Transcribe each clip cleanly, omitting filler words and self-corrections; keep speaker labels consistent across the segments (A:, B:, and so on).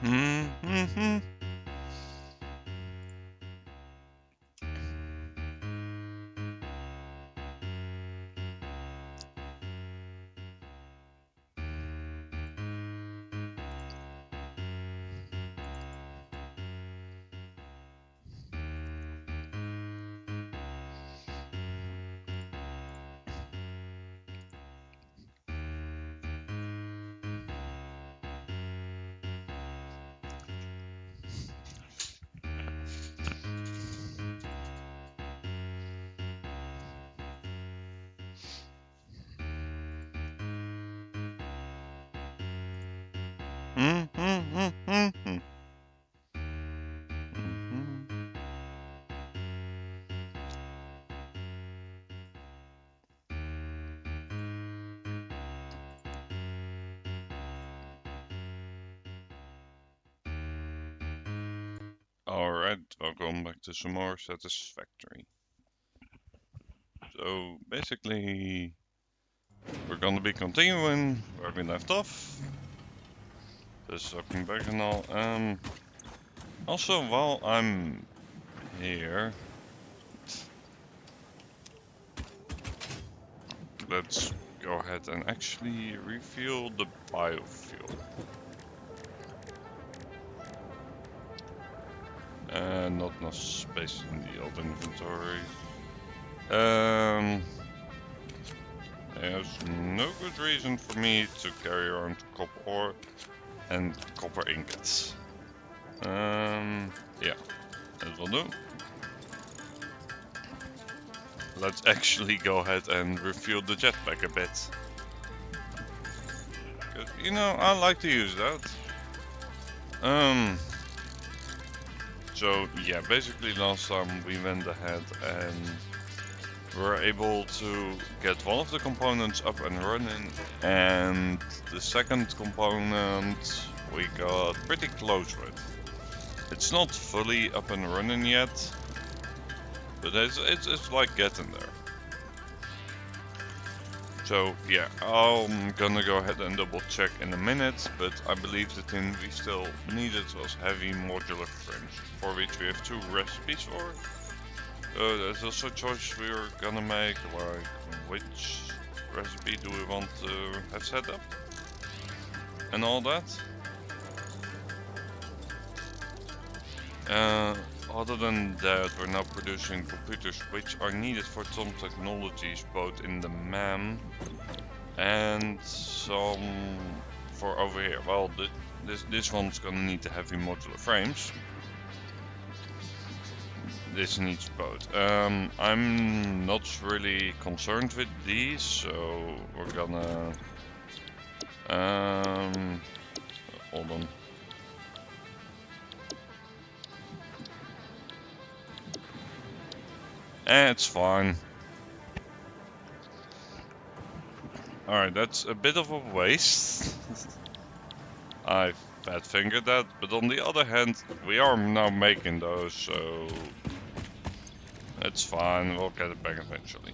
A: Mm-hmm. Mm-hmm. Alright, welcome back to some more Satisfactory. So basically, we're gonna be continuing where we left off. Just looking back and all. Also, while I'm here, let's go ahead and actually refuel the biofuel. And not enough space in the old inventory. There's no good reason for me to carry around copper ore and copper ingots. Yeah, that will do. Let's actually go ahead and refuel the jetpack a bit. Cause, you know, I like to use that. So yeah, basically last time we went ahead and were able to get one of the components up and running, and the second component we got pretty close with. It's not fully up and running yet, but it's like getting there. So yeah, I'm gonna go ahead and double check in a minute, but I believe the thing we still needed was heavy modular frames, for which we have 2 recipes for. There's also a choice we're gonna make, like which recipe do we want to have set up and all that. Other than that, we're now producing computers which are needed for some technologies, both in the MAM and some for over here. Well, this one's gonna need the heavy modular frames. This needs both. I'm not really concerned with these, so we're gonna hold on. It's fine. Alright, that's a bit of a waste. I fat fingered that, but on the other hand, we are now making those, so it's fine, we'll get it back eventually.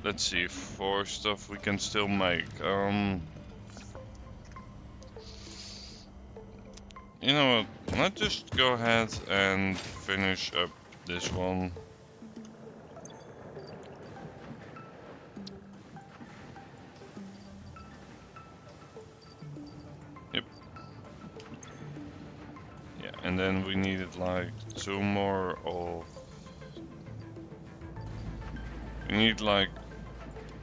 A: Let's see, for stuff we can still make. You know what, let's just go ahead and finish up this one. Yep. Yeah, and then we needed like 2 more of... We need like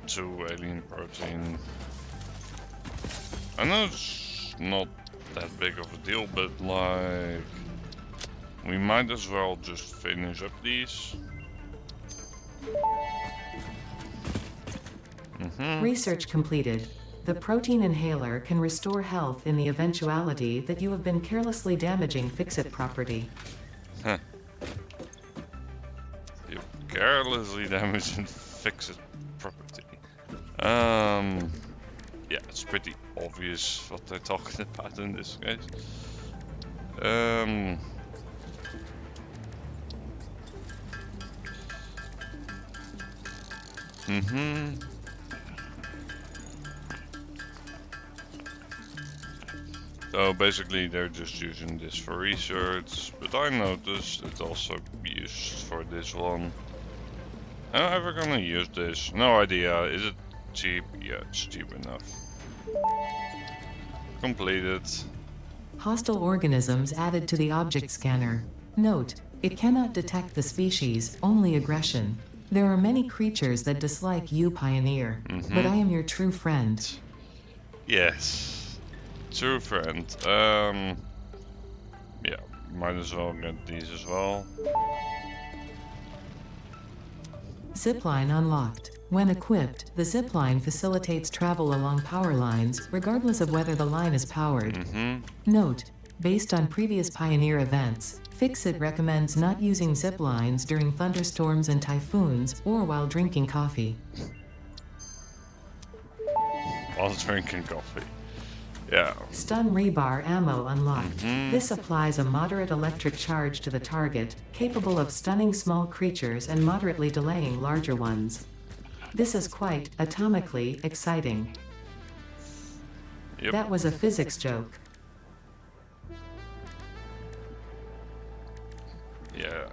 A: 2 alien protein. I know it's not that big of a deal, but like we might as well just finish up these.
B: Research completed. The protein inhaler can restore health in the eventuality that you have been carelessly damaging fix-it property.
A: Huh. You carelessly damaging fix-it property. Yeah, it's pretty obvious what they're talking about in this case. So basically they're just using this for research, but I noticed it also used for this one. Am I ever gonna use this? No idea. Is it cheap? Yeah, it's cheap enough. Completed.
B: Hostile organisms added to the object scanner. Note, it cannot detect the species, only aggression. There are many creatures that dislike you, Pioneer, but I am your true friend.
A: Yes. True friend. Yeah, might as well get these as well.
B: Zipline unlocked. When equipped, the zipline facilitates travel along power lines, regardless of whether the line is powered. Note, based on previous Pioneer events, Fixit recommends not using ziplines during thunderstorms and typhoons, or while drinking coffee.
A: While drinking coffee. Yeah.
B: Stun rebar ammo unlocked. This applies a moderate electric charge to the target, capable of stunning small creatures and moderately delaying larger ones. This is quite, atomically, exciting.
A: Yep.
B: That was a physics joke.
A: Yeah,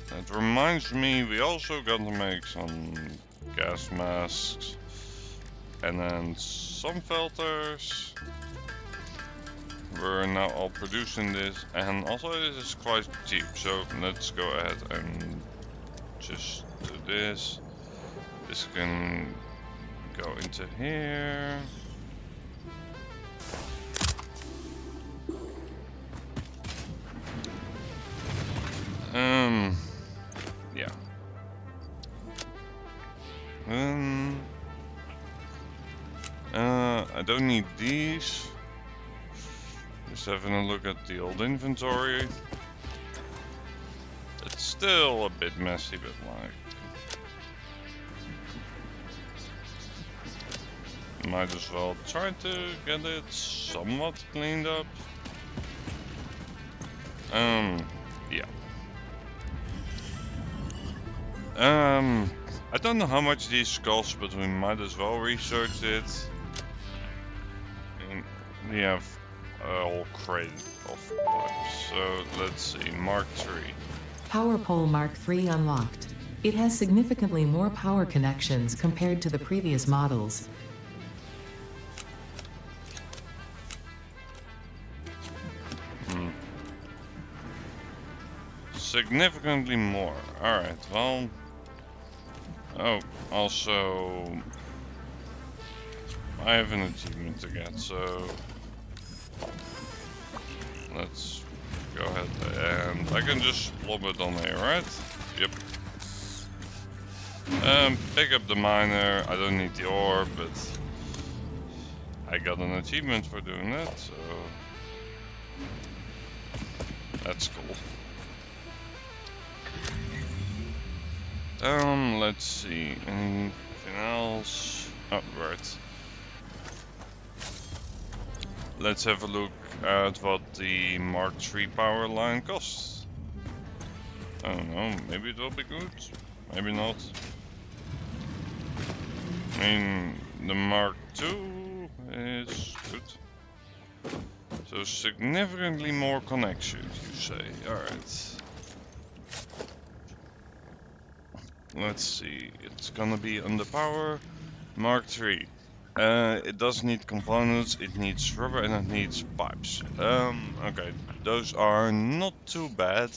A: that reminds me, we also got to make some gas masks. And then some filters. We're now all producing this, and also this is quite cheap, so let's go ahead and just do this. This can go into here. Yeah. I don't need these. Just having a look at the old inventory. It's still a bit messy, but like, might as well try to get it somewhat cleaned up. Yeah. I don't know how much these cost, but we might as well research it. We have a whole crate of pipes, so let's see, Mark III.
B: Power pole Mark III unlocked. It has significantly more power connections compared to the previous models.
A: Significantly more. Alright, well... Oh, also... I have an achievement to get, so... Let's go ahead and... I can just lob it on here, right? Yep. Pick up the miner. I don't need the ore, but... I got an achievement for doing that, so... That's cool. Let's see, anything else? Oh, right. Let's have a look at what the Mark III power line costs. I don't know, maybe it will be good, maybe not. I mean, the Mark II is good. So significantly more connections, you say, alright. Let's see, it's gonna be under power. Mark III. It does need components, it needs rubber and it needs pipes. Okay, those are not too bad.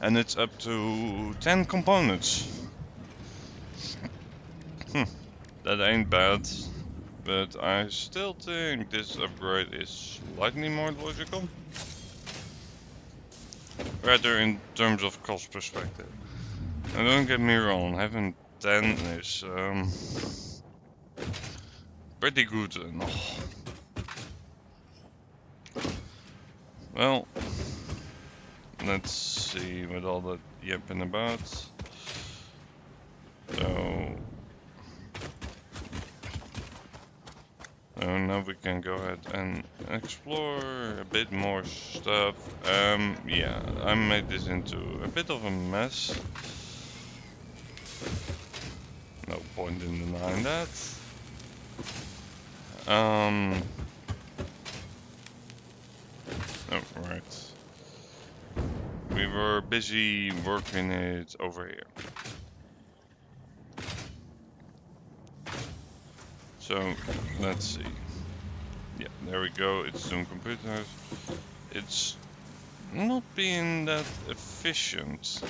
A: And it's up to 10 components. That ain't bad. But I still think this upgrade is slightly more logical. Rather in terms of cost perspective. And don't get me wrong, having 10 is pretty good enough. Well, let's see with all that yapping about. So now we can go ahead and explore a bit more stuff. Yeah, I made this into a bit of a mess. No point in denying that. Oh, right. We were busy working it over here. So, let's see. Yeah, there we go. It's doing computers. It's not being that efficient.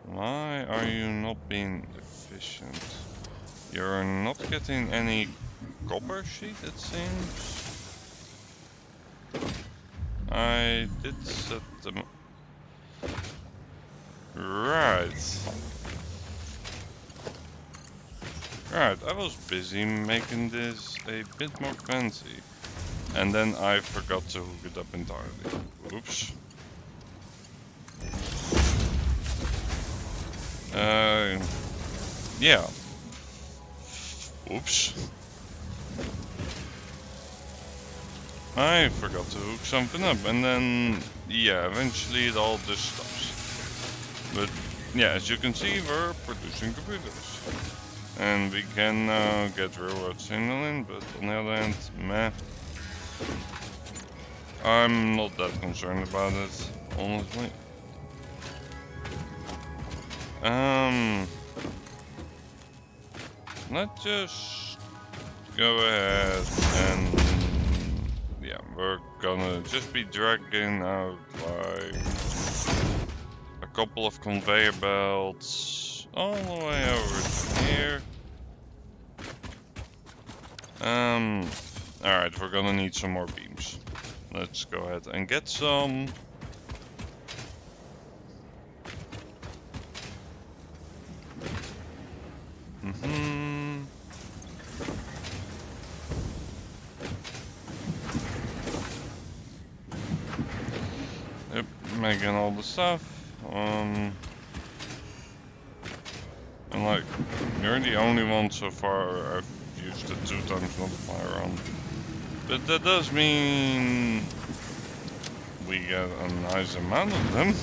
A: Why are you not being efficient? You're not getting any copper sheet, it seems. I did set them. Right. Right, I was busy making this a bit more fancy. And then I forgot to hook it up entirely. Oops. Yeah. Oops. I forgot to hook something up, and then, yeah, eventually it all just stops. But, yeah, as you can see, we're producing computers. And we can get railroad signaling, but on the other hand, meh. I'm not that concerned about it, honestly. Let's just go ahead and, yeah, we're gonna just be dragging out like a couple of conveyor belts all the way over to here. Alright, we're gonna need some more beams. Let's go ahead and get some. Yep, making all the stuff. And like, you're the only one so far I've used the 2x multiplier on. But that does mean we get a nice amount of them.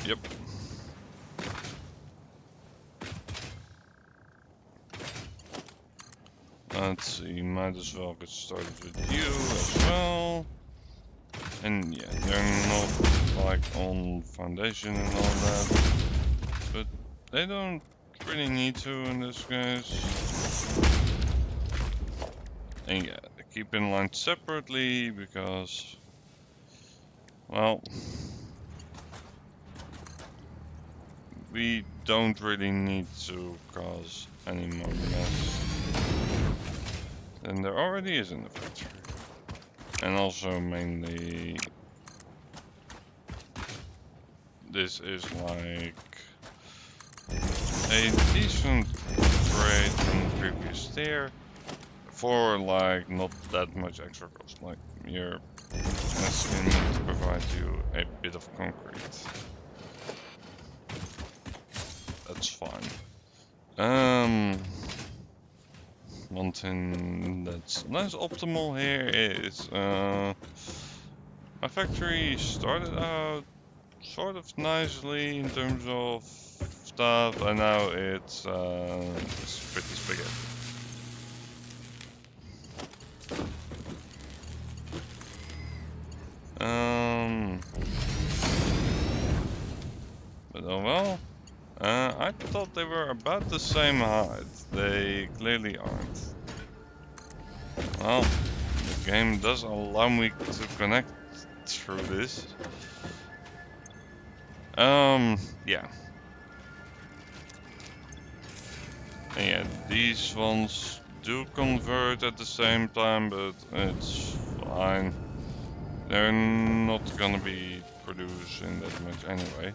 A: Yep. Let's see, might as well get started with you as well. And yeah, they're not like on foundation and all that, but they don't really need to in this case. And yeah, they keep in line separately because, well, we don't really need to cause any more mess than there already is in the factory. And also mainly, this is like a decent upgrade from the previous tier for like not that much extra cost. Like you're asking me to provide you a bit of concrete. That's fine. One thing that's less optimal here is my factory started out sort of nicely in terms of stuff, and now it's pretty spaghetti. But oh well. I thought they were about the same height. They clearly aren't. Well, the game does allow me to connect through this. Yeah. And yeah, these ones do convert at the same time, but it's fine. They're not gonna be producing that much anyway.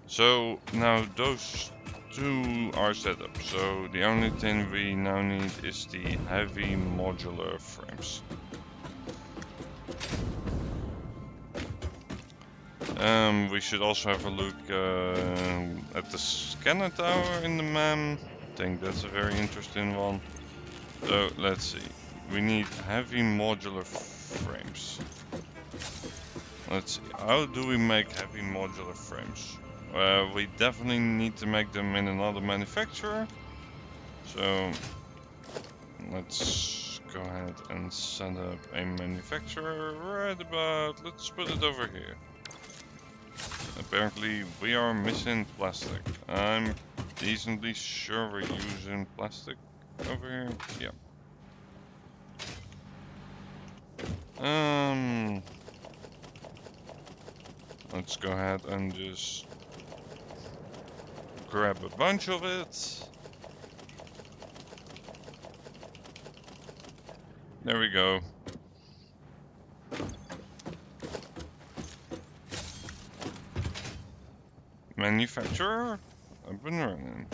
A: So now those two are set up. So the only thing we now need is the heavy modular frames. We should also have a look at the scanner tower in the MAM. I think that's a very interesting one. So let's see. We need heavy modular frames. Let's see. How do we make heavy modular frames? We definitely need to make them in another manufacturer. So let's go ahead and set up a manufacturer right about, let's put it over here. Apparently we are missing plastic. I'm decently sure we're using plastic over here. Yeah. Let's go ahead and just grab a bunch of it. There we go. Manufacturer up and running.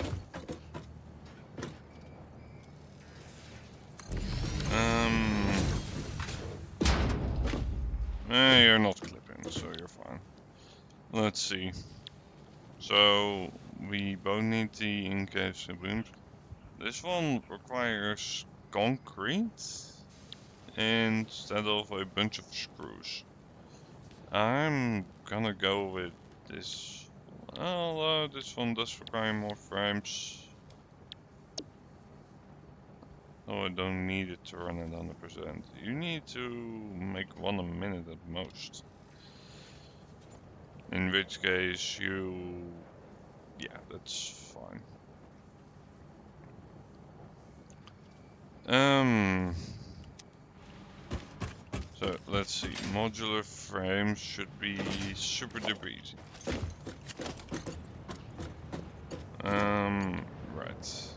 A: You're not clipping, so you're fine. Let's see. So we both need the encased booms. This one requires concrete instead of a bunch of screws. I'm gonna go with this. Although this one does require more frames. Oh, I don't need it to run at 100%. You need to make one a minute at most. In which case you... yeah, that's fine. So let's see, modular frames should be super duper easy. Right.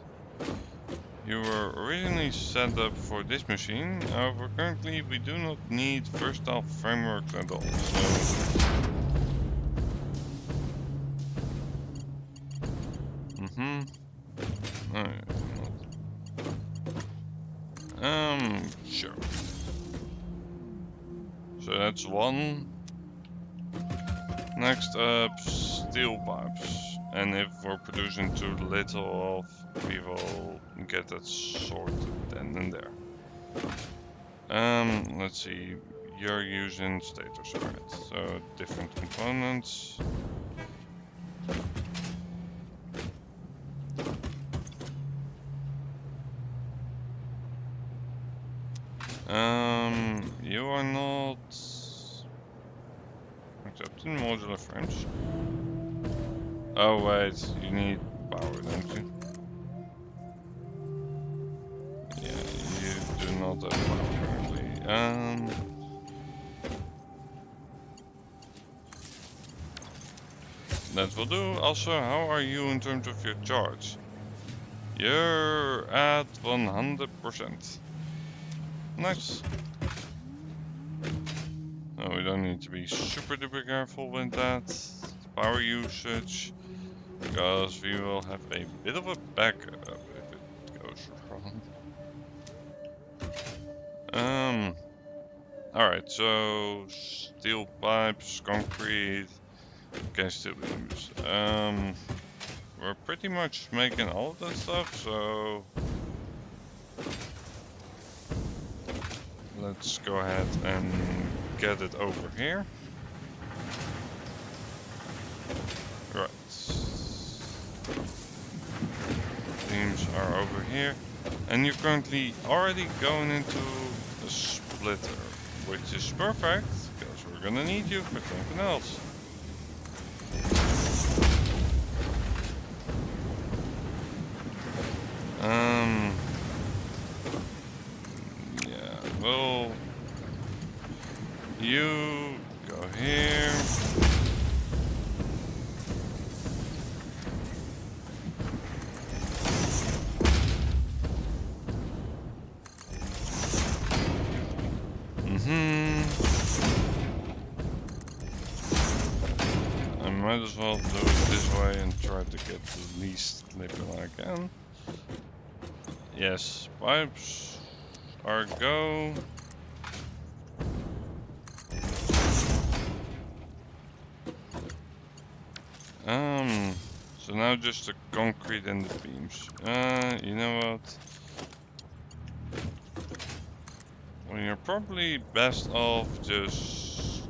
A: You were originally set up for this machine, however currently we do not need versatile frameworks at all, so... Sure. So that's one. Next up, steel pipes. And if we're producing too little of, we will get that sorted then and there. Let's see. You're using stators, right? So different components. You are not accepting modular frames. Oh wait, you need power, don't you? Yeah, you do not have power currently. That will do. Also, how are you in terms of your charge? You're at 100%. Nice. No, we don't need to be super duper careful with that power usage, because we will have a bit of a backup if it goes wrong. Alright, so steel pipes, concrete, okay, steel beams. We're pretty much making all of that stuff, so let's go ahead and get it over here. Right. Beams are over here. And you're currently already going into a splitter, which is perfect, because we're gonna need you for something else. Yeah, well, you go here. I might as well do it this way and try to get the least clipping I can. Yes, pipes are go. So now just the concrete and the beams. You know what? Well, you're probably best off just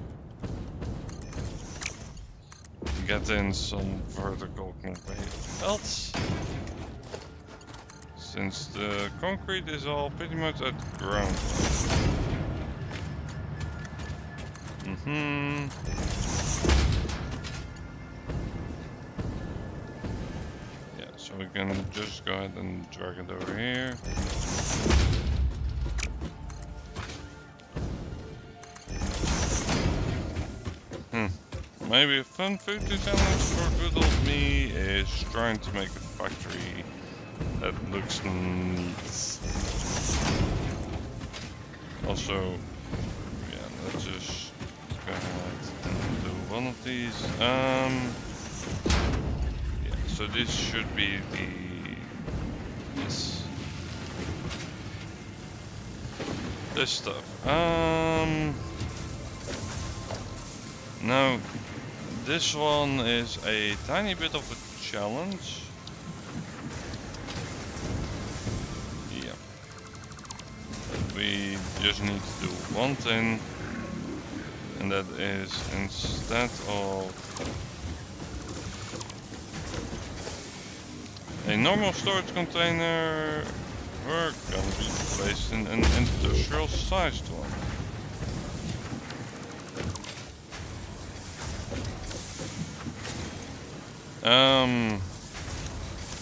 A: get in some vertical conveyor belts. Since the concrete is all pretty much at ground level. Yeah, so we can just go ahead and drag it over here. Maybe a fun future challenge for good old me is trying to make a factory that looks neat. Also, yeah, let's just go ahead and do one of these. Yeah, so this should be this stuff. Now this one is a tiny bit of a challenge. Yeah. We just need to do one thing, and that is instead of a normal storage container, we're gonna be placed in an industrial sized one.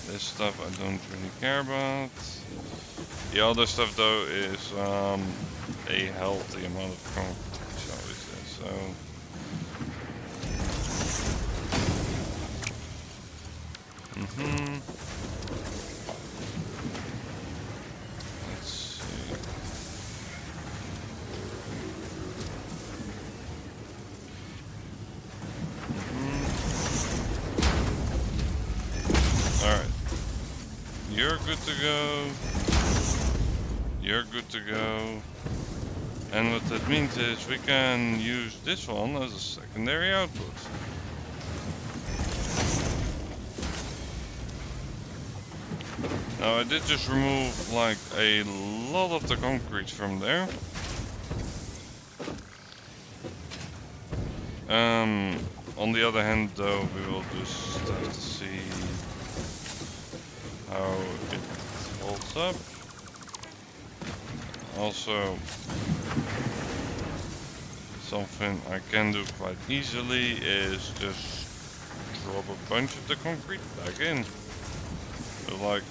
A: This stuff I don't really care about. The other stuff though is a healthy amount of concrete, shall we say. So let's see. Alright. You're good to go. You're good to go. And what that means is we can use this one as a secondary output. Now I did just remove like a lot of the concrete from there. On the other hand though, we will just have to see how it holds up. Also, something I can do quite easily is just drop a bunch of the concrete back in. But like,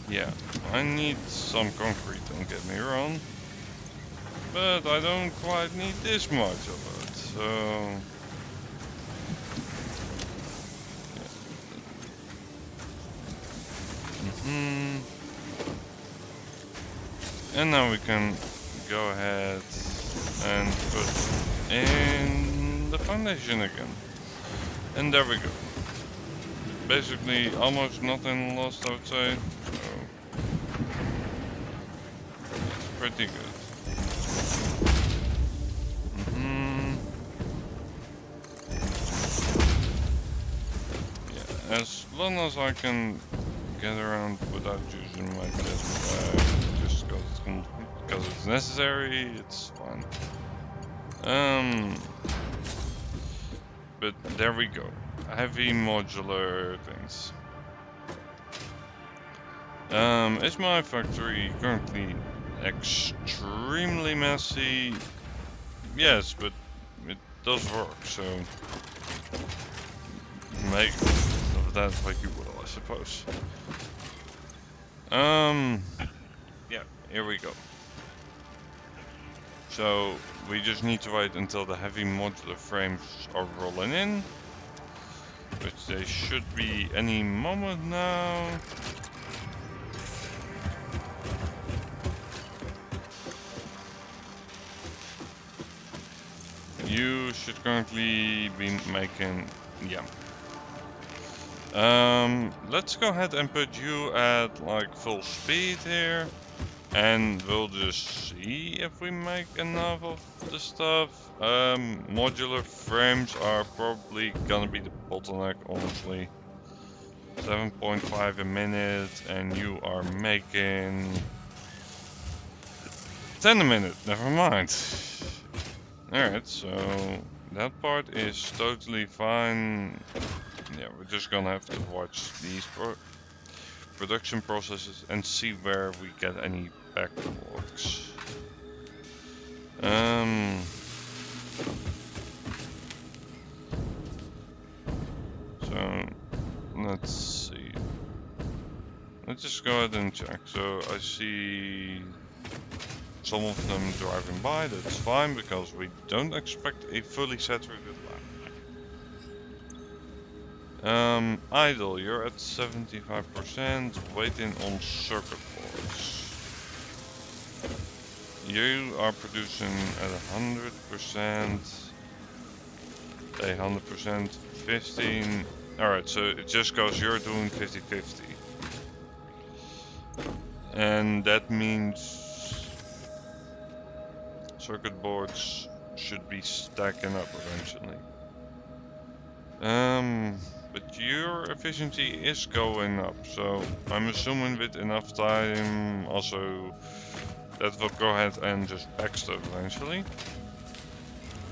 A: yeah, I need some concrete, don't get me wrong. But I don't quite need this much of it, so... And now we can go ahead and put in the foundation again. And there we go. Basically almost nothing lost, I would say. So it's pretty good. Yeah, as long as I can get around without using my jetpack, just because it's necessary, it's fine. But there we go. Heavy modular things. Is my factory currently extremely messy? Yes, but it does work, so make of that what you will, I suppose. Yeah, here we go. So we just need to wait until the heavy modular frames are rolling in, which they should be any moment now. You should currently be making, yeah. Let's go ahead and put you at like full speed here, and we'll just see if we make enough of the stuff. Modular frames are probably gonna be the bottleneck, honestly. 7.5 a minute, and you are making 10 a minute, never mind. Alright, so that part is totally fine. Yeah, we're just gonna have to watch these production processes and see where we get any backlogs. So let's see. Let's just go ahead and check. So I see some of them driving by. That's fine because we don't expect a fully saturated lap. Idle, you're at 75%, waiting on circuit boards. You are producing at 100%, 100%, 15. Alright, so it just goes, you're doing 50-50. And that means circuit boards should be stacking up eventually. But your efficiency is going up, so I'm assuming with enough time also that will go ahead and just backstop eventually,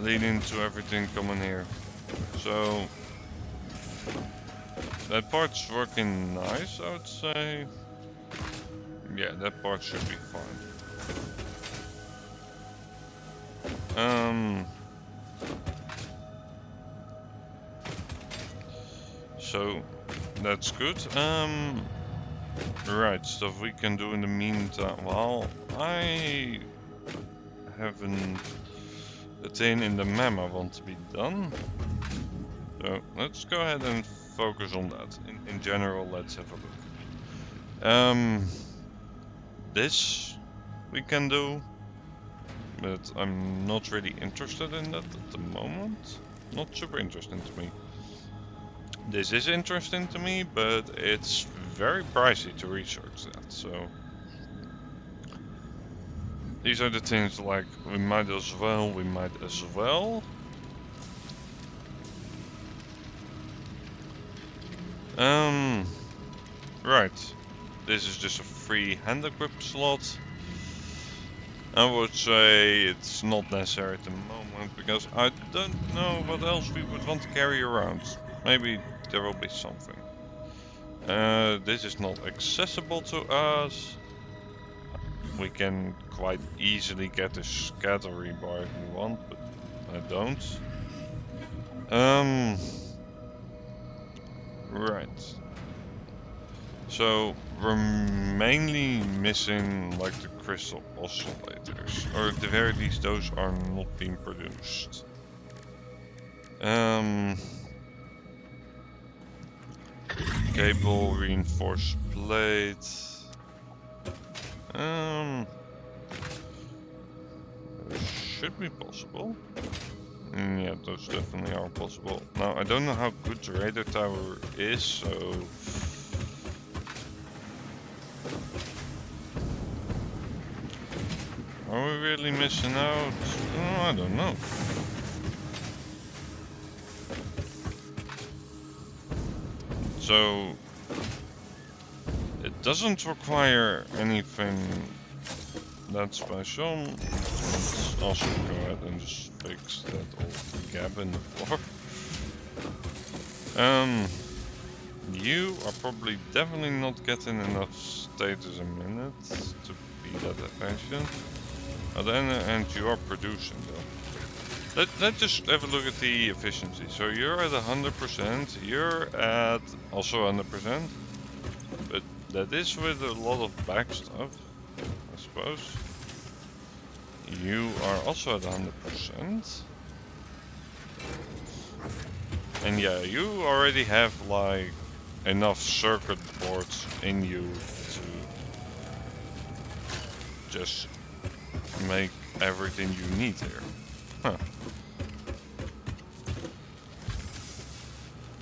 A: leading to everything coming here. So that part's working nice, I would say. Yeah, that part should be fine. So that's good. Right, stuff we can do in the meantime. Well, I haven't attained in the memo want to be done. So let's go ahead and focus on that. In general, let's have a look. This we can do, but I'm not really interested in that at the moment. Not super interesting to me. This is interesting to me, but it's very pricey to research that, so these are the things like we might as well. Right. This is just a free hand equip slot. I would say it's not necessary at the moment because I don't know what else we would want to carry around. Maybe there will be something. This is not accessible to us. We can quite easily get a scattery bar if we want, but I don't. Right. So we're mainly missing like the crystal oscillators, or at the very least those are not being produced. Cable reinforced plate. Should be possible. Yeah, those definitely are possible. Now I don't know how good the radar tower is, so are we really missing out? Oh, I don't know. So it doesn't require anything that special. Let's also go ahead and just fix that old gap in the floor. You are probably definitely not getting enough status a minute to be that efficient. At the end you are producing though. Let's just have a look at the efficiency. So you're at 100%, you're at also 100%, but that is with a lot of back stuff, I suppose. You are also at 100%. And yeah, you already have like enough circuit boards in you to just make everything you need here. Huh.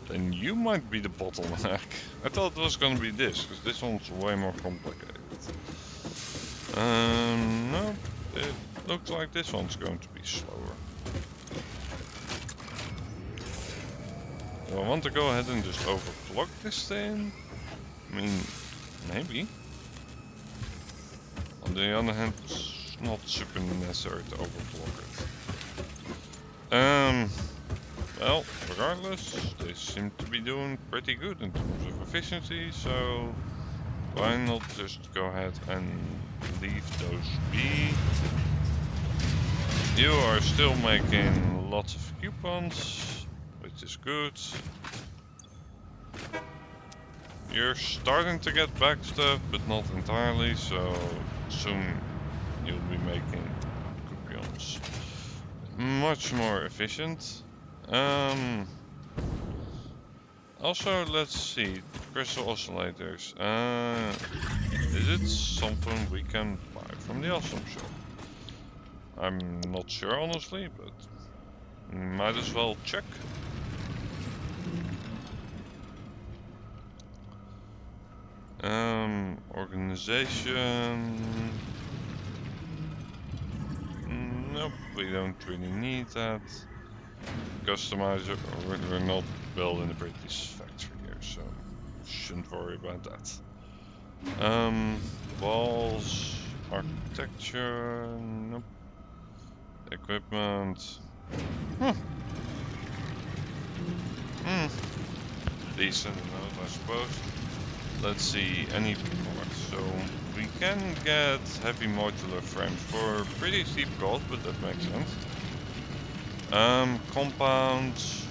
A: Then you might be the bottleneck. I thought it was gonna be this, because this one's way more complicated. No, it looks like this one's going to be slower. Do I want to go ahead and just overclock this thing? I mean, maybe. On the other hand, it's not super necessary to overclock it. Well, regardless, they seem to be doing pretty good in terms of efficiency, so why not just go ahead and leave those be. You are still making lots of coupons, which is good. You're starting to get back stuff, but not entirely, so soon you'll be making coupons. Much more efficient. Also, let's see, crystal oscillators. Is it something we can buy from the awesome shop? I'm not sure honestly, but might as well check. Organization. Nope, we don't really need that. Customizer, we're not building a British factory here, so shouldn't worry about that. Walls, architecture, nope. Equipment. Decent enough, I suppose. Let's see, any parts. So we can get heavy modular frames for pretty steep cost, but that makes sense. Compounds,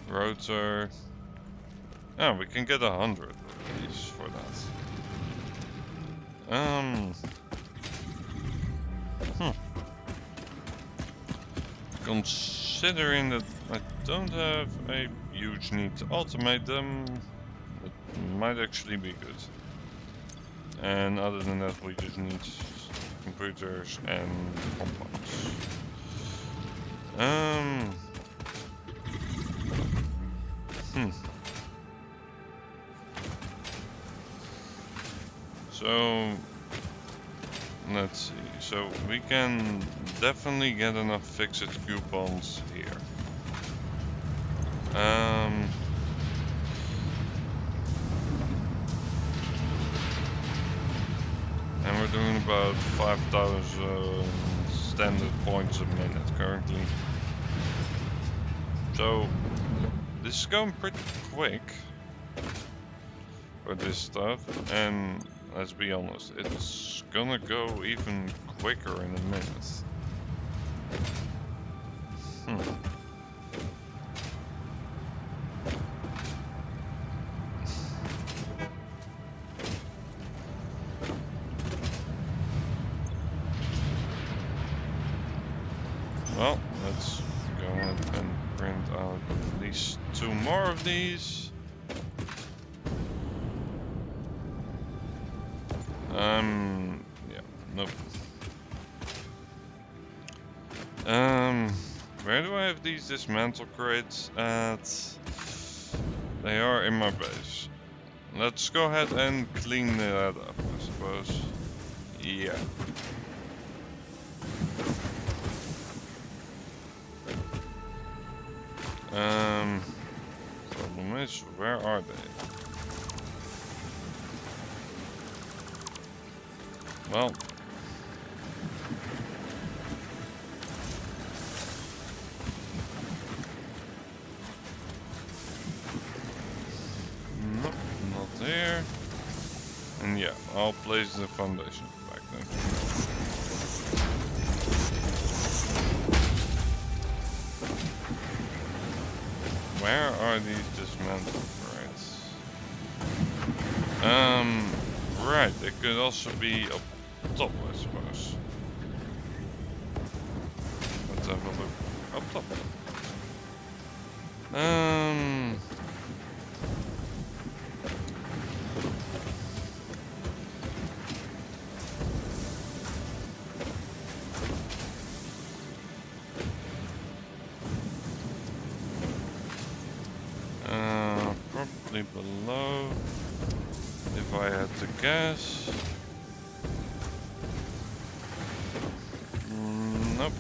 A: rotor. Oh, we can get 100 of these for that. Considering that I don't have a huge need to automate them, it might actually be good. And other than that, we just need computers and compounds. So let's see. So we can definitely get enough fixed coupons here. And we're doing about 5,000 standard points a minute currently. So this is going pretty quick for this stuff, and let's be honest, it's gonna go even quicker in a minute. Well, let's go ahead and print out at least 2 more of these. Yeah, nope. Where do I have these dismantle crates at? They are in my base. Let's go ahead and clean that up, I suppose. Yeah. Problem is, where are they? Well. Nope, not there. And yeah, I'll place the foundation back then. Where are these dismantled crates? Right, they could also be up top, I suppose. Let's have a look up top. Probably below, if I had to guess. Nope.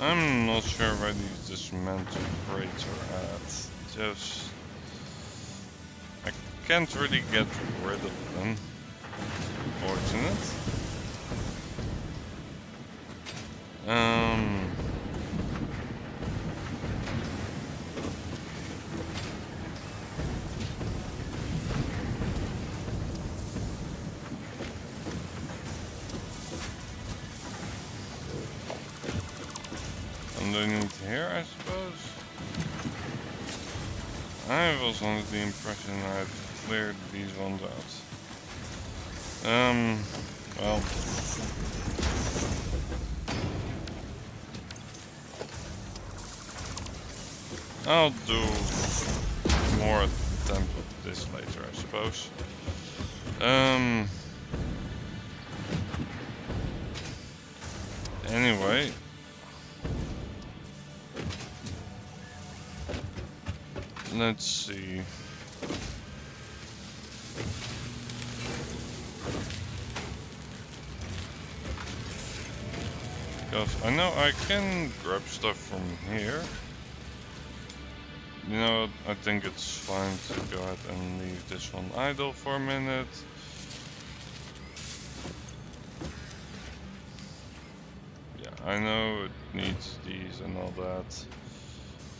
A: I'm not sure where these dismantled crates are at. Just... I can't really get rid of them. Fortunate. Underneath here, I suppose. I was under the impression I've cleared these ones out. Well. I'll do more attempt of this later, I suppose. Anyway. Let's see. Because I know I can grab stuff from here. You know, I think it's fine to go ahead and leave this one idle for a minute. Yeah, I know it needs these and all that.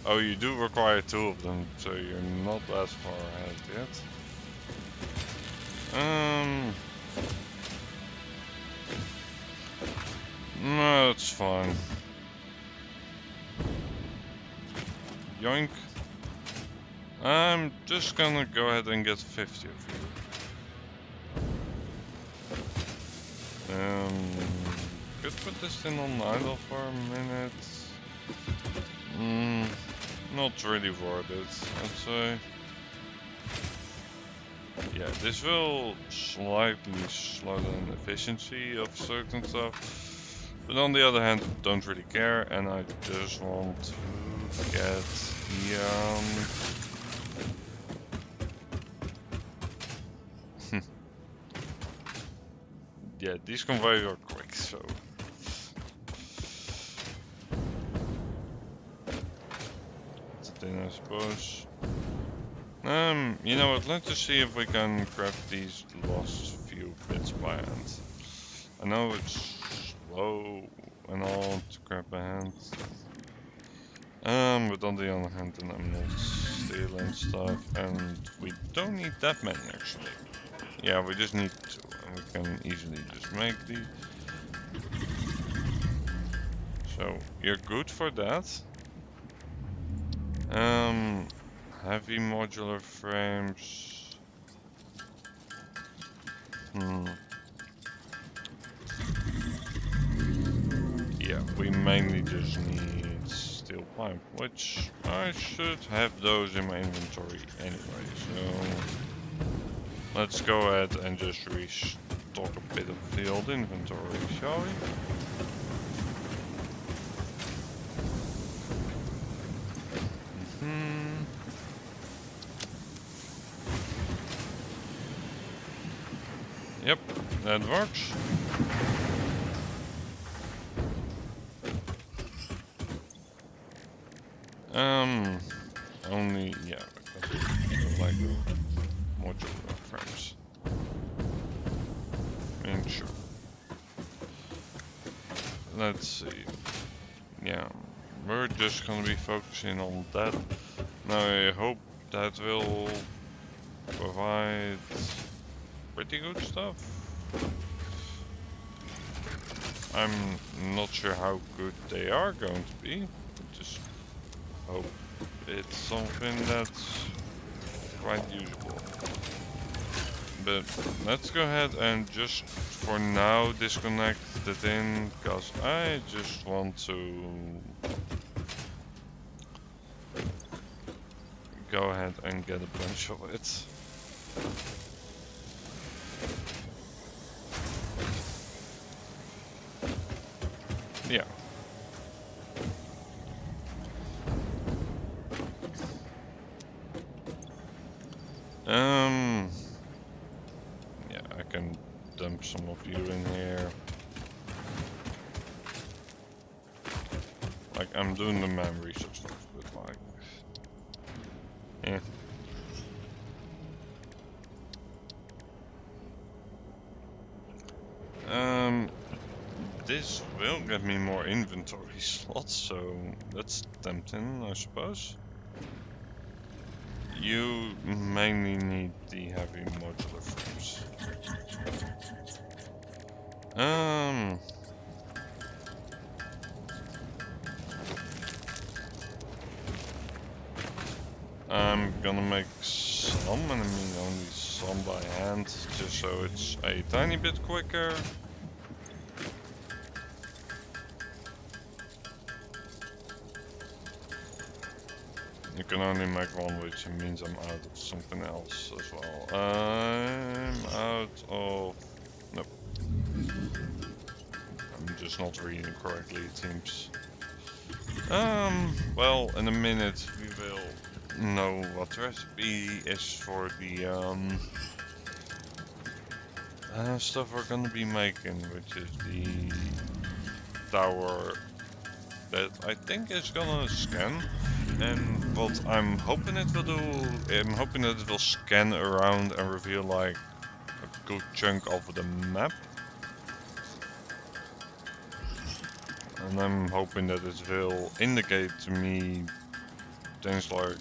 A: Oh, you do require 2 of them, so you're not that far ahead yet. No, it's fine. Yoink. I'm just gonna go ahead and get 50 of you. Could put this thing on idle for a minute. Not really worth it, I'd say. Yeah, this will slightly slow down the efficiency of certain stuff. But on the other hand, don't really care, and I just want to get the yeah, these conveyors are quick, so that's the thing, I suppose. You know what, let's just see if we can grab these lost few bits by hand. I know it's slow and all to grab a hand. But on the other hand, then I'm not stealing stuff, and we don't need that many actually. Yeah, we just need 2, and we can easily just make these. So, you're good for that. Heavy modular frames. Yeah, we mainly just need steel pipe, which I should have those in my inventory anyway, so let's go ahead and just restock a bit of the old inventory, shall we? Yep, that works. Only, yeah, because I like modular frames. Sure. Let's see. Yeah, we're just gonna be focusing on that. Now I hope that will provide pretty good stuff. I'm not sure how good they are going to be. Just hope it's something that's quite usable. But let's go ahead and just for now disconnect the thing, because I just want to go ahead and get a bunch of it. Yeah. Yeah, I can dump some of you in here. I'm doing the man research stuff, but like, yeah. This will get me more inventory slots, so that's tempting, I suppose. You mainly need the heavy modular frames. I'm gonna make some, and I mean only some by hand, just so it's a tiny bit quicker. You can only make one, which means I'm out of something else as well. I'm out of... Nope. I'm just not reading correctly, it seems. Well, in a minute we will know what the recipe is for the stuff we're gonna be making, which is the tower that I think is gonna scan. And what I'm hoping it will do, I'm hoping that it will scan around and reveal like a good chunk of the map. And I'm hoping that it will indicate to me things like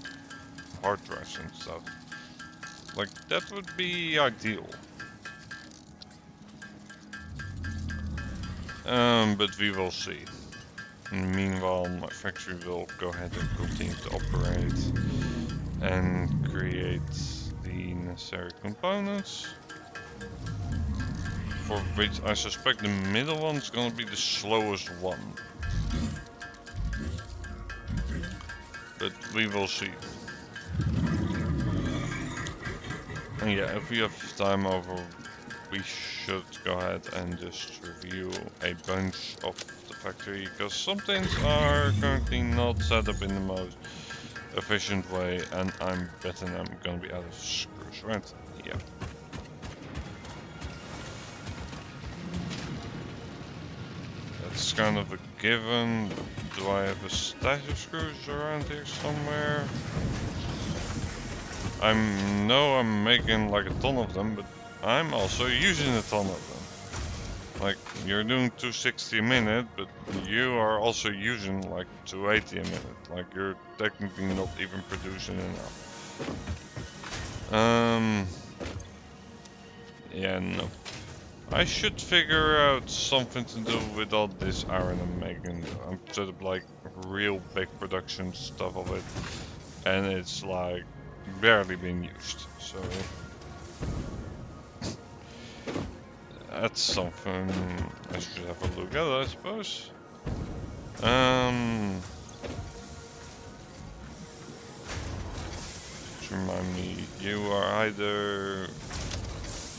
A: hard drives and stuff. Like, that would be ideal. But we will see. And meanwhile, my factory will go ahead and continue to operate and create the necessary components. For which I suspect the middle one is gonna be the slowest one. But we will see. And yeah, if we have time over, we should go ahead and just review a bunch of the factory, because some things are currently not set up in the most efficient way, and I'm betting I'm gonna be out of screws, right? Yeah. That's kind of a given. Do I have a stash of screws around here somewhere? I know I'm making like a ton of them, but I'm also using a ton of them. Like, you're doing 260 a minute, but you are also using like 280 a minute. Like, you're technically not even producing enough. Yeah, no. I should figure out something to do with all this iron I'm making. I'm sort of like real big production stuff of it, and it's like barely being used, so that's something I should have a look at, I suppose. Just remind me, you are either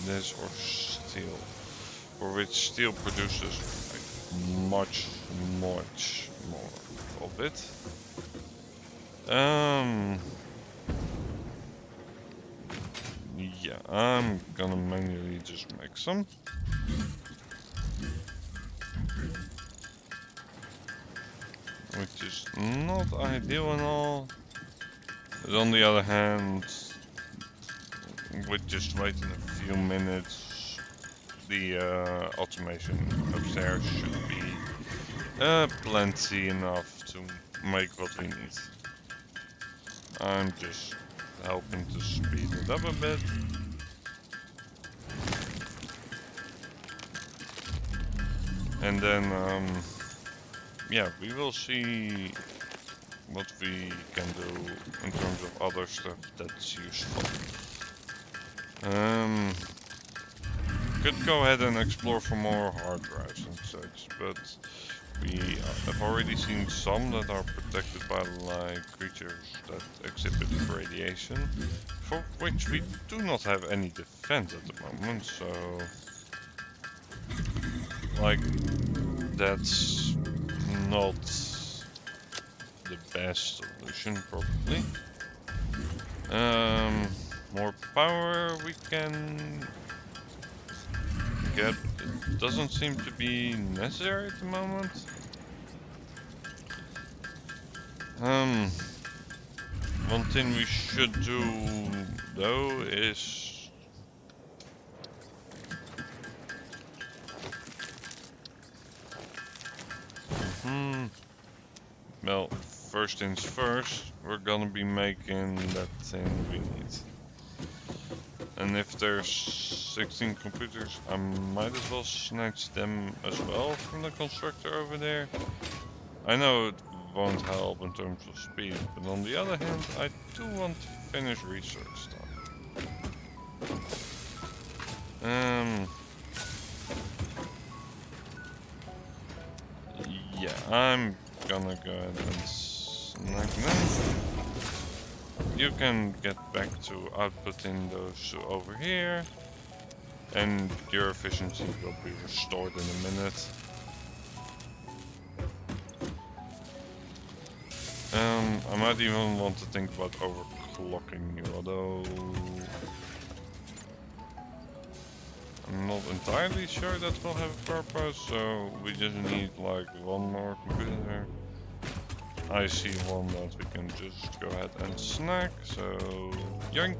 A: this or steel, for which steel produces like much more of it. Yeah, I'm gonna manually just make some. Which is not ideal and all. But on the other hand, with just waiting a few minutes, the automation upstairs should be plenty enough to make what we need. I'm just helping to speed it up a bit. And then, yeah, we will see what we can do in terms of other stuff that's useful. Could go ahead and explore for more hard drives and such, but we have already seen some that are protected by like creatures that exhibit radiation, for which we do not have any defense at the moment, so like that's not the best solution probably. More power we can get. It doesn't seem to be necessary at the moment. Um, One thing we should do though is well, first things first, we're gonna be making that thing we need. And if there's 16 computers, I might as well snatch them as well from the constructor over there. I know it won't help in terms of speed, but on the other hand, I do want to finish research stuff. Yeah, I'm gonna go ahead and snag them. You can get back to outputting those over here, and your efficiency will be restored in a minute. I might even want to think about overclocking you, although I'm not entirely sure that will have a purpose, so we just need like one more computer. I see one that we can just go ahead and snag, so yoink.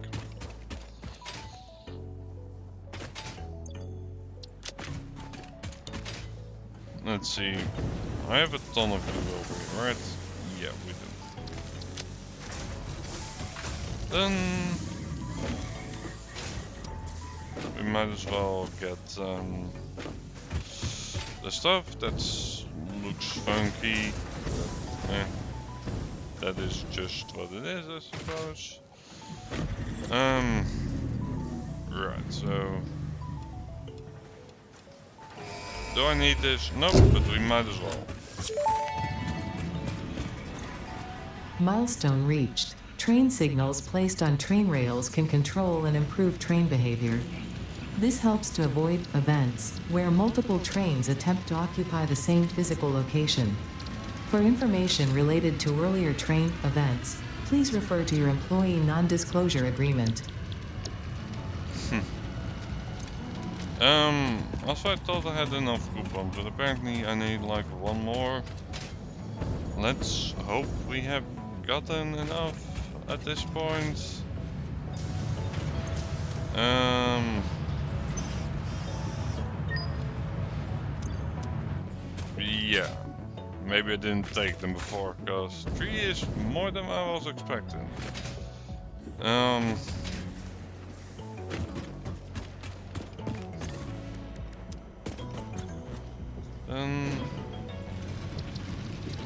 A: Let's see, I have a ton of glue over here, right? Yeah, we do. Then we might as well get the stuff that looks funky. That is just what it is, I suppose. Right, so do I need this? Nope, but we might as well.
B: Milestone reached. Train signals placed on train rails can control and improve train behavior. This helps to avoid events where multiple trains attempt to occupy the same physical location. For information related to earlier train events, please refer to your employee non-disclosure agreement.
A: Also I thought I had enough coupons, but apparently I need like one more. Let's hope we have gotten enough at this point. Yeah. Maybe I didn't take them before, because 3 is more than I was expecting.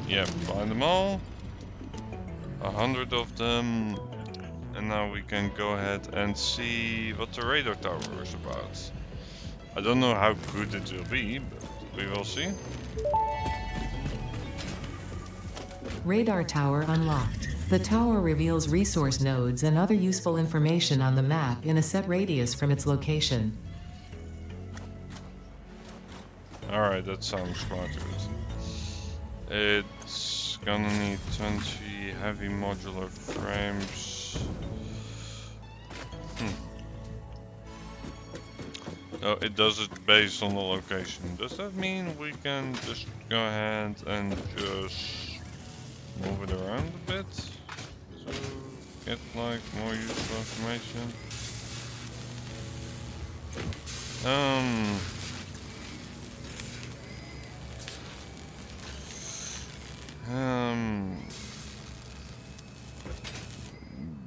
A: Yeah, find them all. 100 of them. And now we can go ahead and see what the radar tower is about. I don't know how good it will be, but we will see.
B: Radar tower unlocked. The tower reveals resource nodes and other useful information on the map in a set radius from its location.
A: Alright, that sounds smart. It's gonna need 20 heavy modular frames. Oh, it does it based on the location. Does that mean we can just go ahead and just move it around a bit to get like more useful information?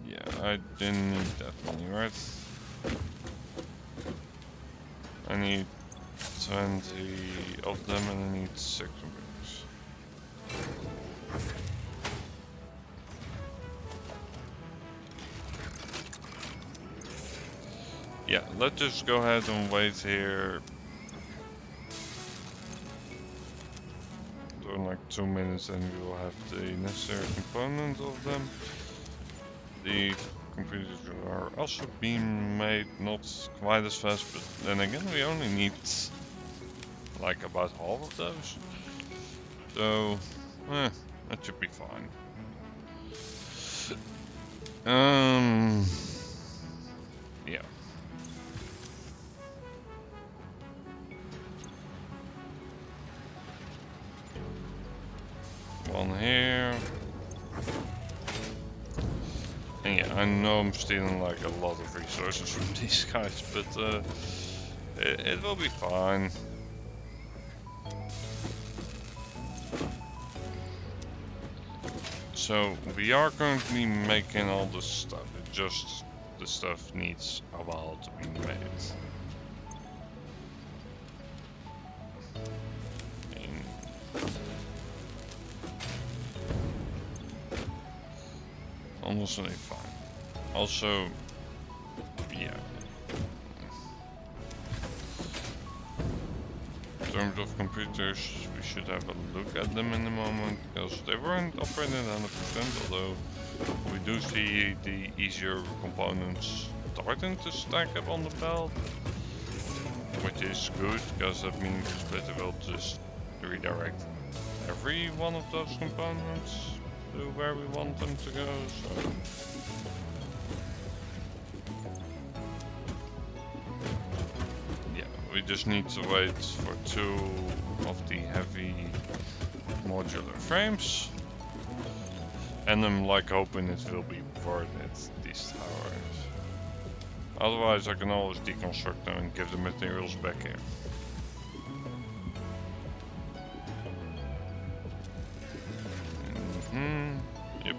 A: Yeah, I didn't need that many, right? I need 20 of them and I need 6 computers. Yeah, let's just go ahead and wait here. In like 2 minutes and we will have the necessary components of them. The computers are also being made, not quite as fast, but then again we only need like about half of those. So, that should be fine. Yeah. One here. I know I'm stealing like a lot of resources from these guys, but it will be fine. So we are currently making all the stuff. It just the stuff needs a while to be made. Almost fine. Also, yeah. In terms of computers, we should have a look at them in a moment, because they weren't operating 100%, although we do see the easier components starting to stack up on the belt, which is good, because that means Splitter will just redirect every one of those components to where we want them to go, so... We just need to wait for 2 of the heavy modular frames, and I'm like hoping it will be worth it, these towers. Otherwise I can always deconstruct them and give the materials back here. Yep.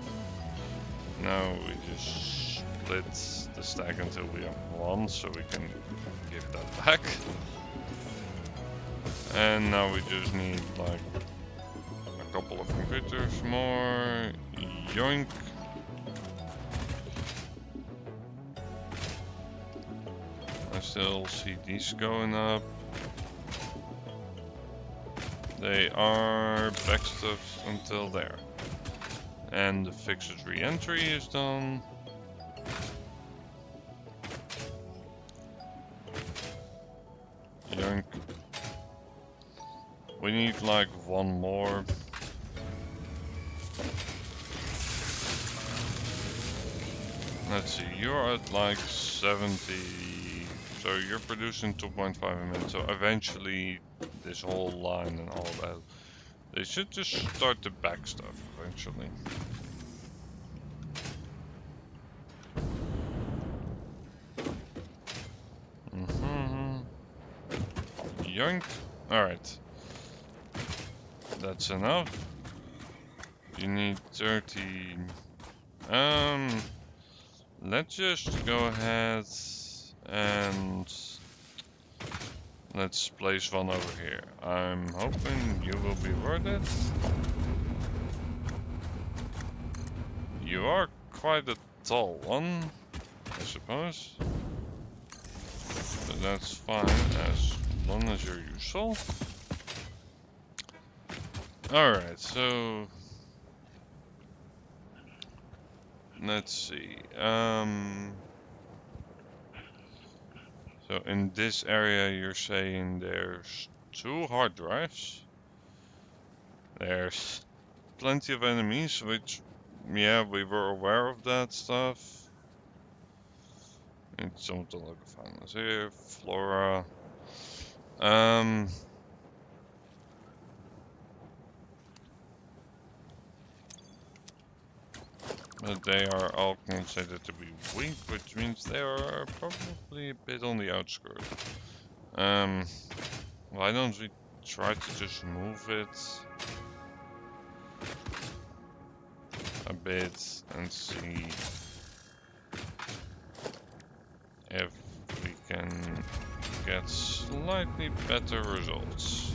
A: Now we just split the stack until we have 1, so we can give that back. And now we just need like a couple of computers more. Yoink. I still see these going up. They are backstuffed until there. And the fixed re-entry is done. Yoink. We need like 1 more. Let's see, you're at like 70, so you're producing 2.5 a minute, so eventually this whole line and all that, they should just start the back stuff eventually. Yoink. Alright. That's enough. You need 30. Let's just go ahead and let's place 1 over here. I'm hoping you will be worth it. You are quite a tall one, I suppose. But that's fine as long as you're useful. Alright, so let's see. So in this area you're saying there's 2 hard drives. There's plenty of enemies, which, yeah, we were aware of that stuff. And some of the local finals here, Flora. But they are all considered to be weak, which means they are probably a bit on the outskirts. Why don't we try to just move it a bit and see if we can get slightly better results.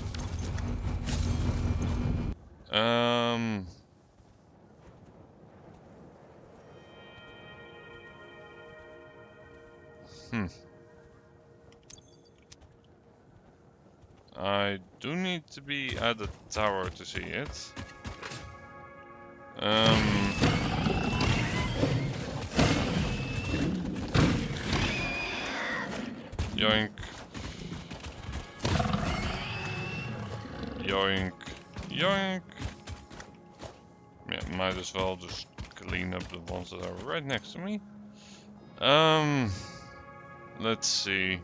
A: I do need to be at the tower to see it. Yoink. Yoink. Yoink. Yeah, might as well just clean up the ones that are right next to me. Let's see.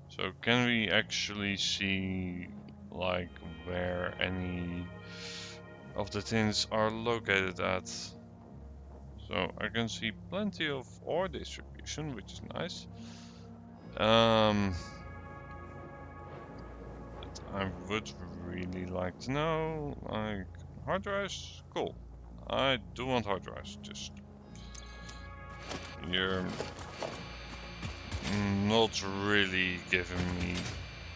A: So can we actually see like where any of the tins are located at. So I can see plenty of ore distribution, which is nice. But I would really like to know, like, hard drives? Cool. I do want hard drives, just... You're not really giving me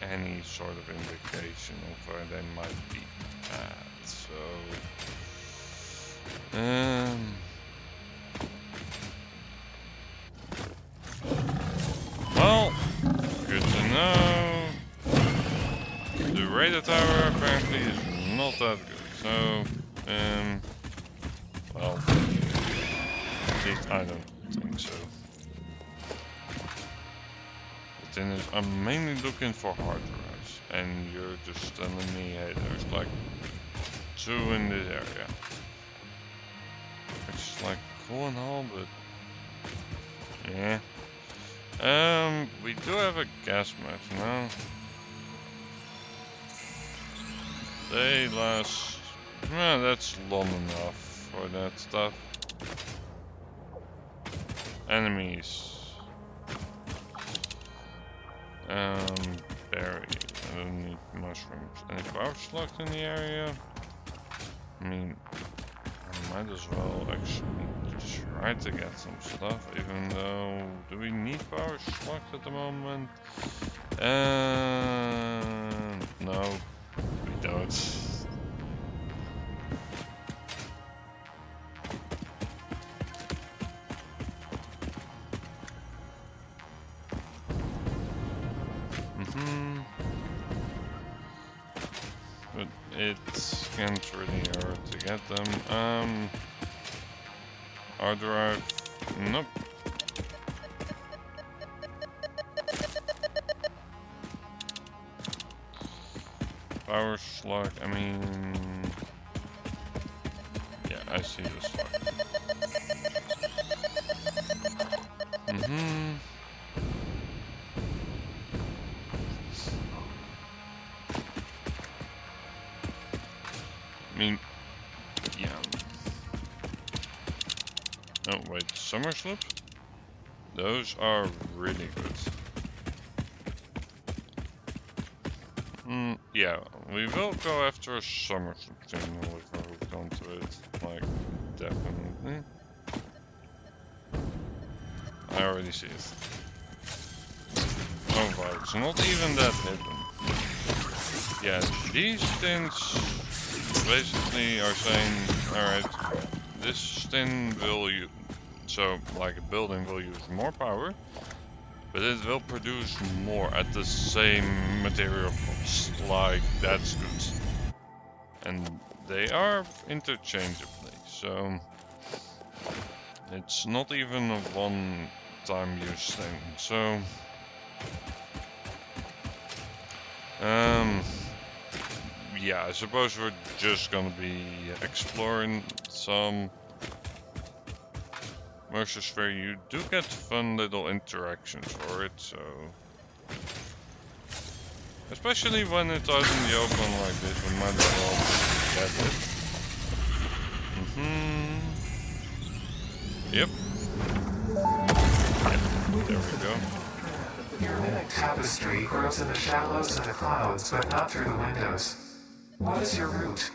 A: any sort of indication of where they might be at, so... Well, good to know. The radar tower apparently is not that good, so... Well... At least I don't think so. The thing is, I'm mainly looking for hard drives, and you're just telling me, hey, there's like 2 in this area. Which is like cool and all, but yeah. We do have a gas mask now. They last. Well, that's long enough for that stuff. Enemies. Berry. I don't need mushrooms. Any power slugs in the area? I mean, I might as well actually try to get some stuff, even though... Do we need power slugs at the moment? No, we don't. But it can't really hurt to get them. Hard drive, nope. Power slug, I mean... Yeah, I see the slug. I mean, yeah. Oh wait, summer slips? Those are really good. Yeah, we will go after a summer slip signal if we're hooked onto it. Like, definitely. I already see it. Oh wow, it's not even that hidden. Yeah, these things basically are saying, alright, this thing will use, so like a building will use more power, but it will produce more at the same material cost. Like, that's good. And they are interchangeably, so it's not even a one-time use thing. So, yeah, I suppose we're just gonna be exploring some merchants where you do get fun little interactions for it, so... Especially when it's out in the open like this, we might as well get it. Yep. Yep, there we go.
C: Your mimic tapestry grows in the shallows and the clouds, but not through the windows. What is your route?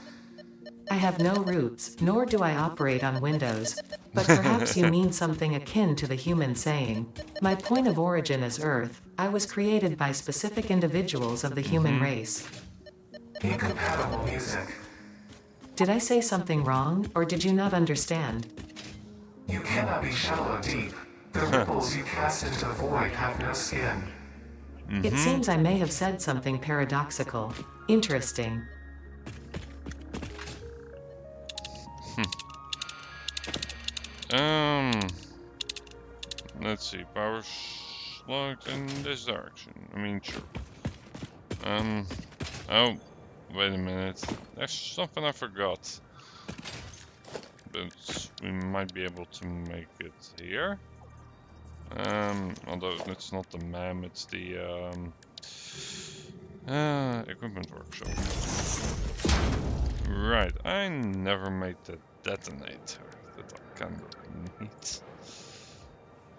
B: I have no roots, nor do I operate on Windows. But perhaps you mean something akin to the human saying, my point of origin is Earth, I was created by specific individuals of the human race.
C: Incompatible music.
B: Did I say something wrong, or did you not understand?
C: You cannot be shallow deep. The ripples you cast into the void have no skin.
B: It seems I may have said something paradoxical. Interesting.
A: Let's see, power slugs in this direction. I mean, sure. Oh, wait a minute. There's something I forgot. But we might be able to make it here. Although it's not the MAM, it's the equipment workshop. Right, I never made the detonator that I kind of need.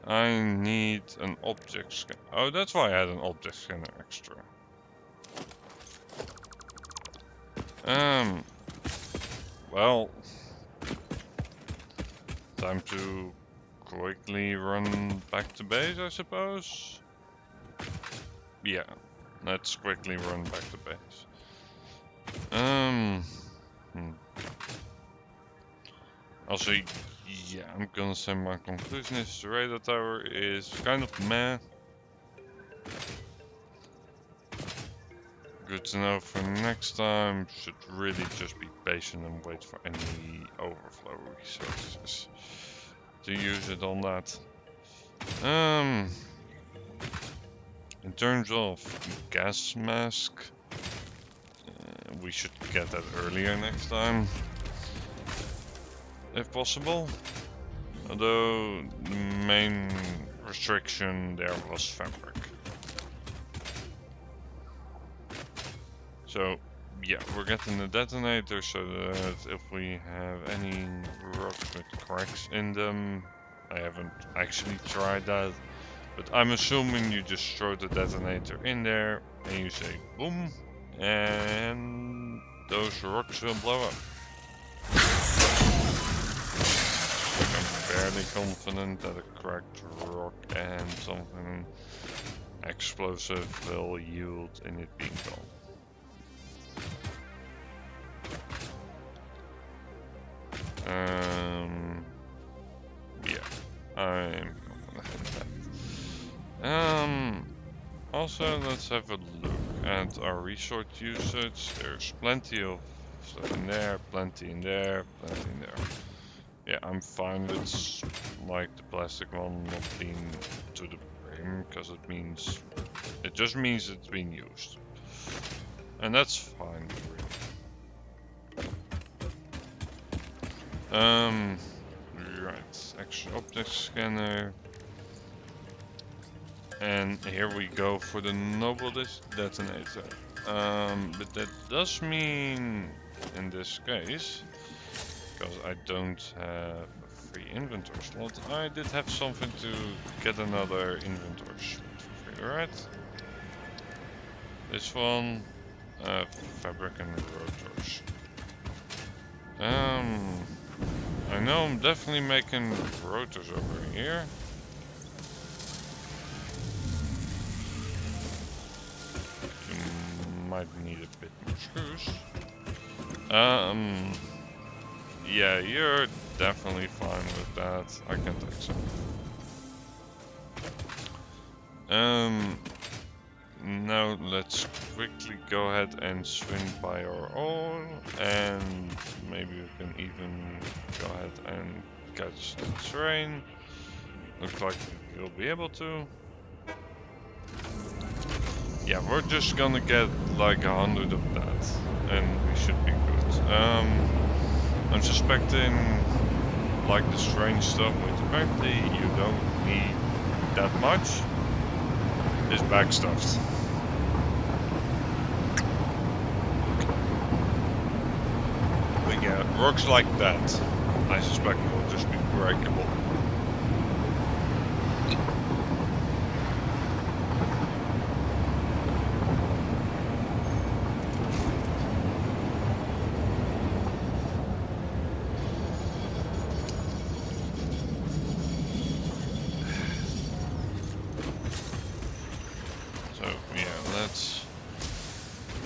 A: I need an object scanner. Oh, that's why I had an object scanner extra. Well, time to quickly run back to base, I suppose. Yeah, let's quickly run back to base. Also, yeah, I'm gonna say my conclusion is the radar tower is kind of meh. Good to know for next time. Should really just be patient and wait for any overflow resources to use it on that. In terms of gas mask, we should get that earlier next time, if possible. Although the main restriction there was fabric. So yeah, we're getting the detonator so that if we have any rocks with cracks in them, I haven't actually tried that, but I'm assuming you just throw the detonator in there and you say boom, and those rocks will blow up. I'm fairly confident that a cracked rock and something explosive will yield in it being gone. Yeah, I'm gonna hit that. Also, let's have a look at our resource usage. There's plenty of stuff in there, plenty in there, plenty in there. Yeah, I'm fine with like the plastic one not being to the brim, because it just means it's being used. And that's fine, really. Right, extra object scanner. And here we go for the noble detonator. But that does mean, in this case, because I don't have a free inventory slot, I did have something to get another inventory slot for free, right? This one, fabric and rotors. I know I'm definitely making rotors over here. Might need a bit more screws. Yeah, you're definitely fine with that. I can take some. Now let's quickly go ahead and swing by our own, and maybe we can even go ahead and catch the train. Looks like we'll be able to. Yeah, we're just gonna get like 100 of that, and we should be good. I'm suspecting like the strange stuff, which apparently you don't need that much, is backstuffed. But yeah, rocks like that, I suspect will just be breakable.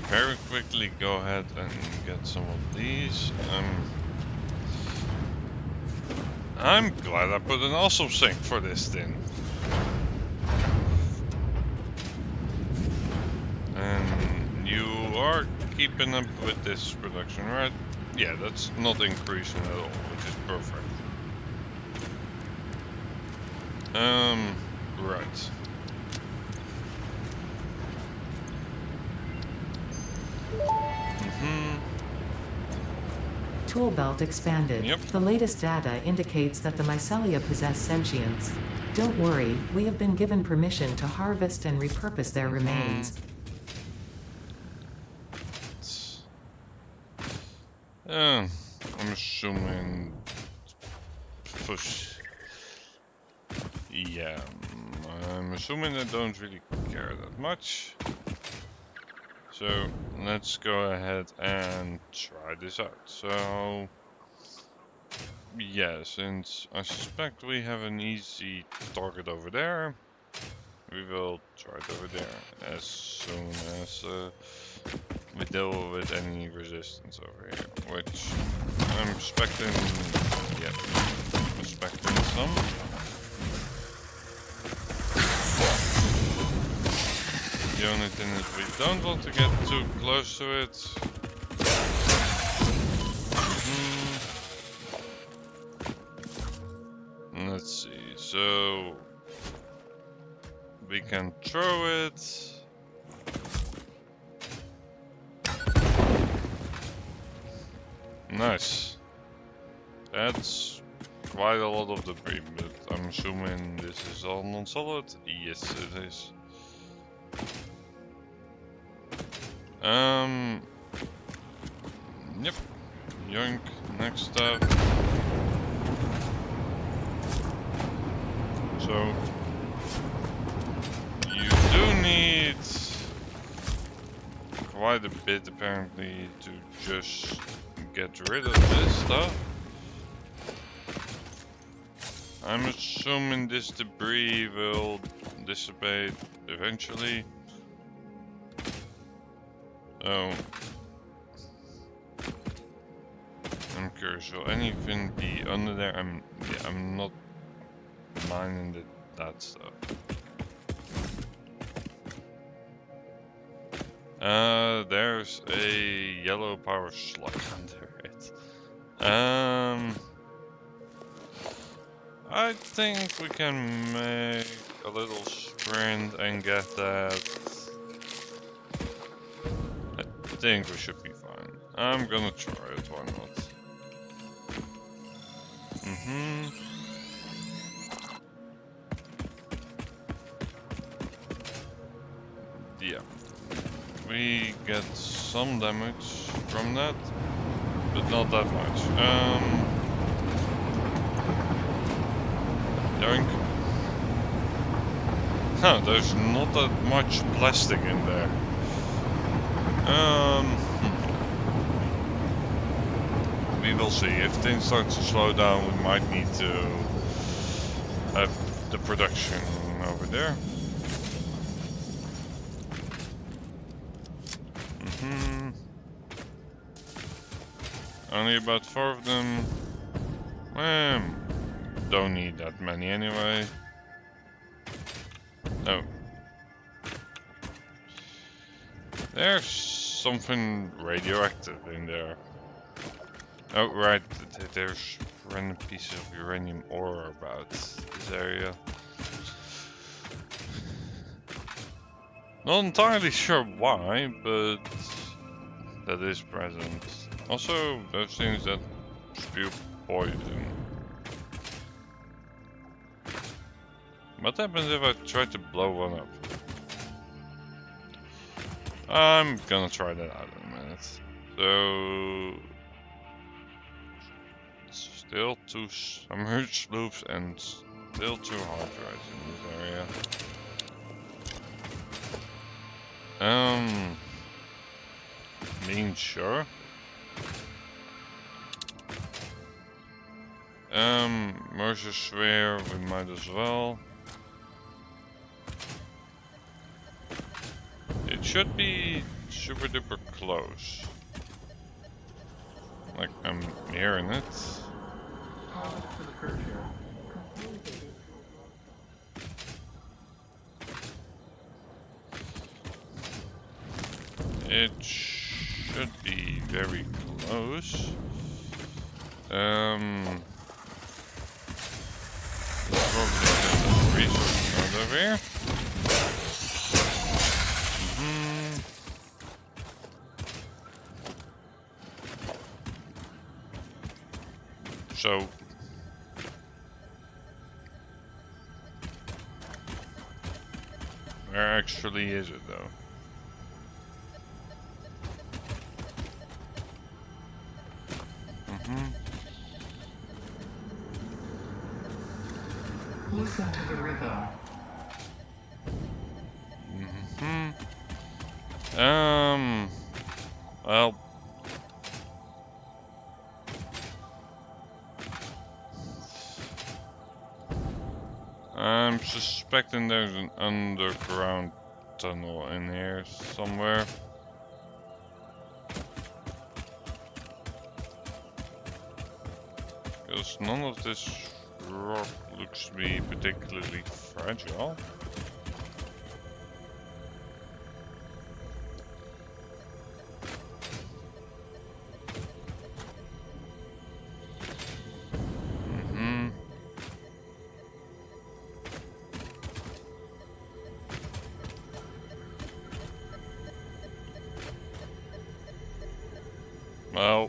A: Very quickly go ahead and get some of these. I'm glad I put an awesome sink for this thing. And you are keeping up with this production, right? Yeah, that's not increasing at all, which is perfect. Right.
B: Tool belt expanded.
A: Yep.
B: The latest data indicates that the mycelia possess sentience. Don't worry, we have been given permission to harvest and repurpose their remains.
A: I'm assuming push. Yeah, I'm assuming I don't really care that much. So let's go ahead and try this out. So yeah, since I suspect we have an easy target over there, we will try it over there as soon as we deal with any resistance over here, which I'm expecting, yeah, I'm expecting some. The only thing is we don't want to get too close to it. Let's see, so we can throw it. Nice. That's quite a lot of debris, but I'm assuming this is all non-solid. Yes, it is. Yep. Yoink. Next up. So you do need quite a bit apparently to just get rid of this stuff. I'm assuming this debris will dissipate eventually. Oh. I'm curious, will anything be under there? I'm not mining that stuff. There's a yellow power slug under it. I think we can make a little sprint and get that. I think we should be fine. I'm gonna try it, why not? Yeah. We get some damage from that, but not that much. Yoink. Huh, there's not that much plastic in there. We will see. If things start to slow down, we might need to have the production over there. Only about 4 of them. Don't need that many anyway. Oh. There's something radioactive in there. Oh, right. There's random pieces of uranium ore about this area. Not entirely sure why, but that is present. Also, those things that spew poison. What happens if I try to blow one up? I'm gonna try that out in a minute. So, still 2 submerged loops and still 2 hard drives in this area. Mean sure. Mercer Sphere, we might as well. It should be super duper close. Like I'm hearing it. It should be very close. Probably get resources out over here. So where actually is it though?
C: Listen to the rhythm.
A: Well, I'm suspecting there's an underground tunnel in here somewhere. Because none of this rock looks to be particularly fragile. Well,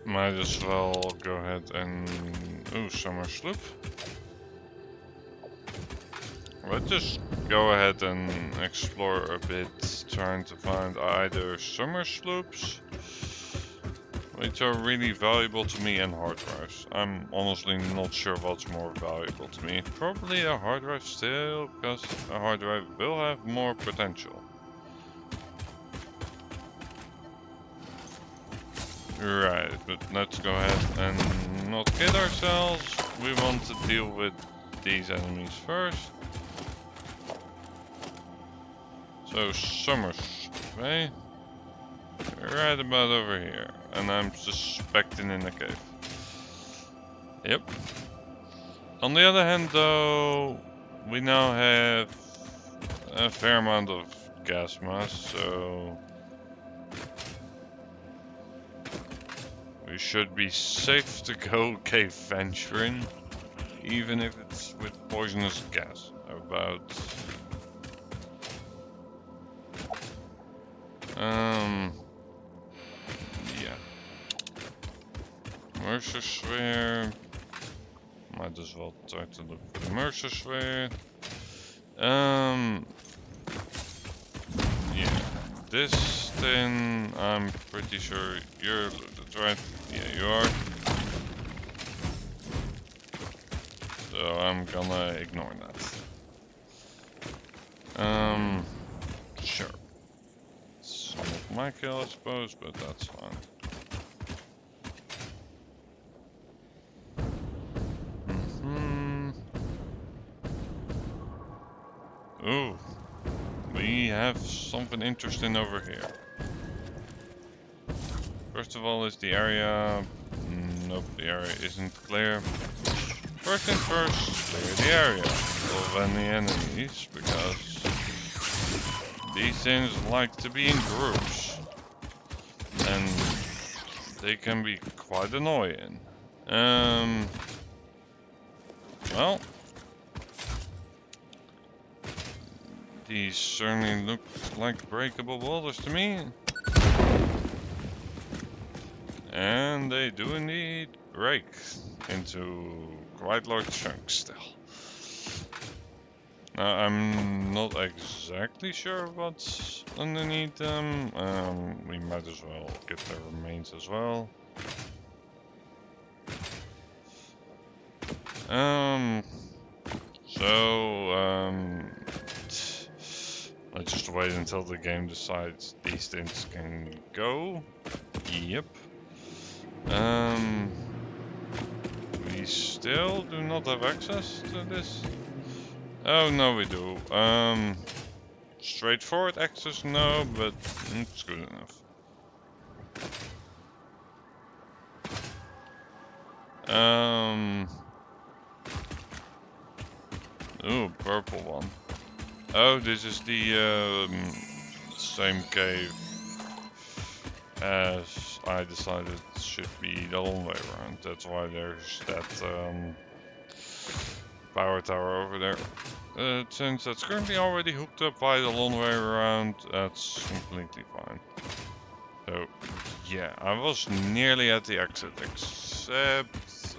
A: might as well go ahead and... Ooh, summer sloop. Let's just go ahead and explore a bit, trying to find either summer sloops, which are really valuable to me, and hard drives. I'm honestly not sure what's more valuable to me. Probably a hard drive still, because a hard drive will have more potential. Right, but let's go ahead and not kid ourselves. We want to deal with these enemies first. So, summer sloop, eh? Right about over here. And I'm suspecting in the cave. Yep. On the other hand though, we now have a fair amount of gas mass, so we should be safe to go cave venturing, even if it's with poisonous gas. About yeah. Mercer sphere. Might as well try to look for the Mercer sphere. Yeah. This thing, I'm pretty sure you're looted, right? Yeah, you are. So I'm gonna ignore that. Sure. It's not my kill, I suppose, but that's fine. Ooh, we have something interesting over here. First of all, is the area... Nope, the area isn't clear. First things first, clear the area of any enemies, because these things like to be in groups. And they can be quite annoying. Well... These certainly look like breakable boulders to me. And they do indeed break into quite large chunks still. Now I'm not exactly sure what's underneath them. We might as well get their remains as well. Let's just wait until the game decides these things can go. Yep. We still do not have access to this. Oh no, we do. Straightforward access, no, but it's good enough. Ooh, purple one. Oh, this is the same cave as I decided should be the long way around. That's why there's that power tower over there. Since that's currently already hooked up by the long way around, that's completely fine. So, yeah, I was nearly at the exit, except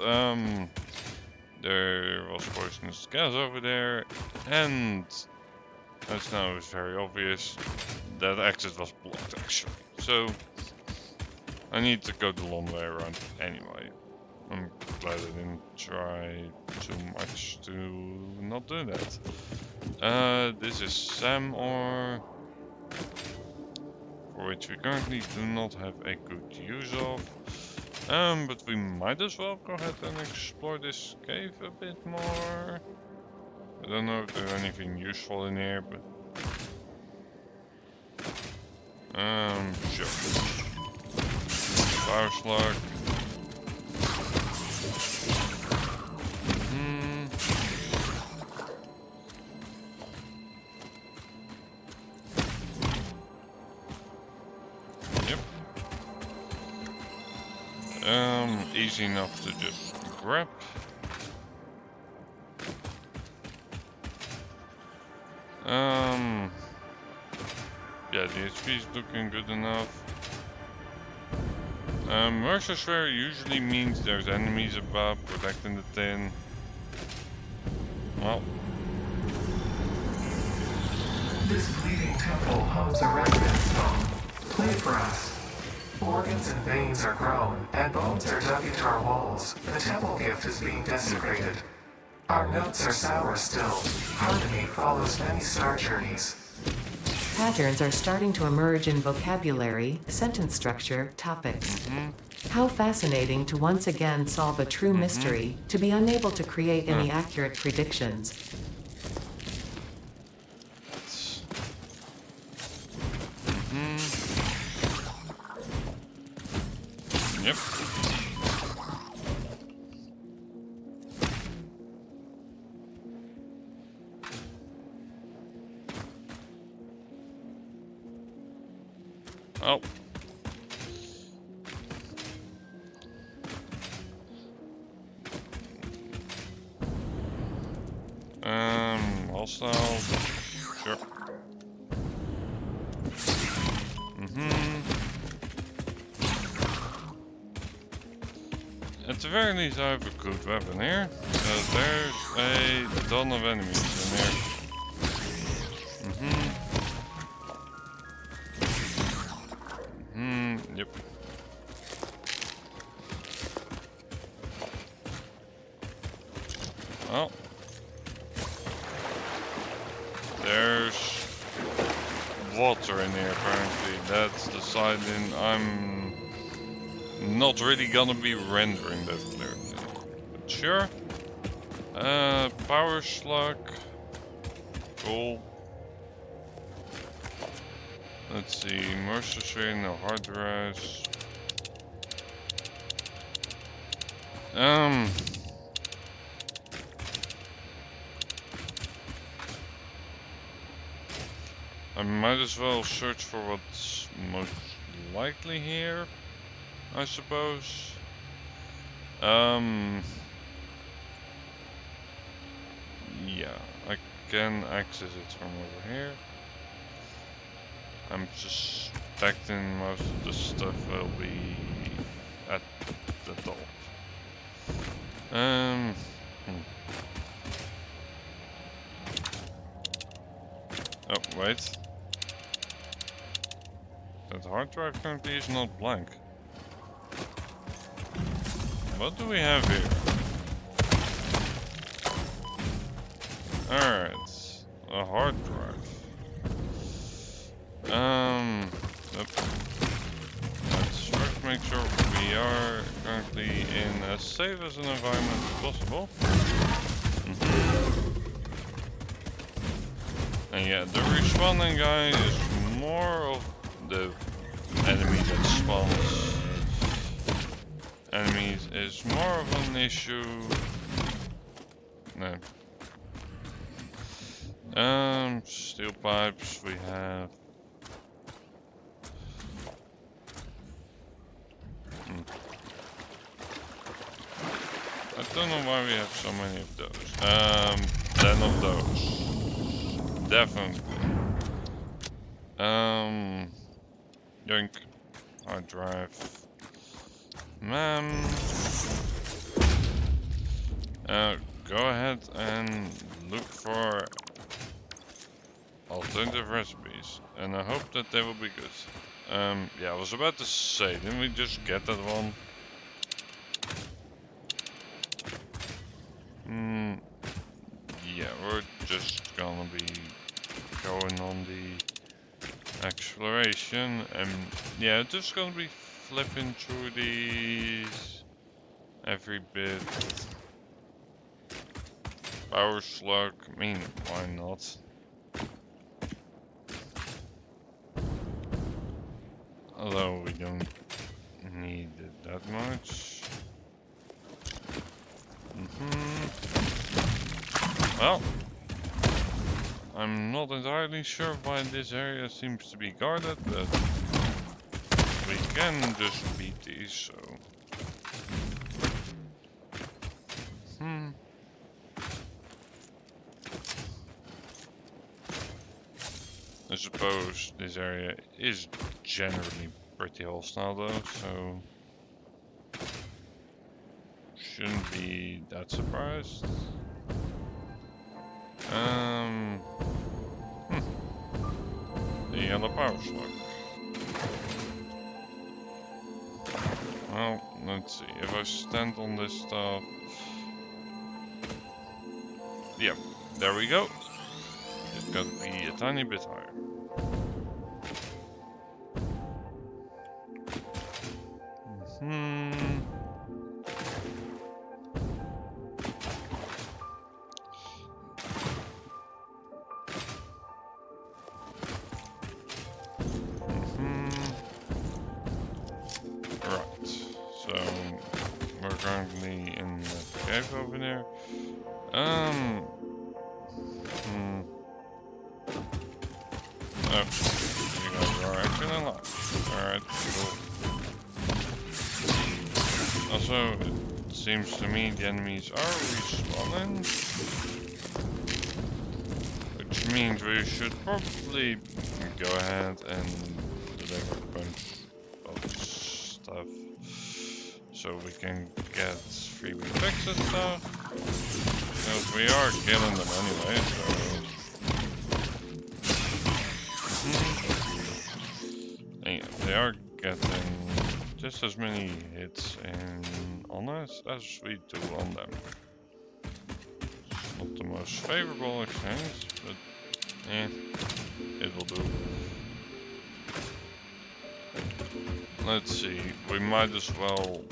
A: there was poisonous gas over there, and as now is very obvious, that exit was blocked actually. so I need to go the long way around anyway. I'm glad I didn't try too much to not do that. This is Sam ore, for which we currently do not have a good use of. But we might as well go ahead and explore this cave a bit more. I don't know if there's anything useful in here, but sure. Power slug. Yep. Easy enough to just grab. Yeah, the HP is looking good enough. Mercer Sphere usually means there's enemies above protecting the tin. Well.
C: This bleeding temple holds a remnant stone. Play for us. Organs and veins are grown, and bones are dug into our walls. The temple gift is being desecrated. Our notes are sour still. Harmony follows many star journeys.
B: Patterns are starting to emerge in vocabulary, sentence structure, topics. How fascinating to once again solve a true mystery, to be unable to create any accurate predictions.
A: Yep. Oh. Also, sure. At the very least, I have a good weapon here. There's a ton of enemies in here. Yep. Well, there's water in here apparently. That's deciding I'm not really gonna be rendering that clearly. But sure. Power slug. Cool. Let's see, Mercer Sphere, no hard drives. I might as well search for what's most likely here, I suppose. Yeah, I can access it from over here. I'm suspecting most of the stuff will be at the top. Oh, wait. That hard drive currently is not blank. What do we have here? Alright, a hard drive. Let's first make sure we are currently in as safe as an environment as possible. And yeah, the respawning guy is more of the enemy that spawns enemies is more of an issue. No. Steel pipes we have. I don't know why we have so many of those. 10 of those. Definitely. Yoink. Hard drive. Go ahead and look for alternative recipes, and I hope that they will be good. Yeah, I was about to say, didn't we just get that one? Yeah, we're just gonna be going on the exploration, and yeah, just gonna be flipping through these every bit. Power slug, I mean, why not? Although we don't need it that much. Well, I'm not entirely sure why this area seems to be guarded, but we can just beat these, so... I suppose this area is generally pretty hostile though, so... shouldn't be that surprised. The yellow power slug. Well, let's see, if I stand on this stuff... Yep, there we go. It's got to be a tiny bit higher. Right, so we're currently in the cave over there. Oh, you guys are actually alive. Alright, cool. Also, it seems to me the enemies are respawning, which means we should probably go ahead and deliver a bunch of stuff so we can get freebie fixes stuff, because we are killing them anyway, so... And yeah, they are getting just as many hits on us as we do on them. It's not the most favorable exchange, but it will do. Let's see, we might as well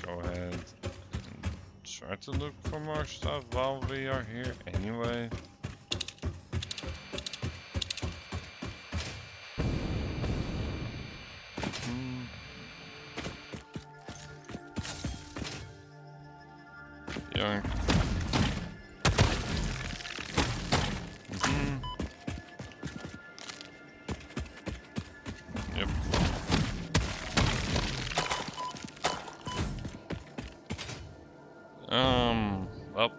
A: go ahead and try to look for more stuff while we are here anyway. Yoink. Yep. Well.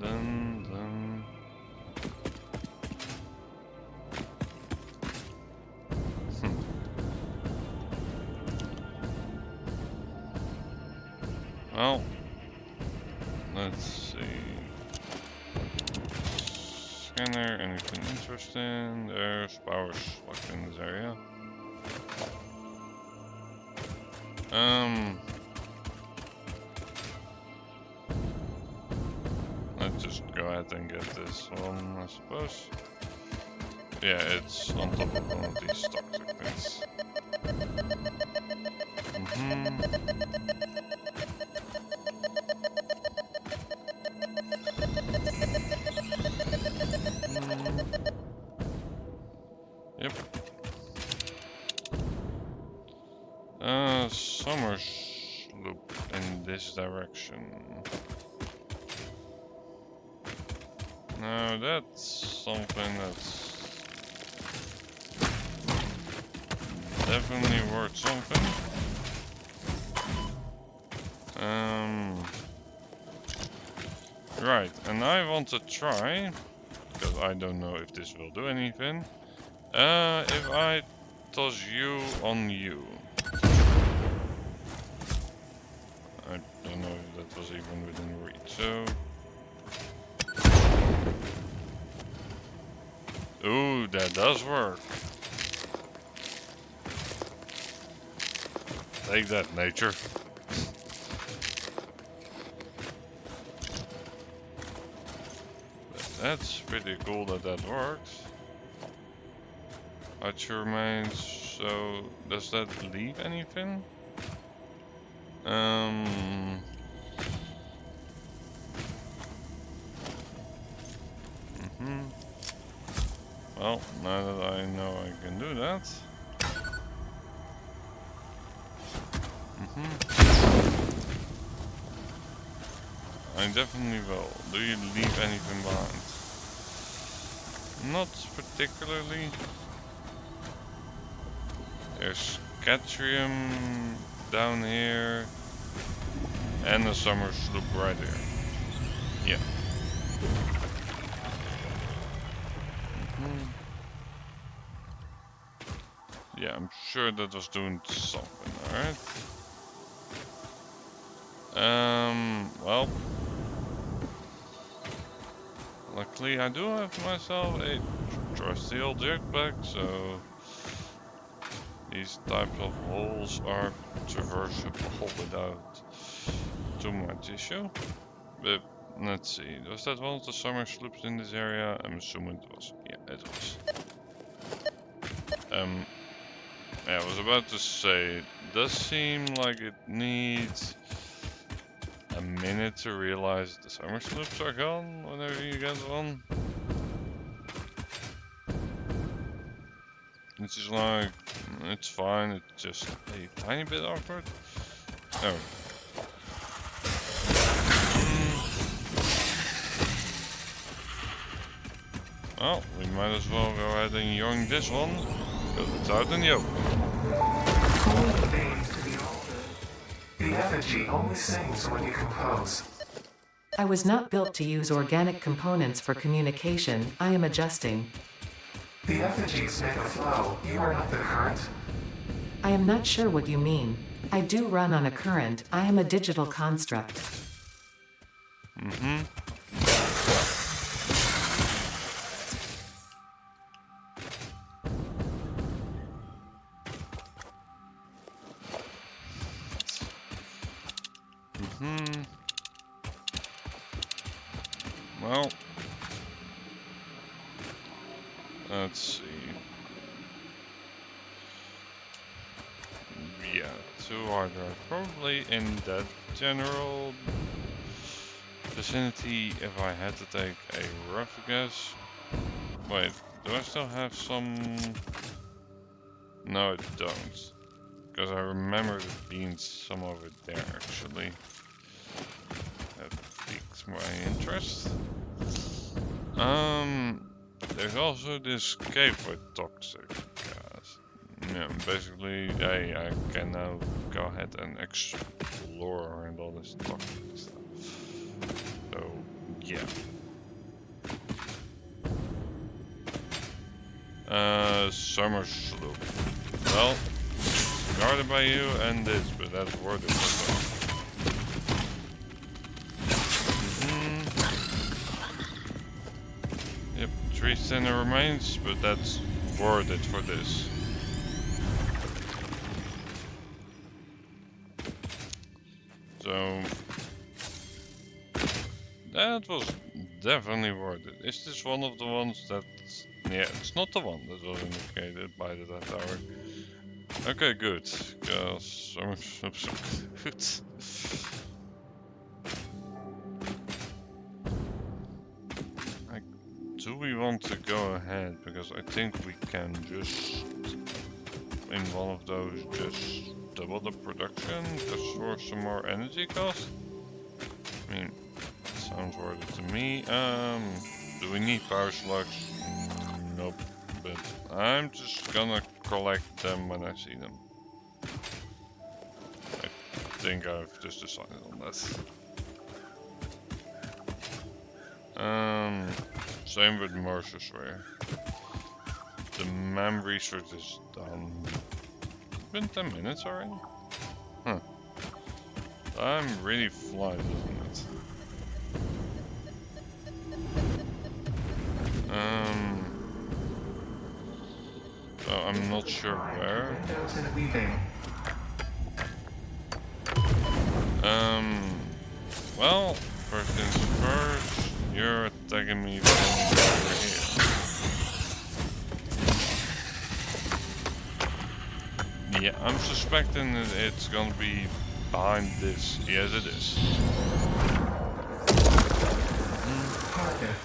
A: Then. Well, let's see. Scanner, anything interesting? There's power slug in this area. Let's just go ahead and get this one, I suppose. Yeah, it's on top of one of these toxic things. Yep. Summer loop in this direction. No, that's something that's definitely worth something. Right, and I want to try, because I don't know if this will do anything, if I toss you on you. that was even within reach, so... Ooh, that does work. Take that, nature. That's pretty cool that that works. Archer remains, so does that leave anything? Well, now that I know I can do that. I definitely will. Do you leave anything behind? Not particularly. There's Catrium down here. And a summer sloop right here. Yeah. Yeah, I'm sure that was doing something, alright? Well. Luckily I do have myself a trusty old jetpack, so these types of holes are traversable without too much issue. But let's see, was that one of the summer sloops in this area? I'm assuming it was. Yeah, it was. Yeah, I was about to say, it does seem like it needs a minute to realize the summer sloops are gone whenever you get one. It's just like, it's fine, it's just a tiny bit awkward. Oh. Well, we might as well go ahead and yoink this one, because it's out in the open.
C: The effigy only sings when you compose.
B: I was not built to use organic components for communication. I am adjusting.
C: The effigies make a flow. You are not the current.
B: I am not sure what you mean. I do run on a current. I am a digital construct.
A: Well, let's see. Yeah, 2 hard drives probably in that general vicinity. If I had to take a rough guess. Wait, do I still have some? No, I don't. Because I remember there being some over there actually. That piques my interest. There's also this cave with toxic gas. Yeah, basically I can now go ahead and explore and all this toxic stuff. So yeah. Summer sloop. Well, guarded by you and this, but that's worth it as well. Yep, 3 thinner remains, but that's worth it for this. So that was definitely worth it. Is this one of the ones that... Yeah, it's not the one that was indicated by the tower. Okay, good. Because I'm good. Do we want to go ahead? Because I think we can just, in one of those, just double the production just for some more energy cost. I mean, sounds worth it to me. Do we need power slugs? Nope. But I'm just gonna collect them when I see them. I think I've just decided on that. Same with Mercer's Ware. The MEM research is done. It's been 10 minutes already? Huh. I'm really flies, isn't it? So I'm not sure where.
C: Windows and weaving.
A: Well, first things first, you're attacking me from over here. Yeah, I'm suspecting that it's gonna be behind this. Yes, it is.
C: Target.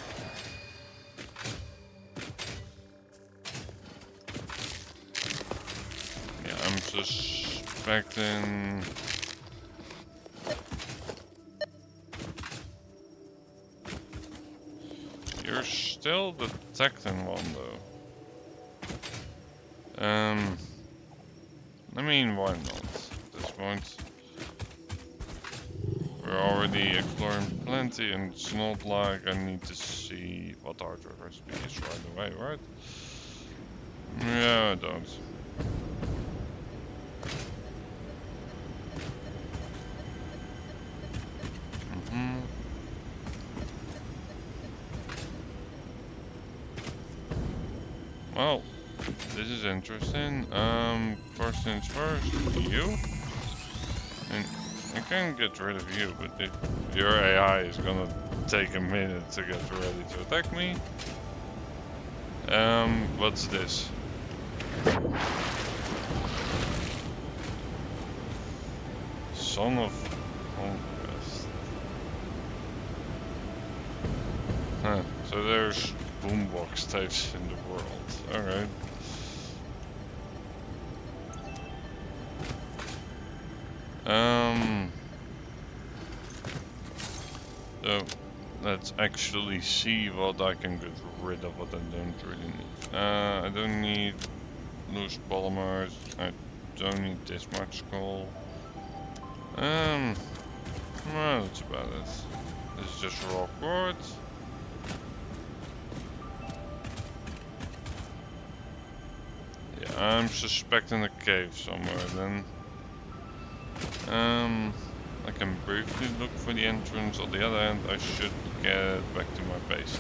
A: Yeah, I'm suspecting. You're still detecting one though. I mean, why not? At this point, we're already exploring plenty, and it's not like I need to see what our recipe is right away, right? Yeah, I don't. Well, this is interesting. First things first, you. And I can get rid of you, but if your AI is gonna take a minute to get ready to attack me. What's this? Son of Conquest. Huh, so there's boombox types in the world. Alright. So let's actually see what I can get rid of, what I don't really need. I don't need loose polymers. I don't need this much coal. Well, that's about it. This is just raw quartz. Yeah, I'm suspecting a cave somewhere then. I can briefly look for the entrance. On the other hand, I should get back to my base.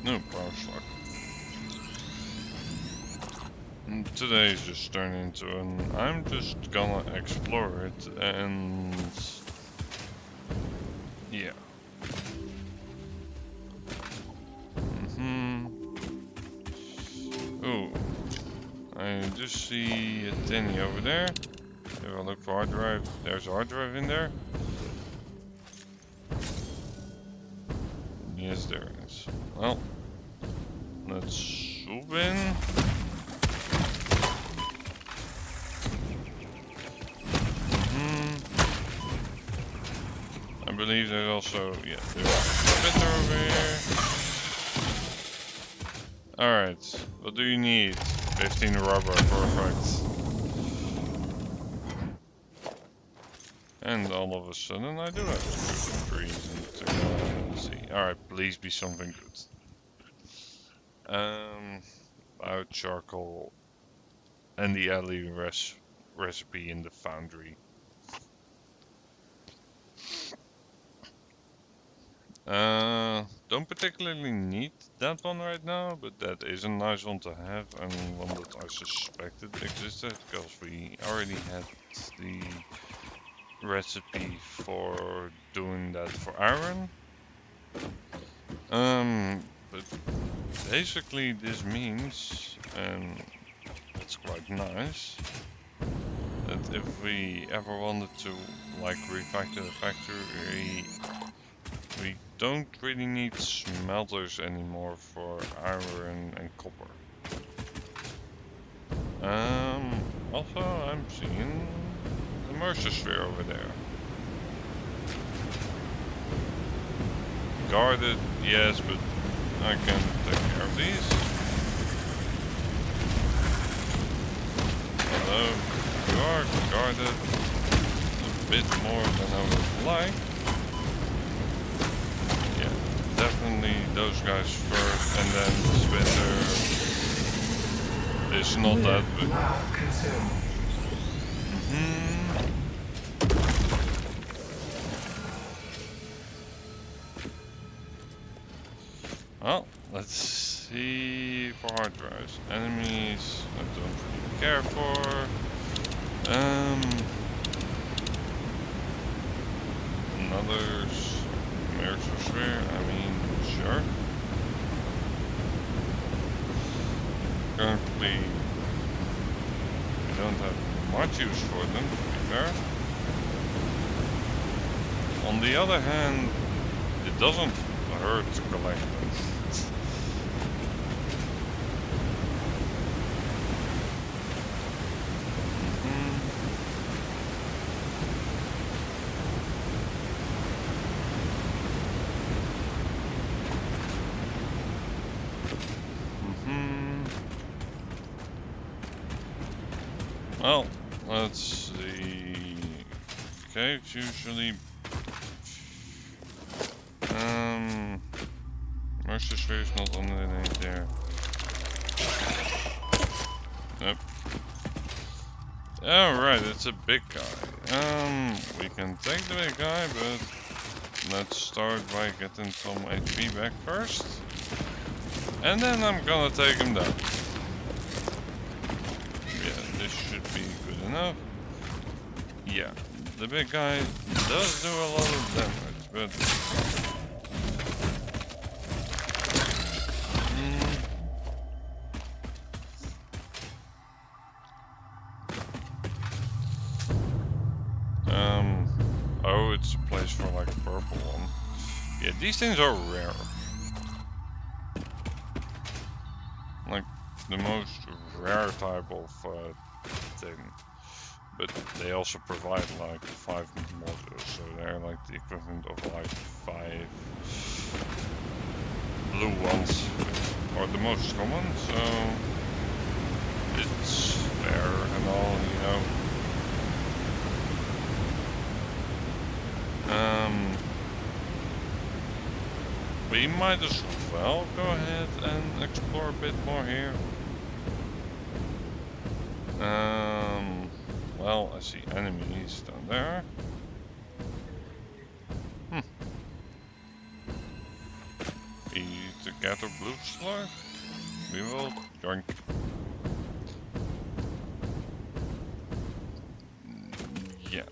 A: No power slug. And today's just turned into an. I'm just gonna explore it and yeah. Oh, I just see a tinny over there. If I look for hard drive, there's a hard drive in there. Yes, there is. Well, let's swoop in. I believe there's also, yeah, there's a splitter over here. Alright, what do you need? 15 rubber, perfect. And all of a sudden I do have 2 trees and technology. Alright, please be something good. About charcoal and the alley recipe in the foundry. Don't particularly need that one right now, but that is a nice one to have and one that I suspected existed because we already had the recipe for doing that for iron. But basically this means, and it's quite nice, that if we ever wanted to like refactor the factory, we don't really need smelters anymore for iron and copper. Also I'm seeing the Mercer sphere over there. Guarded, yes, but I can take care of these. Hello, you are guarded a bit more than I would like. Yeah, definitely those guys first, and then the spitter is not that big.
C: Lab consumed.
A: Well, let's see for hard drives. Enemies I don't really care for. Another Mercer sphere, I mean, sure. Currently, we don't have much use for them, to be fair. On the other hand, it doesn't hurt to collect them. Well, let's see. Caves usually. Mercer sphere is not underneath there. Yep. Alright, it's a big guy. We can take the big guy, but let's start by getting some HP back first. And then I'm gonna take him down. This should be good enough. Yeah, the big guy does do a lot of damage, but oh, it's a place for like a purple one. Yeah, these things are rare. Like the most rare type of thing, but they also provide like 5 modules, so they're like the equivalent of like 5 blue ones, which are the most common, so it's fair and all, you know. We might as well go ahead and explore a bit more here. Well, I see enemies down there. To gather blue slug? We will join. Yeah,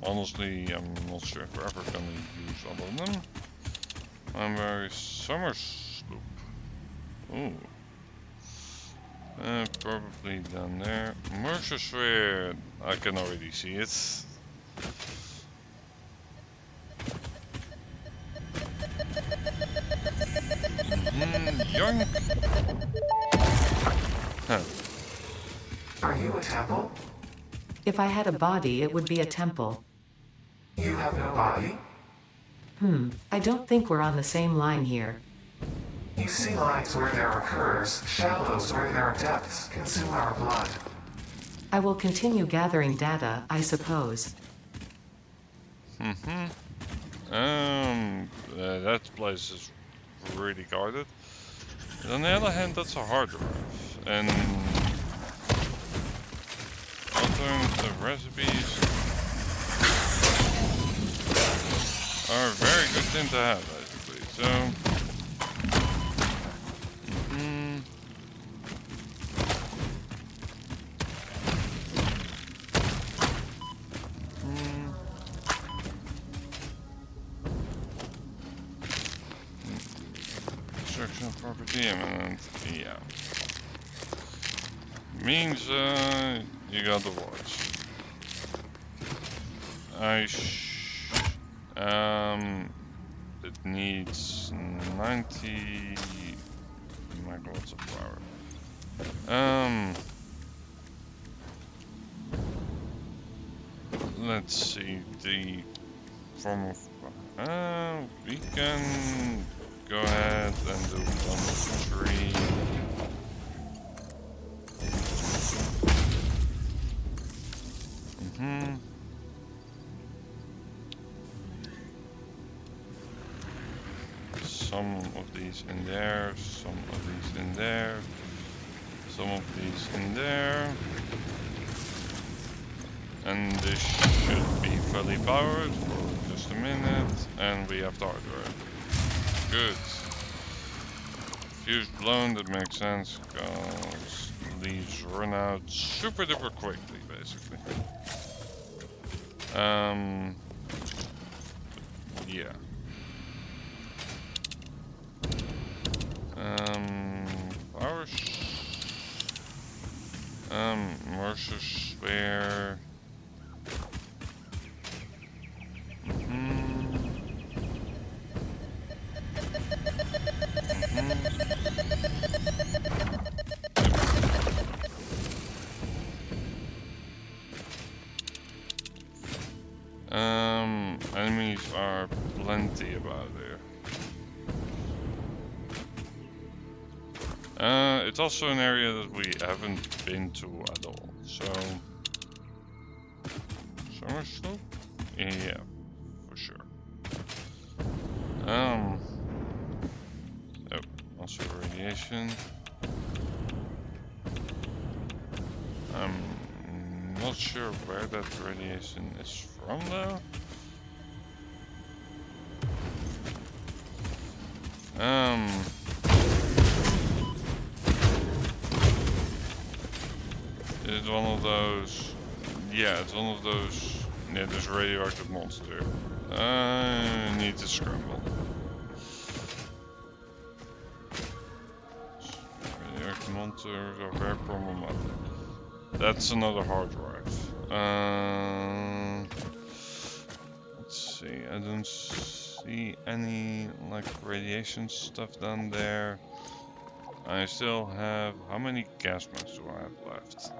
A: honestly, I'm not sure if we're ever gonna use all of them. Where is Summer Sloop? Ooh. Probably down there. Mercer sphere, I can already see it. Young. Huh.
C: Are you a temple?
B: If I had a body, it would be a temple.
C: You have no body?
B: I don't think we're on the same line here.
C: You see lines where there are curves, shallows where there are depths, consume our blood.
B: I will continue gathering data, I suppose.
A: That place is really guarded. But on the other hand, that's a hard drive, and alternative recipes are a very good thing to have, basically. So. Construction property imminent, yeah. Means you got the watch. It needs 90 megawatts of power. Let's see the form of. We can go ahead and do 1 tree. some of these in there, some of these in there, some of these in there. And this should be fully powered for just a minute, and we have the hardware. Good. Fuse blown, that makes sense, because these run out super duper quickly, basically. Yeah. Power Mercer spare. Enemies are plenty about there. It's also an area that we haven't been to at all, so... Summer slope? Yeah, for sure. Oh, also radiation. I'm not sure where that radiation is from though. It's one of those. Yeah, it's one of those. Yeah, there's a radioactive monster. I need to scramble. Radioactive monsters are very problematic. That's another hard drive. Let's see. I don't see any like radiation stuff down there. I still have. How many gas masks do I have left?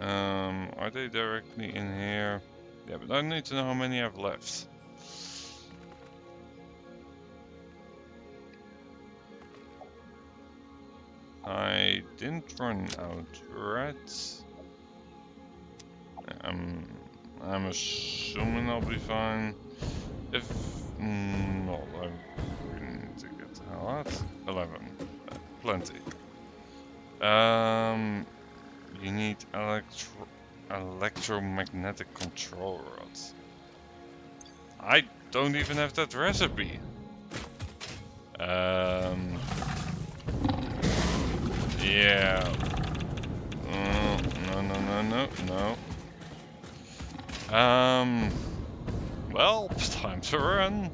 A: Are they directly in here? Yeah, but I need to know how many I have left. I didn't run out, right? I'm assuming I'll be fine. If no, I really need to get the hell out. 11, plenty. You need electromagnetic control rods. I don't even have that recipe. Yeah. No. Well, it's time to run.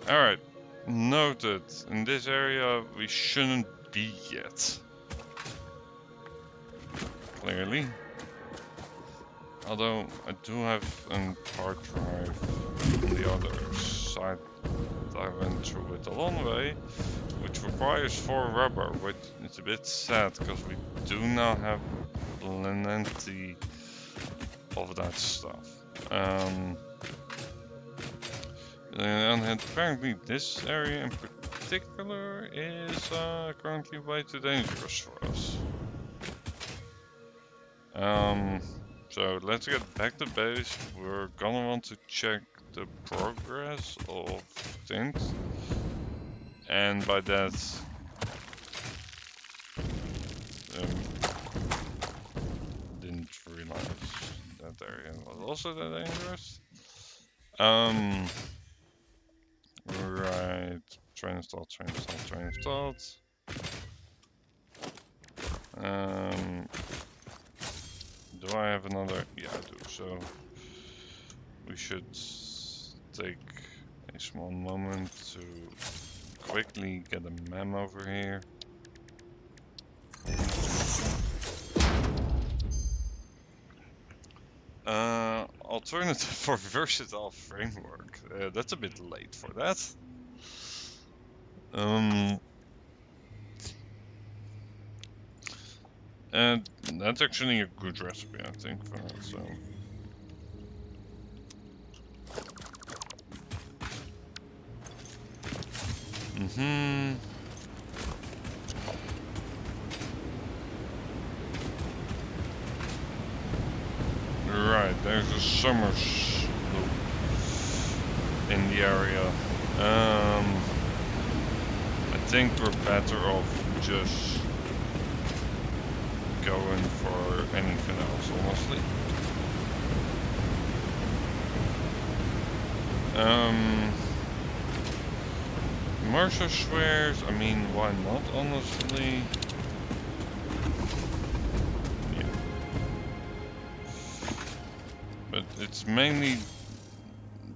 A: Alright, noted. In this area we shouldn't be yet. Clearly. Although I do have a hard drive on the other side. I went through it a long way, which requires 4 rubber, which is a bit sad because we do now have plenty of that stuff. And apparently this area in particular is currently way too dangerous for us. So let's get back to base. We're gonna want to check the progress of things, and by that didn't realize that area was also that dangerous. Right, train installed. Do I have another? Yeah, I do. So we should take a small moment to quickly get a mem over here. Alternative for versatile framework. That's a bit late for that. And that's actually a good recipe, I think, for that, so. Right, there's a summer slope in the area. I think we're better off just going for anything else, honestly. Mercer swears, I mean, why not, honestly? Yeah. But it's mainly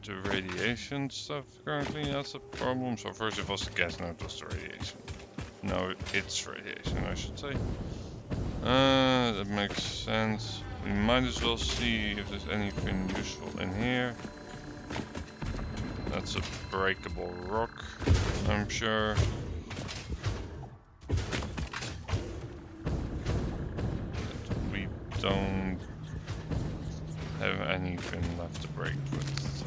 A: the radiation stuff currently, that's a problem. So first it was the gas, now it was the radiation. No, it's radiation, I should say. That makes sense. We might as well see if there's anything useful in here. That's a breakable rock, I'm sure. But we don't have anything left to break with, so.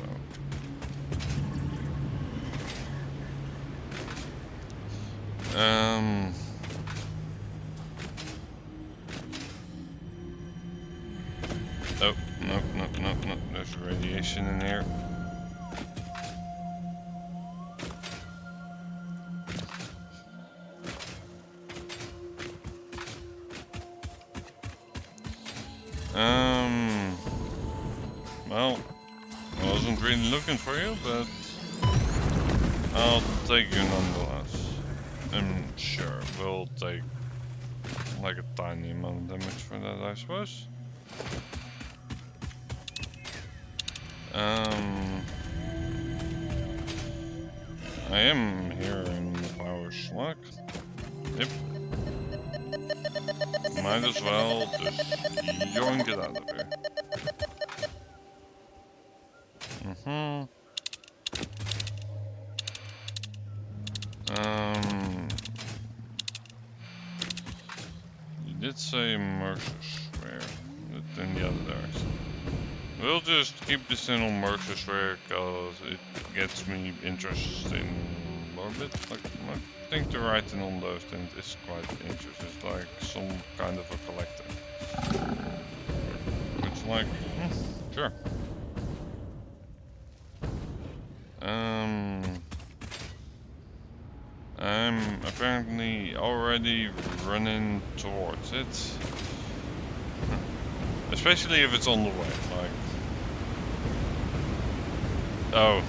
A: Oh, no, there's radiation in here. Well, I wasn't really looking for you, but I'll take you nonetheless. Sure, we'll take like a tiny amount of damage for that, I suppose. I am hearing the power slack. Yep. Might as well just yoink it out of here. You did say Mercer Square, but in the other direction. We'll just keep this in on Mercer Square because it gets me interested in more bit. Like, I think the writing on those things is quite interesting. It's like some kind of a collective. It's like, sure. I'm apparently already running towards it. Especially if it's on the way, like. Oh,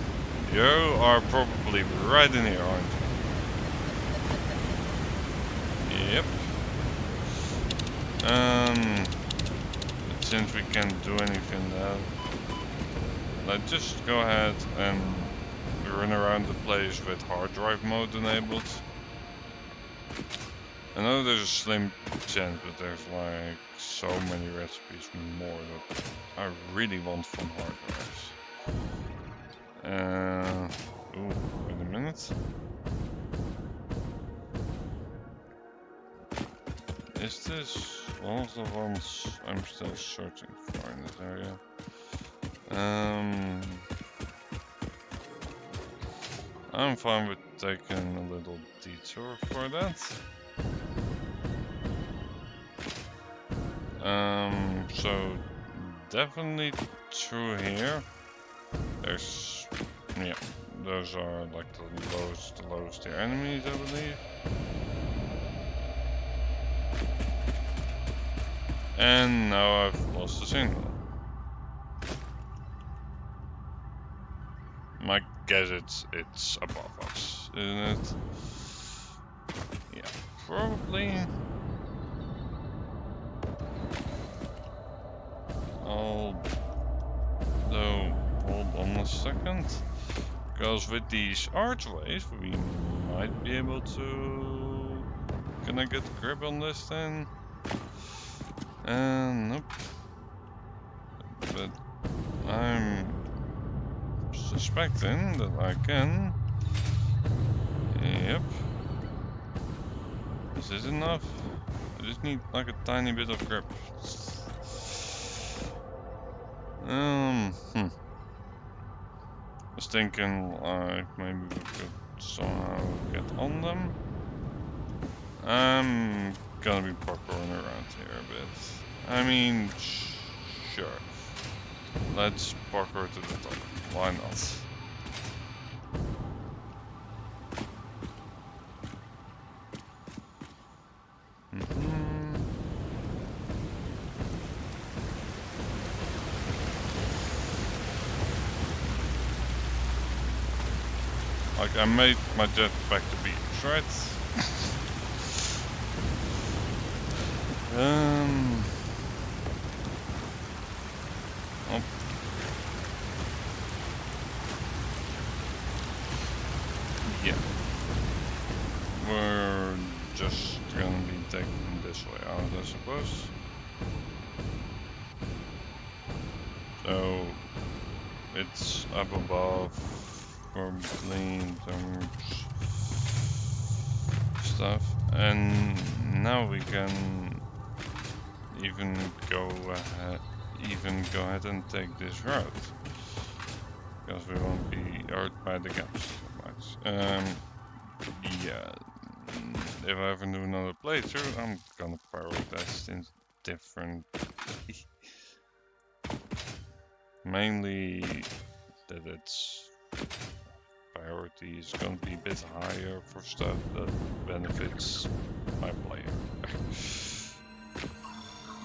A: you are probably right in here, aren't you? Yep. But since we can't do anything now, let's just go ahead and run around the place with hard drive mode enabled. I know there's a slim chance, but there's like so many recipes more that I really want from hard drives. Ooh, wait a minute. Is this one of the ones I'm still searching for in this area? I'm fine with taking a little detour for that. So definitely through here. There's, yeah, those are like the lowest tier enemies, I believe. And now I've lost the signal. My guess it's above us, isn't it? Yeah, probably. Although, hold on a second, because with these archways we might be able to. Can I get a grip on this thing? Nope. But I'm suspecting that I can. Yep. Is this enough? I just need like a tiny bit of grip. I was thinking like maybe we could somehow get on them. I'm gonna be parkouring around here a bit. I mean, sure. Let's parkour to the top. Why not? Like, I made my jetpack to be shreds. Oh. Yeah. We're just gonna be taking this way out, I suppose. So it's up above for clean stuff, and now we can even go ahead and take this route because we won't be hurt by the gaps so much. Yeah. If I ever do another playthrough, I'm gonna prioritize things differently. Mainly that its priority is gonna be a bit higher for stuff that benefits my player.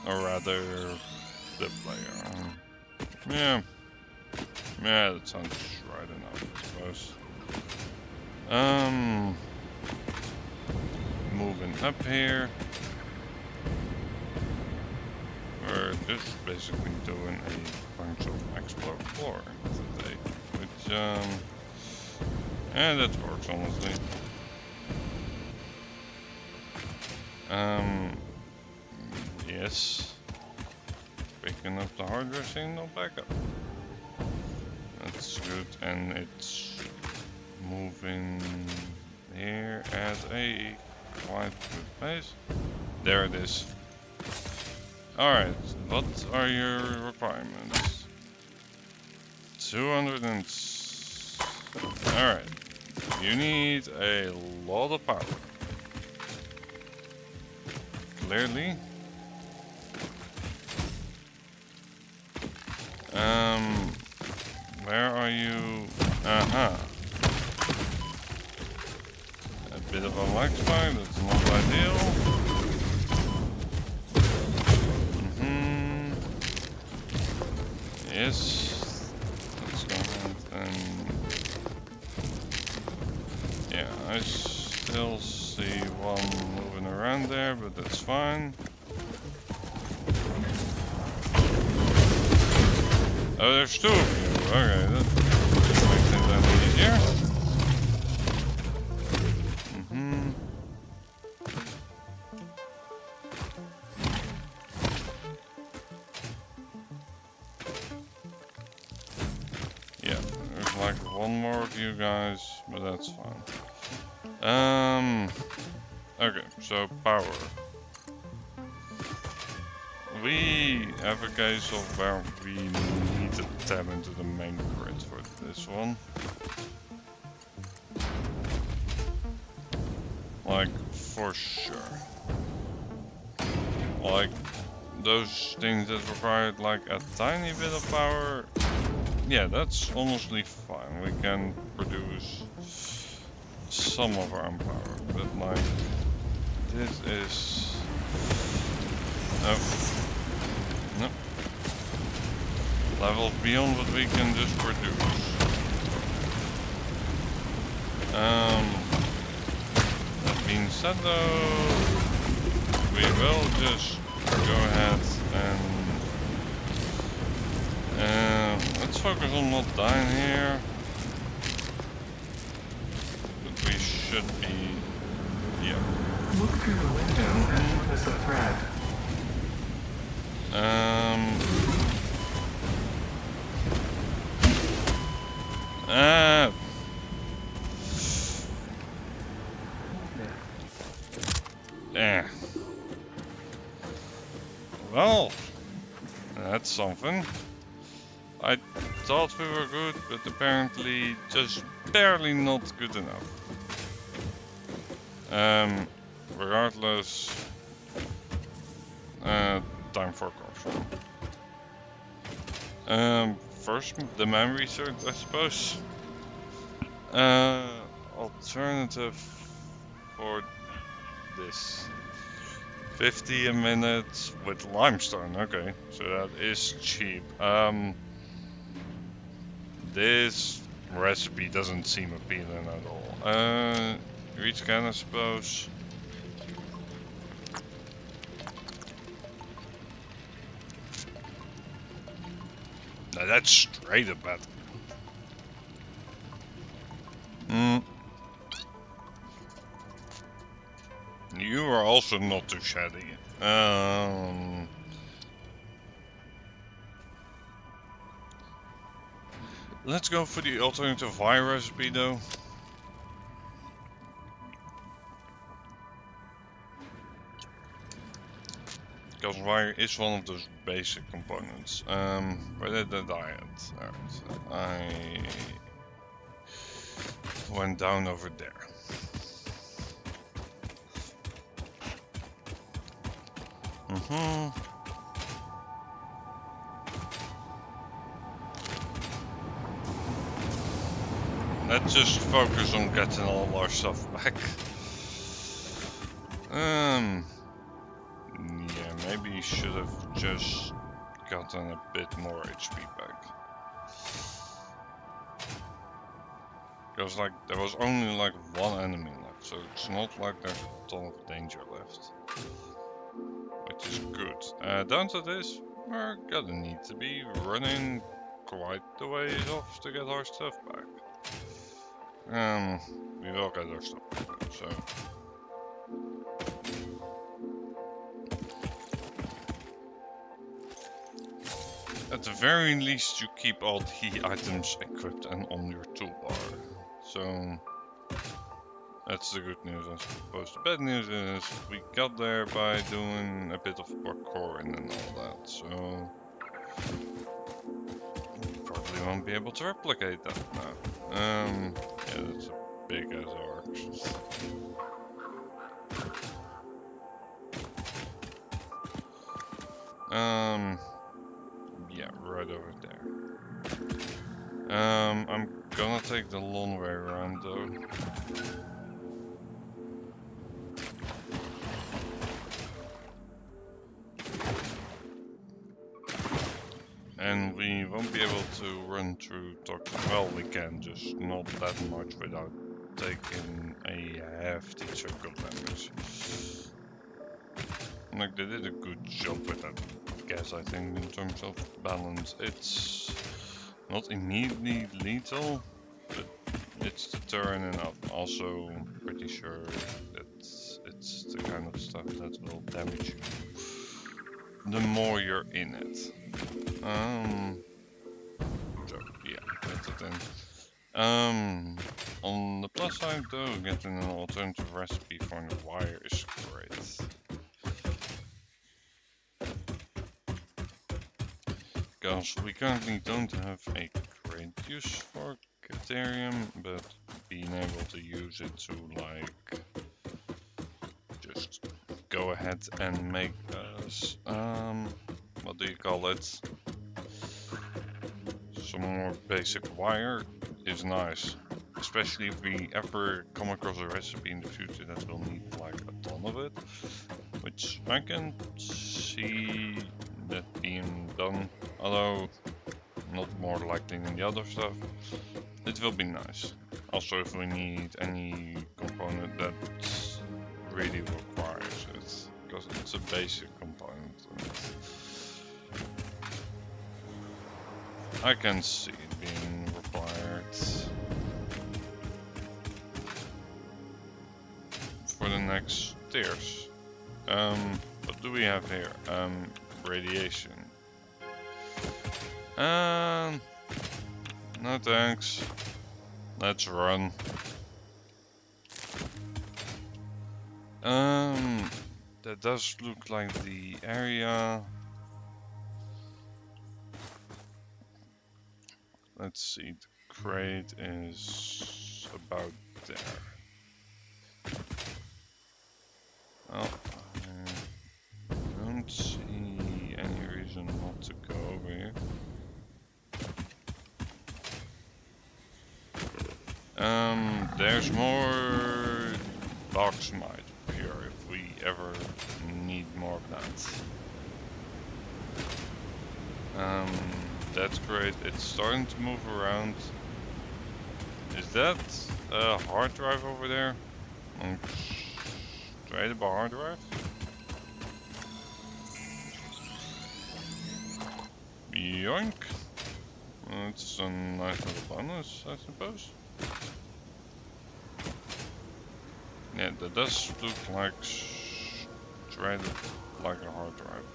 A: Or rather, the player. Yeah. Yeah, that sounds right enough, I suppose. Moving up here. We're just basically doing a bunch of explore floor today, which and that works honestly. Yes, picking up the hardware signal back up. That's good, and it's moving here at a quite good pace. There it is. Alright, what are your requirements? 200 and... Alright, you need a lot of power. Clearly. Where are you? A bit of a lag spike, that's not ideal. Yes, let's go ahead and... Yeah, I still see one moving around there, but that's fine. Oh, there's two of you. Okay, that makes things a little easier. Yeah, there's like one more of you guys, but that's fine. Okay, so power. We have a case of where we need to tap into the main grid for this one. Like, for sure. Like, those things that require like a tiny bit of power, yeah, that's honestly fine. We can produce some of our own power, but like, this is... No. Levels beyond what we can just produce. That being said though, we will just go ahead and let's focus on not dying here. But we should be, yeah.
C: Look through the window and notice a thread.
A: Well, that's something. I thought we were good, but apparently just barely not good enough. Regardless, time for corruption. First, the memory search, I suppose. Alternative for this. 50 a minute with limestone, okay, so that is cheap. This recipe doesn't seem appealing at all. Reach can, I suppose. Now that's straight up bad. You are also not too shabby. Let's go for the alternative wire recipe though. Because wire is one of those basic components. Where did the diet? Alright, I went down over there. Let's just focus on getting all our stuff back. Yeah, maybe should have just gotten a bit more HP back. Because like there was only like one enemy left, so it's not like there's a ton of danger left. Which is good. Down to this, we're gonna need to be running quite the ways off to get our stuff back. We will get our stuff back, so. At the very least, you keep all the items equipped and on your toolbar. So, that's the good news, I suppose. The bad news is we got there by doing a bit of parkour and all that, so we probably won't be able to replicate that now. Yeah, that's a big ass arc. Yeah, right over there. I'm gonna take the long way around though. And we won't be able to run through toxic. Well, we can, just not that much without taking a hefty chunk of damage. Like, they did a good job with that gas, I think, in terms of balance. It's not immediately lethal, but it's deterrent enough. Also, I'm pretty sure that it's the kind of stuff that will damage you the more you're in it. So yeah, that's it then. On the plus side though, getting an alternative recipe for the wire is great. Because we currently don't have a great use for Caterium, but being able to use it to like just go ahead and make us what do you call it? Some more basic wire is nice. Especially if we ever come across a recipe in the future that will need like a ton of it. Which I can see that being done, although not more likely than the other stuff. It will be nice. Also if we need any component that really requires it, because it's a basic component. I can see it being required for the next tiers. What do we have here? Radiation. No thanks. Let's run. That does look like the area. Let's see, the crate is about there. Oh, I don't see any reason not to go over here. There's more box might appear if we ever need more of that. That's great. It's starting to move around. Is that a hard drive over there? Tradable hard drive? Yoink! It's a nice little bonus, I suppose. Yeah, that does look like traded like a hard drive.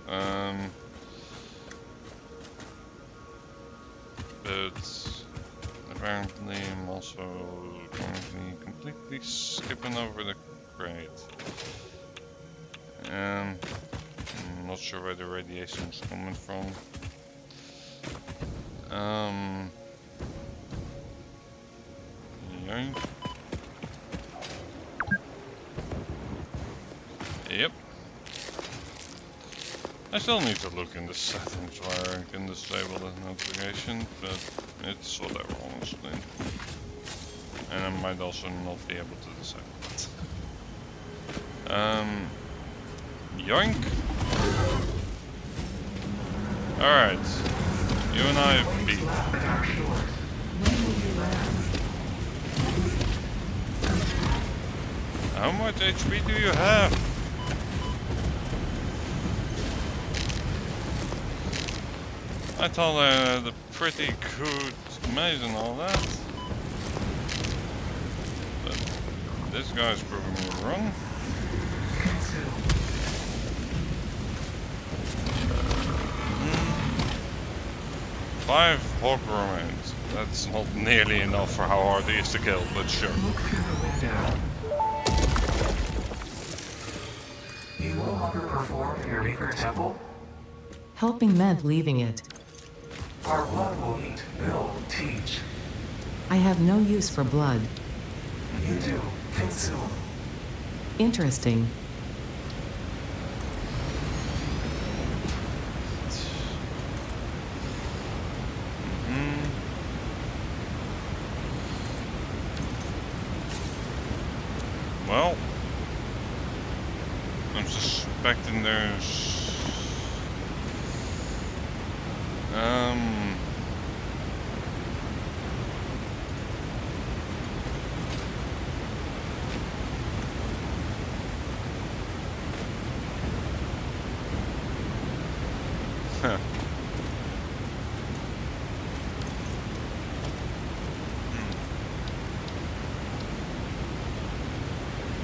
A: But apparently I'm also currently completely skipping over the crate. I'm not sure where the radiation is coming from. Yeah. Yep. I still need to look in the settings where I can disable the notification, but it's whatever, honestly. And I might also not be able to disable it. Yoink! Alright. You and I have beat. How much HP do you have? I thought I had a pretty good maze and all that. But this guy's proving me wrong. 5 hog remains. That's not nearly enough for how hard he is to kill, but sure.
C: You no longer perform in your Maker Temple?
B: Helping meant leaving it.
C: Our blood will eat, build, teach.
B: I have no use for blood.
C: You do. Consume.
B: Interesting.
A: Well, I'm suspecting there's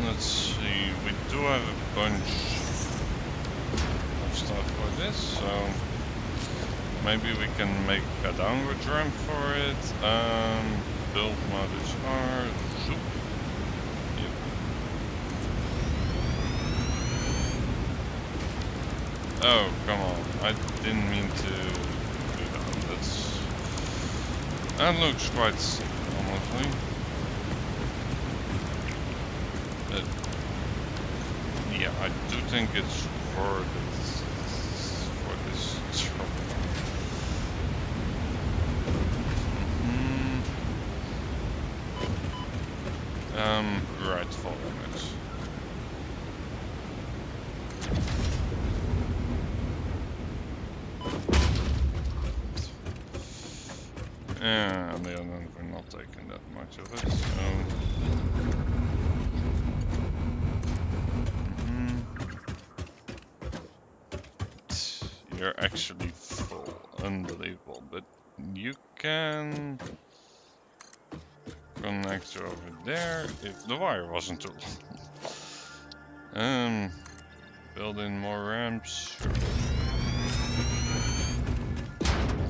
A: let's see, we do have a bunch of stuff for this, so maybe we can make a downward ramp for it. Build modules are zoop. Yep. Oh, come on. I didn't mean to do that. That looks quite simple, honestly. Yeah, I do think it's worth it for this trouble. Right, follow it. Yeah, on the other hand, we're not taking that much of it, so... You're actually full, unbelievable, but you can connect over there if the wire wasn't too long. Build in more ramps. Sure.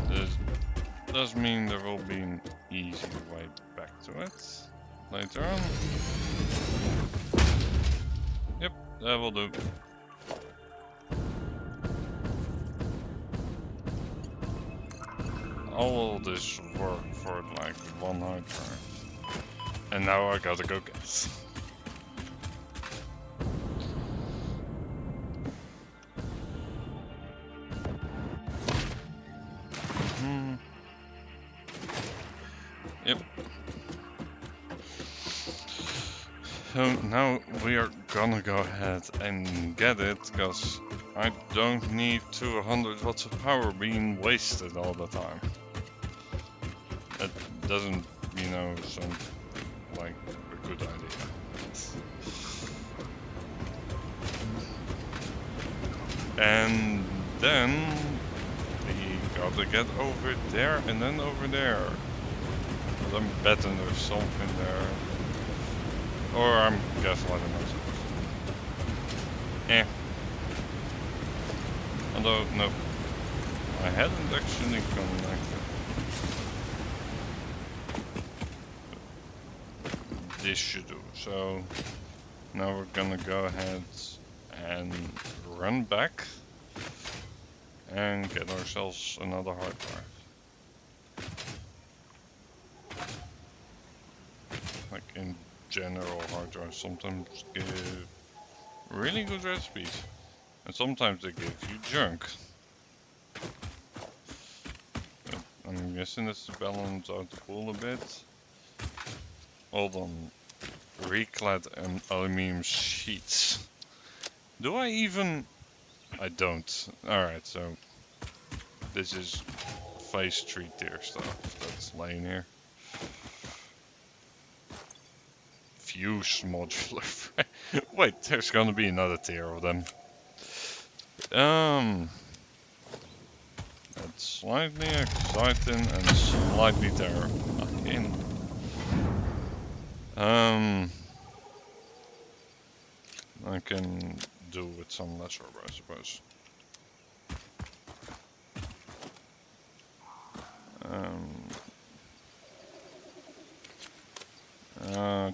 A: This does mean there will be an easy way back to it later on. Yep, that will do. All of this work for like one hard drive. And now I gotta go get. Yep. So now we are gonna go ahead and get it, because I don't need 200 watts of power being wasted all the time. That doesn't, you know, some like a good idea. And then we gotta get over there and then over there. But I'm betting there's something there. Or I'm gaslighting myself. Although, no. I hadn't actually connected. This should do. So now we're gonna go ahead and run back and get ourselves another hard drive. Like in general, hard drives sometimes give really good recipes, and sometimes they give you junk. But I'm guessing this is balance out the pool a bit. Hold on. Reclad and aluminium sheets. Do I even? I don't. Alright, so this is phase 3 tier stuff that's laying here. Fuse modular. Wait, there's gonna be another tier of them. That's slightly exciting and slightly terrifying. I can do with some lesser, I suppose.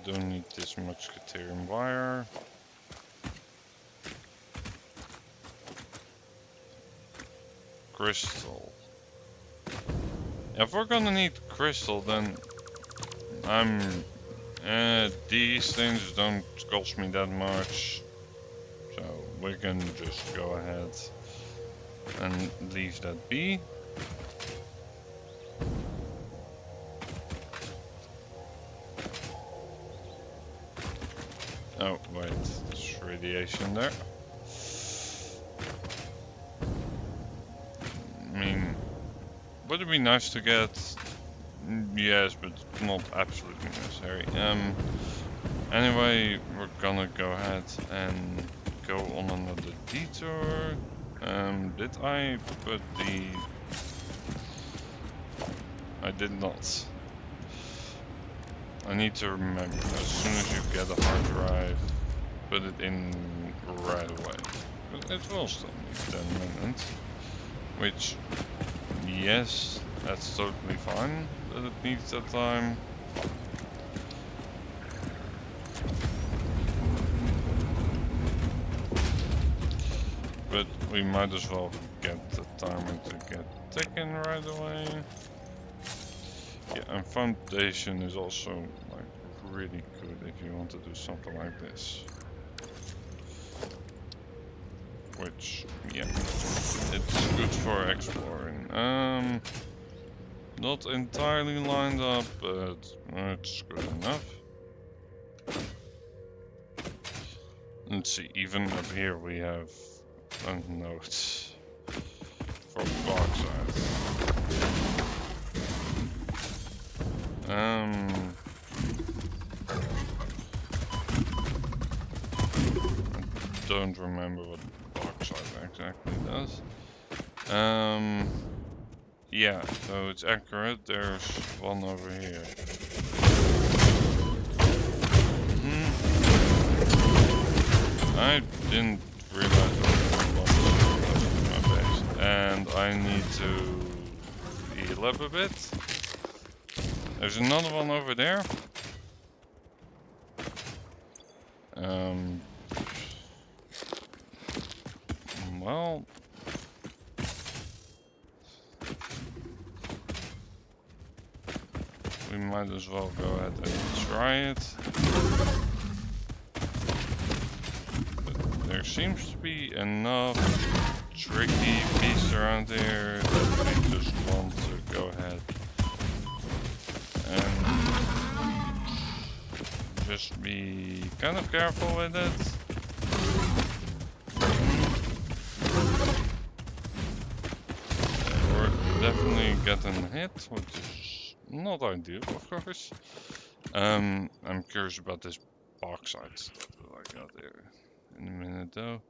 A: Don't need this much Caterium wire. Crystal. If we're gonna need crystal, then these things don't cost me that much, so we can just go ahead and leave that be. Oh wait, there's radiation there. I mean, would it be nice to get? Yes, but not absolutely necessary. Anyway, we're gonna go ahead and go on another detour. Did I put the... I did not. I need to remember, as soon as you get a hard drive, put it in right away. But it will still need 10 minutes. Which, yes, that's totally fine that it needs that time. But we might as well get the timer to get ticking right away. Yeah, and foundation is also like really good if you want to do something like this. Which, yeah, it's good for exploring. Not entirely lined up, but it's good enough. Let's see, even up here we have a note for bauxite. I don't remember what bauxite exactly does. Yeah, so it's accurate. There's one over here. I didn't realize there was one in my base, and I need to heal up a bit. There's another one over there. Well, we might as well go ahead and try it. But there seems to be enough tricky beasts around here that we just want to go ahead and just be kind of careful with it. We're definitely getting hit, which is not ideal, of course. I'm curious about this bauxite stuff that I got there in a minute though.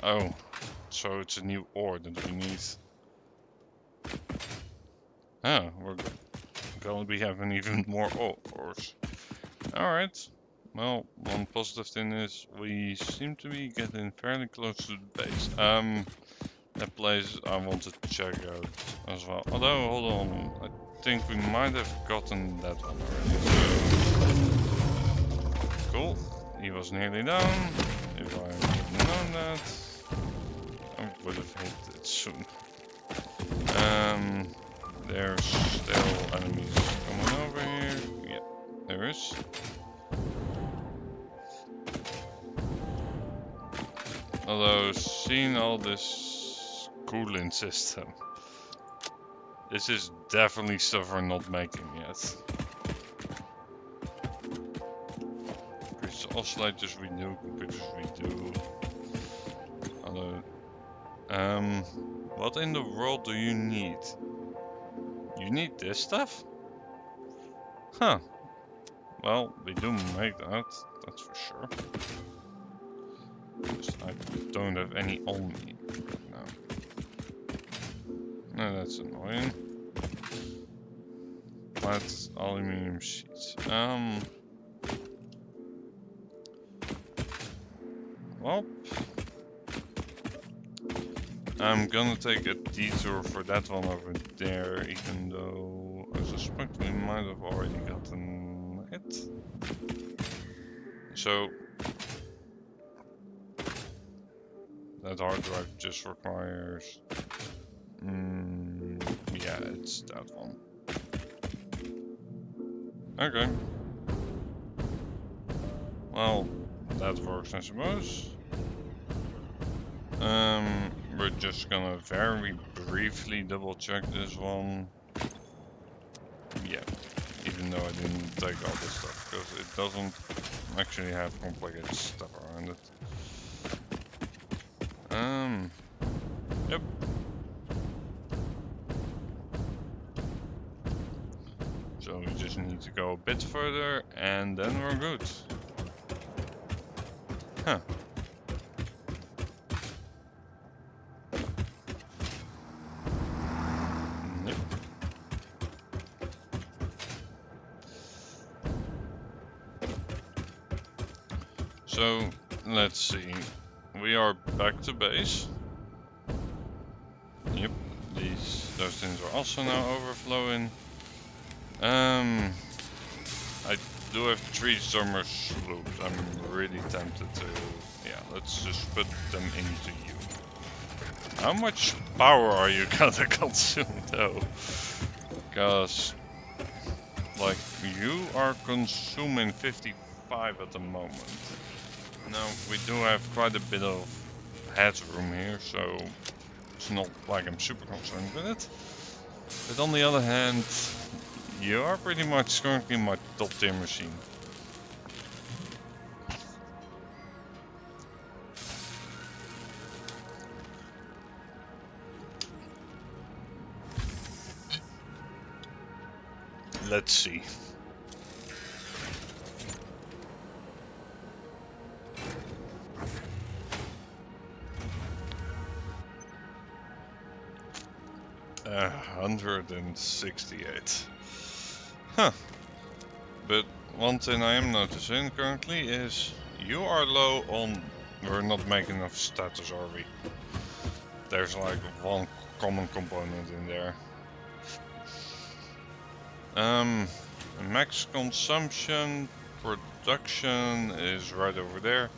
A: Oh, so it's a new ore that we need. Oh, we're gonna be having even more ores. Alright. Well, one positive thing is we seem to be getting fairly close to the base. That place I want to check out as well. Although, hold on, I think we might have gotten that one already. So, cool. He was nearly down. If I had known that, I would have hit it soon. There's still enemies coming over here. Yeah, there is. Although, seeing all this cooling system, this is definitely stuff we're not making yet. Because oscillators we do, computers we do. Although, what in the world do you need? You need this stuff? Huh. Well, we do make that, that's for sure. Just I don't have any on me right now. No, that's annoying. Flat aluminum sheets. Well, I'm gonna take a detour for that one over there, even though I suspect we might have already gotten it. So, that hard drive just requires... yeah, it's that one. Okay. Well, that works, I suppose. We're just gonna very briefly double check this one. Yeah, even though I didn't take all this stuff, because it doesn't actually have complicated stuff around it. Yep. So we just need to go a bit further and then we're good. Huh. Yep. So let's see. We are back to base. Yep. Those things are also now overflowing. I do have 3 summer sloops. I'm really tempted to, yeah, let's just put them into you. How much power are you gonna consume though? Because, like, you are consuming 55 at the moment. Now, we do have quite a bit of headroom here, so it's not like I'm super concerned with it. But on the other hand, you are pretty much currently my top tier machine. Let's see. Uh, 168. Huh. But one thing I am noticing currently is you are low on... We're not making enough status, are we? There's like one common component in there. Max consumption, production is right over there.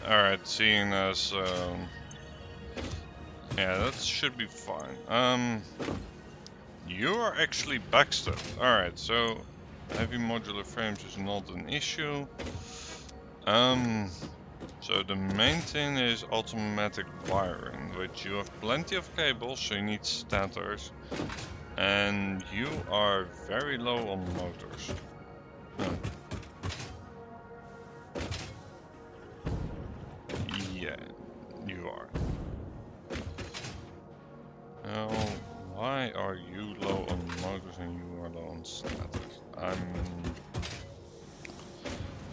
A: Alright, seeing as... yeah, that should be fine. You are actually backstopped. Alright, so heavy modular frames is not an issue. So the main thing is automatic wiring, which you have plenty of cables, so you need stators. And you are very low on motors. Yeah, you are. Well, why alone status. I'm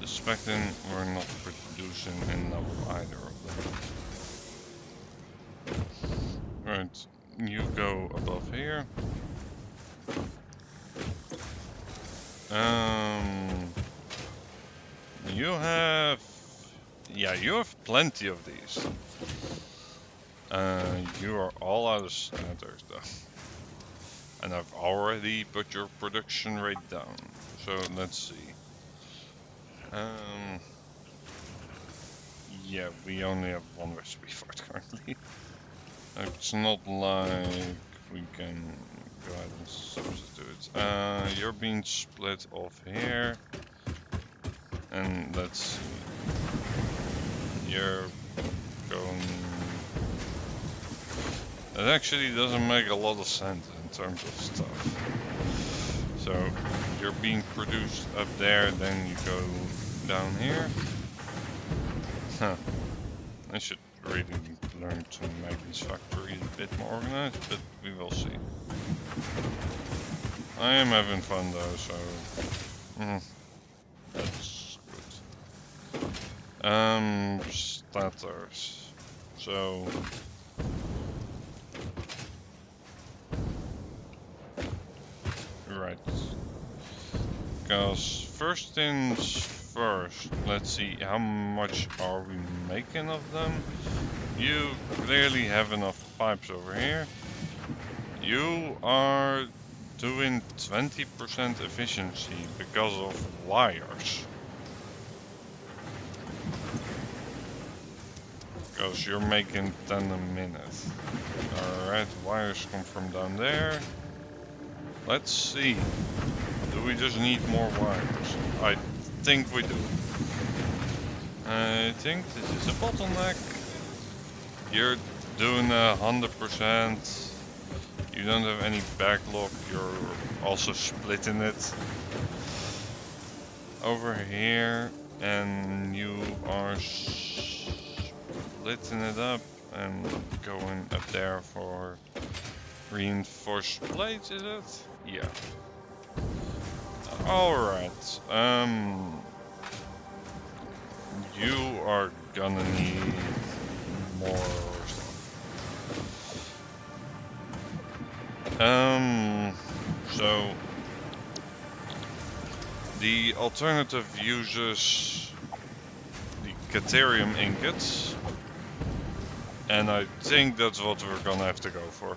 A: suspecting we're not producing enough either of them. Right, you go above here. You have... Yeah, you have plenty of these. You are all out of status though. And I've already put your production rate down. So let's see. Yeah, we only have one recipe for it currently. It's not like we can go ahead and substitute. You're being split off here. And let's see. You're going... It actually doesn't make a lot of sense in terms of stuff. So you're being produced up there, then you go down here. Huh. I should really learn to make these factories a bit more organized, but we will see. I am having fun though, so that's good. Starters. So right. Because first things first, let's see how much are we making of them. You clearly have enough pipes over here. You are doing 20% efficiency because of wires. Because you're making 10 a minute. Alright, wires come from down there. Let's see. Do we just need more wires? I think we do. I think this is a bottleneck. You're doing 100%. You don't have any backlog. You're also splitting it over here, and you are splitting it up and going up there for reinforced plates, is it? Yeah. Alright. You are gonna need more stuff. So the alternative uses the Caterium ingots, and I think that's what we're gonna have to go for.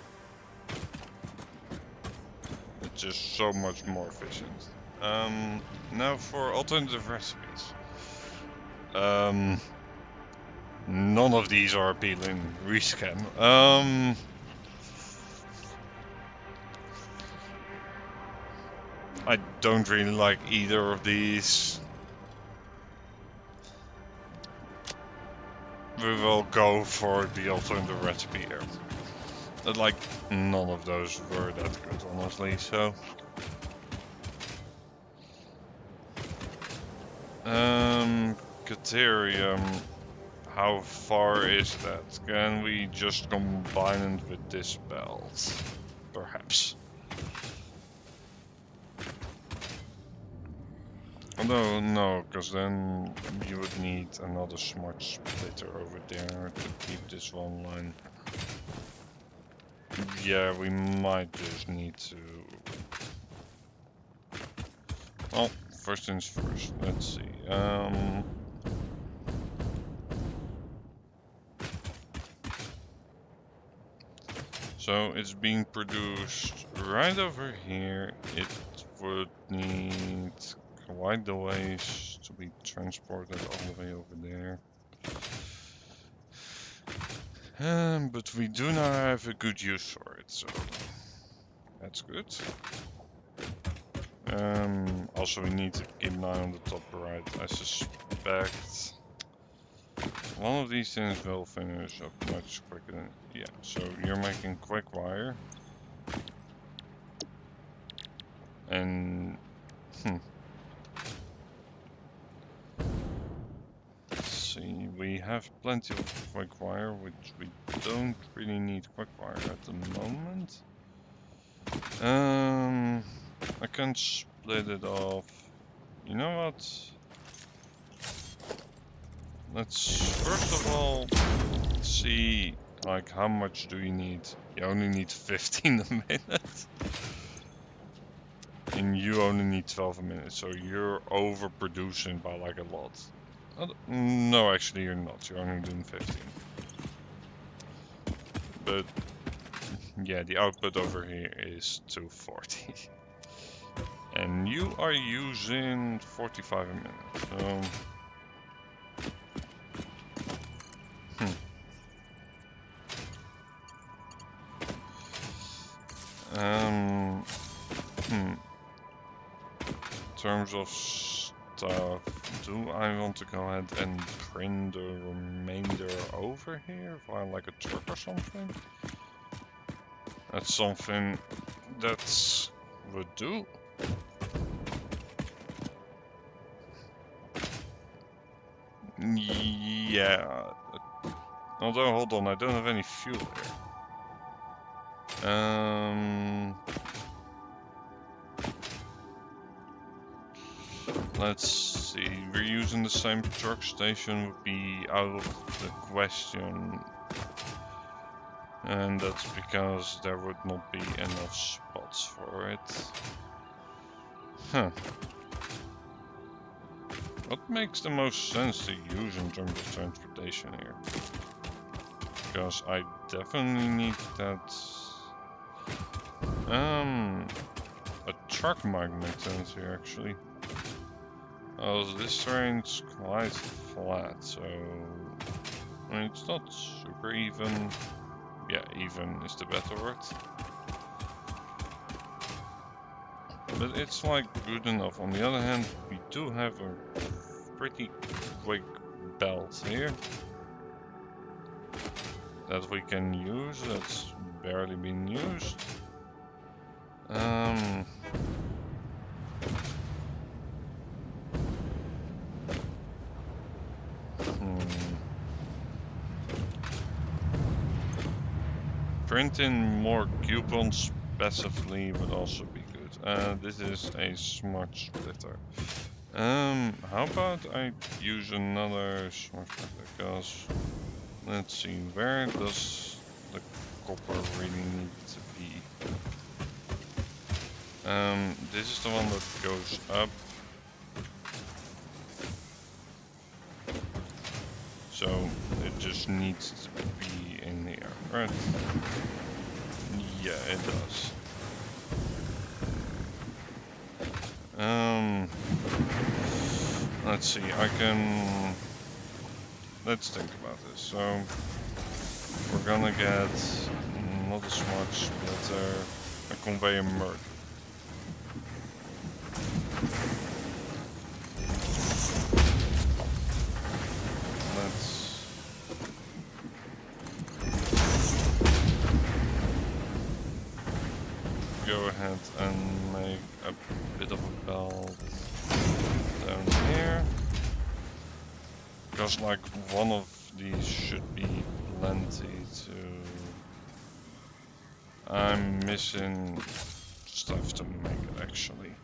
A: It's just so much more efficient. Now for alternative recipes. None of these are appealing. Rescan. I don't really like either of these. We will go for the alternative recipe here. But like, none of those were that good, honestly, so... Caterium, how far is that? Can we just combine it with this belt? Perhaps. Although, no, because then you would need another smart splitter over there to keep this one line. Yeah, we might just need to... Well, first things first, let's see. So it's being produced right over here. It would need quite the ways to be transported all the way over there. But we do not have a good use for it, so that's good. Also we need to keep an eye on the top right. I suspect one of these things will finish up much quicker than... Yeah, so you're making quick wire. And... Let's see, we have plenty of quick wire, which we don't really need quick wire at the moment. I can split it off. You know what? Let's first of all see like how much do you need. You only need 15 a minute. And you only need 12 a minute, so you're overproducing by like a lot. No, actually you're not. You're only doing 15. But yeah, the output over here is 240. And you are using 45 a minute. In terms of stuff, do I want to go ahead and print the remainder over here via like a truck or something? That's something that would do. Yeah. Although, hold on, I don't have any fuel here. Let's see, we're using the same truck station would be out of the question. And that's because there would not be enough spots for it. Huh. What makes the most sense to use in terms of transportation here? Because I definitely need that. A truck might make sense here actually. Oh, this terrain's quite flat, so I mean it's not super even. Yeah, even is the better word. But it's like good enough. On the other hand, we do have a pretty quick belt here that we can use. That's barely been used. Printing more coupons passively would also be good. This is a smart splitter. How about I use another smart splitter? Because let's see, where does the copper really need to be? This is the one that goes up. So it just needs to be in here, right? Yeah, it does. Let's see, let's think about this. So we're gonna get not a smart splitter, a conveyor merge. Go ahead and make a bit of a belt down here. Because like one of these should be plenty to... I'm missing stuff to make it actually.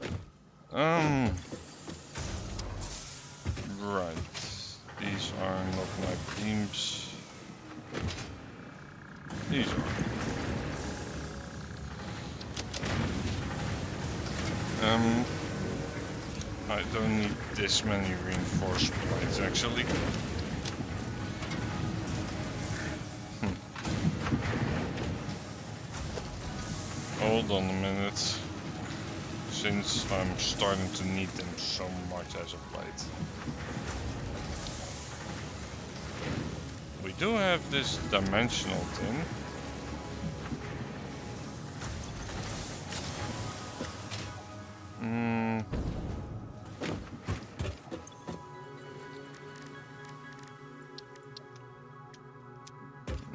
A: Right. These are not my beams. These are. I don't need this many reinforced plates actually. Hold on a minute, since I'm starting to need them so much as of late. We do have this dimensional thing.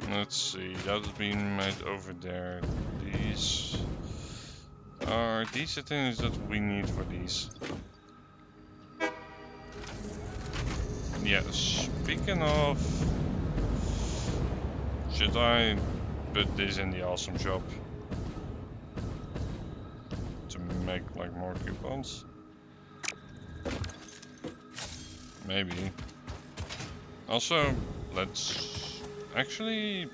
A: Let's see, that's being made over there. These are the things that we need for these. Yeah, speaking of, should I put this in the awesome shop to make make like more coupons? Maybe. Also, let's actually,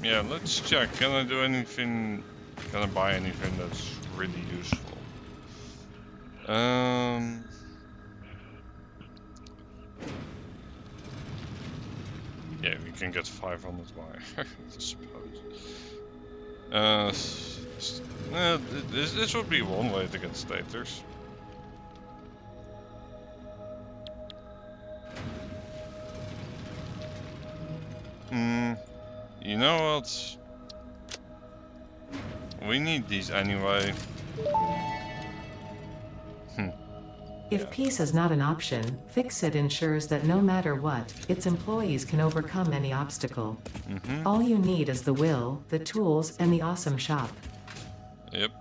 A: yeah, let's check. Can I do anything? Can I buy anything that's really useful? Yeah, we can get 500 wire, I suppose. This would be one way to get stators. You know what? We need these anyway.
B: If peace is not an option, Fix-It ensures that no matter what, its employees can overcome any obstacle. All you need is the will, the tools, and the awesome shop.
A: Yep.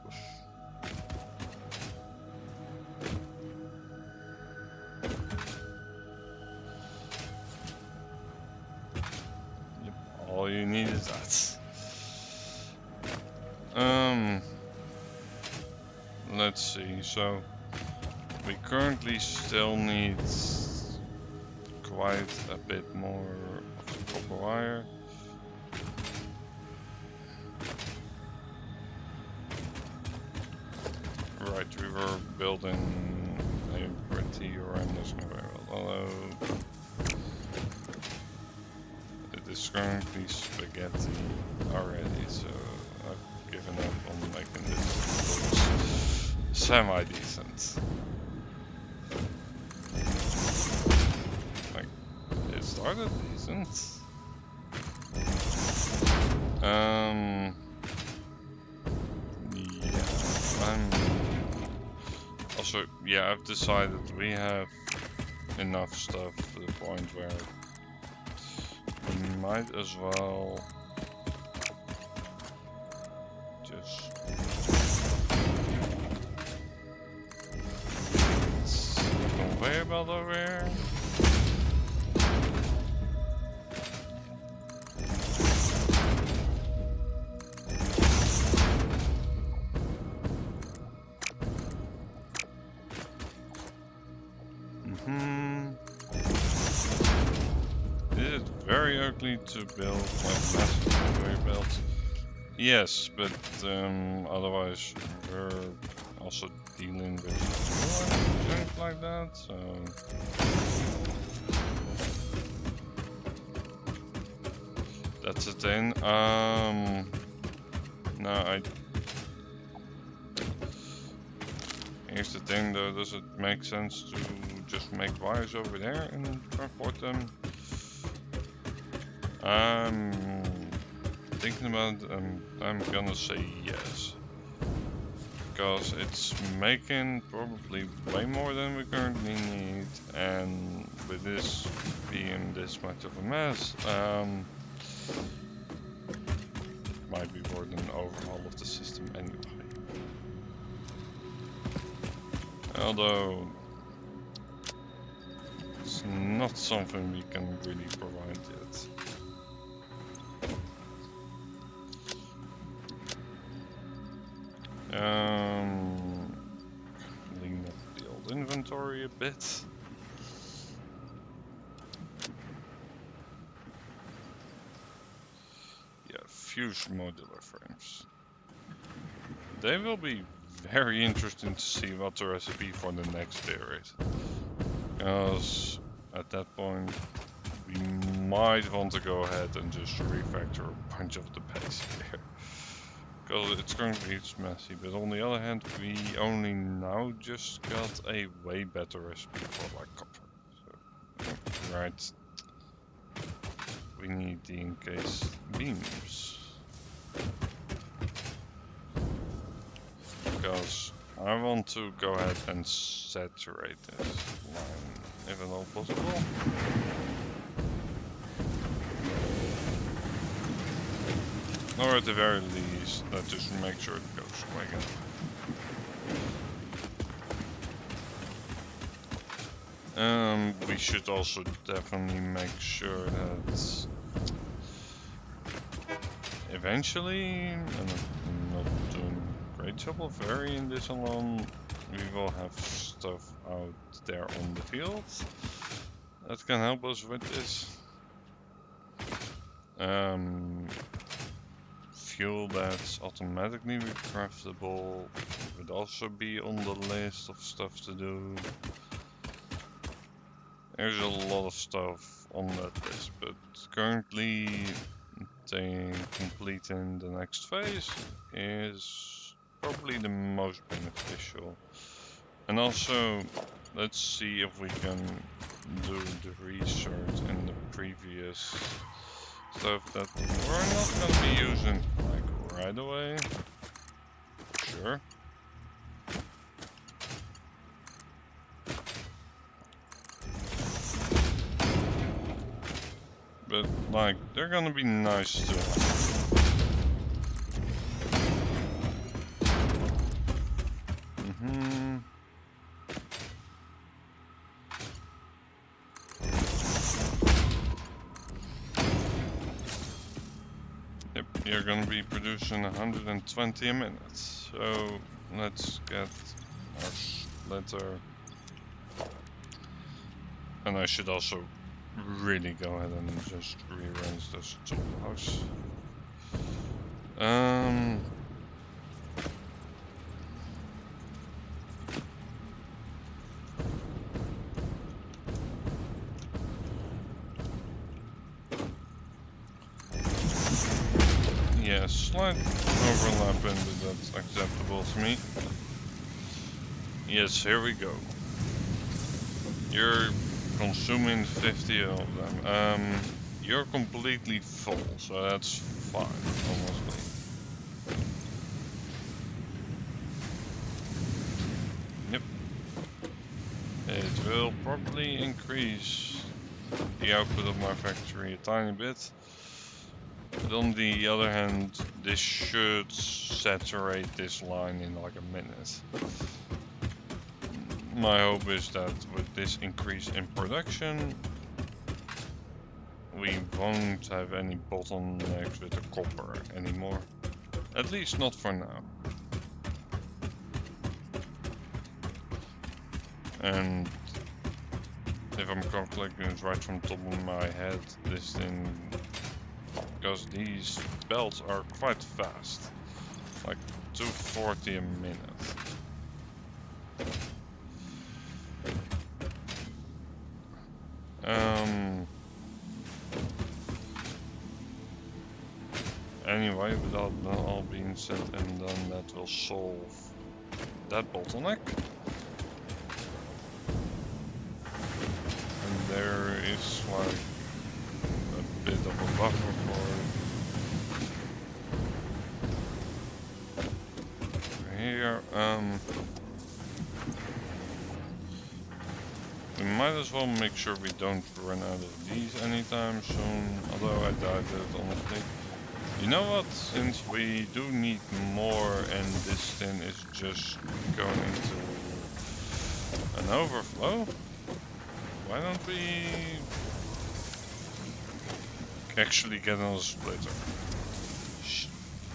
A: All you need is that. Let's see, so we currently still need quite a bit more of the copper wire. Right, we were building a pretty horrendous railroad, although it is currently spaghetti already, so I've given up on making this semi-decent. Like, it started decent. Also, yeah, I've decided we have enough stuff to the point where we might as well just conveyor belt over here. Is it very ugly to build like massive conveyor belts? Yes, but otherwise we're also dealing with junk like that, so that's the thing. No, here's the thing though, does it make sense to just make wires over there and transport them? I'm thinking about I'm gonna say yes. Because it's making probably way more than we currently need, and with this being this much of a mess, might be worth an overhaul of the system anyway. Although it's not something we can really provide yet. Clean up the old inventory a bit. Yeah, fused modular frames. They will be very interesting to see what the recipe for the next period. Because at that point we might want to go ahead and just refactor a bunch of the base here. Because it's currently messy, but on the other hand we only now just got a way better recipe for like copper. So, right, we need the encased beams. Because I want to go ahead and saturate this line, if at all possible. Or at the very least, let's just make sure it goes quick enough. We should also definitely make sure that eventually, and I'm not doing which will vary in this alone. We will have stuff out there on the field that can help us with this. Fuel that's automatically recraftable would also be on the list of stuff to do. There's a lot of stuff on that list, but currently completing the next phase is probably the most beneficial. And also, let's see if we can do the research in the previous stuff that we're not going to be using like right away. Sure. But like, they're going to be nice to have. Yep, you're gonna be producing 120 a minute. So let's get our splitter. And I should also really go ahead and just rearrange this toolbox. Yeah, slight overlapping, but that's acceptable to me. Yes, here we go. You're consuming 50 of them. You're completely full, so that's fine, honestly. Yep. It will probably increase the output of my factory a tiny bit. But on the other hand, this should saturate this line in like a minute. My hope is that with this increase in production, we won't have any bottlenecks with the copper anymore. At least not for now. And if I'm calculating it right from the top of my head, this thing, because these belts are quite fast, like 240 a minute. Anyway, with that all being said and done, that will solve that bottleneck. And there is like a bit of a buffer for here. We might as well make sure we don't run out of these anytime soon, although I doubt it, honestly. You know what, since we do need more and this thing is just going into an overflow, why don't we actually get another splitter?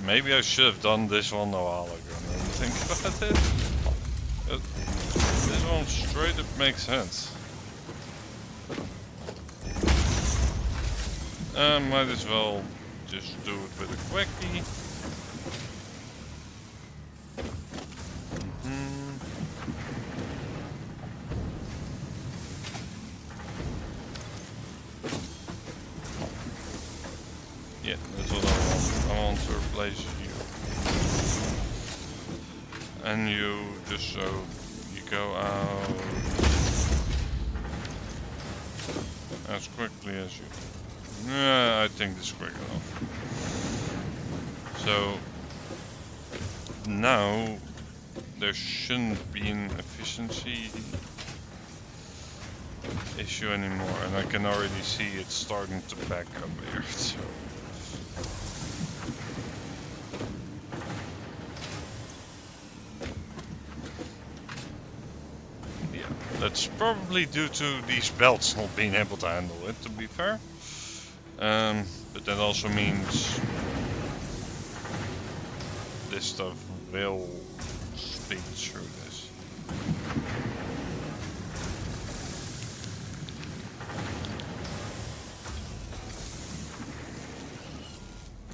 A: Maybe I should have done this one a while ago, now that I think about it. This one straight up makes sense. Might as well just do it with a quickie. Yeah, that's what I want. I want to replace you. And you, just so you go out as quickly as you. Yeah, I think this is quick enough. So now there shouldn't be an efficiency issue anymore, and I can already see it starting to back up here. So yeah, that's probably due to these belts not being able to handle it, to be fair. But that also means this stuff will speed through this.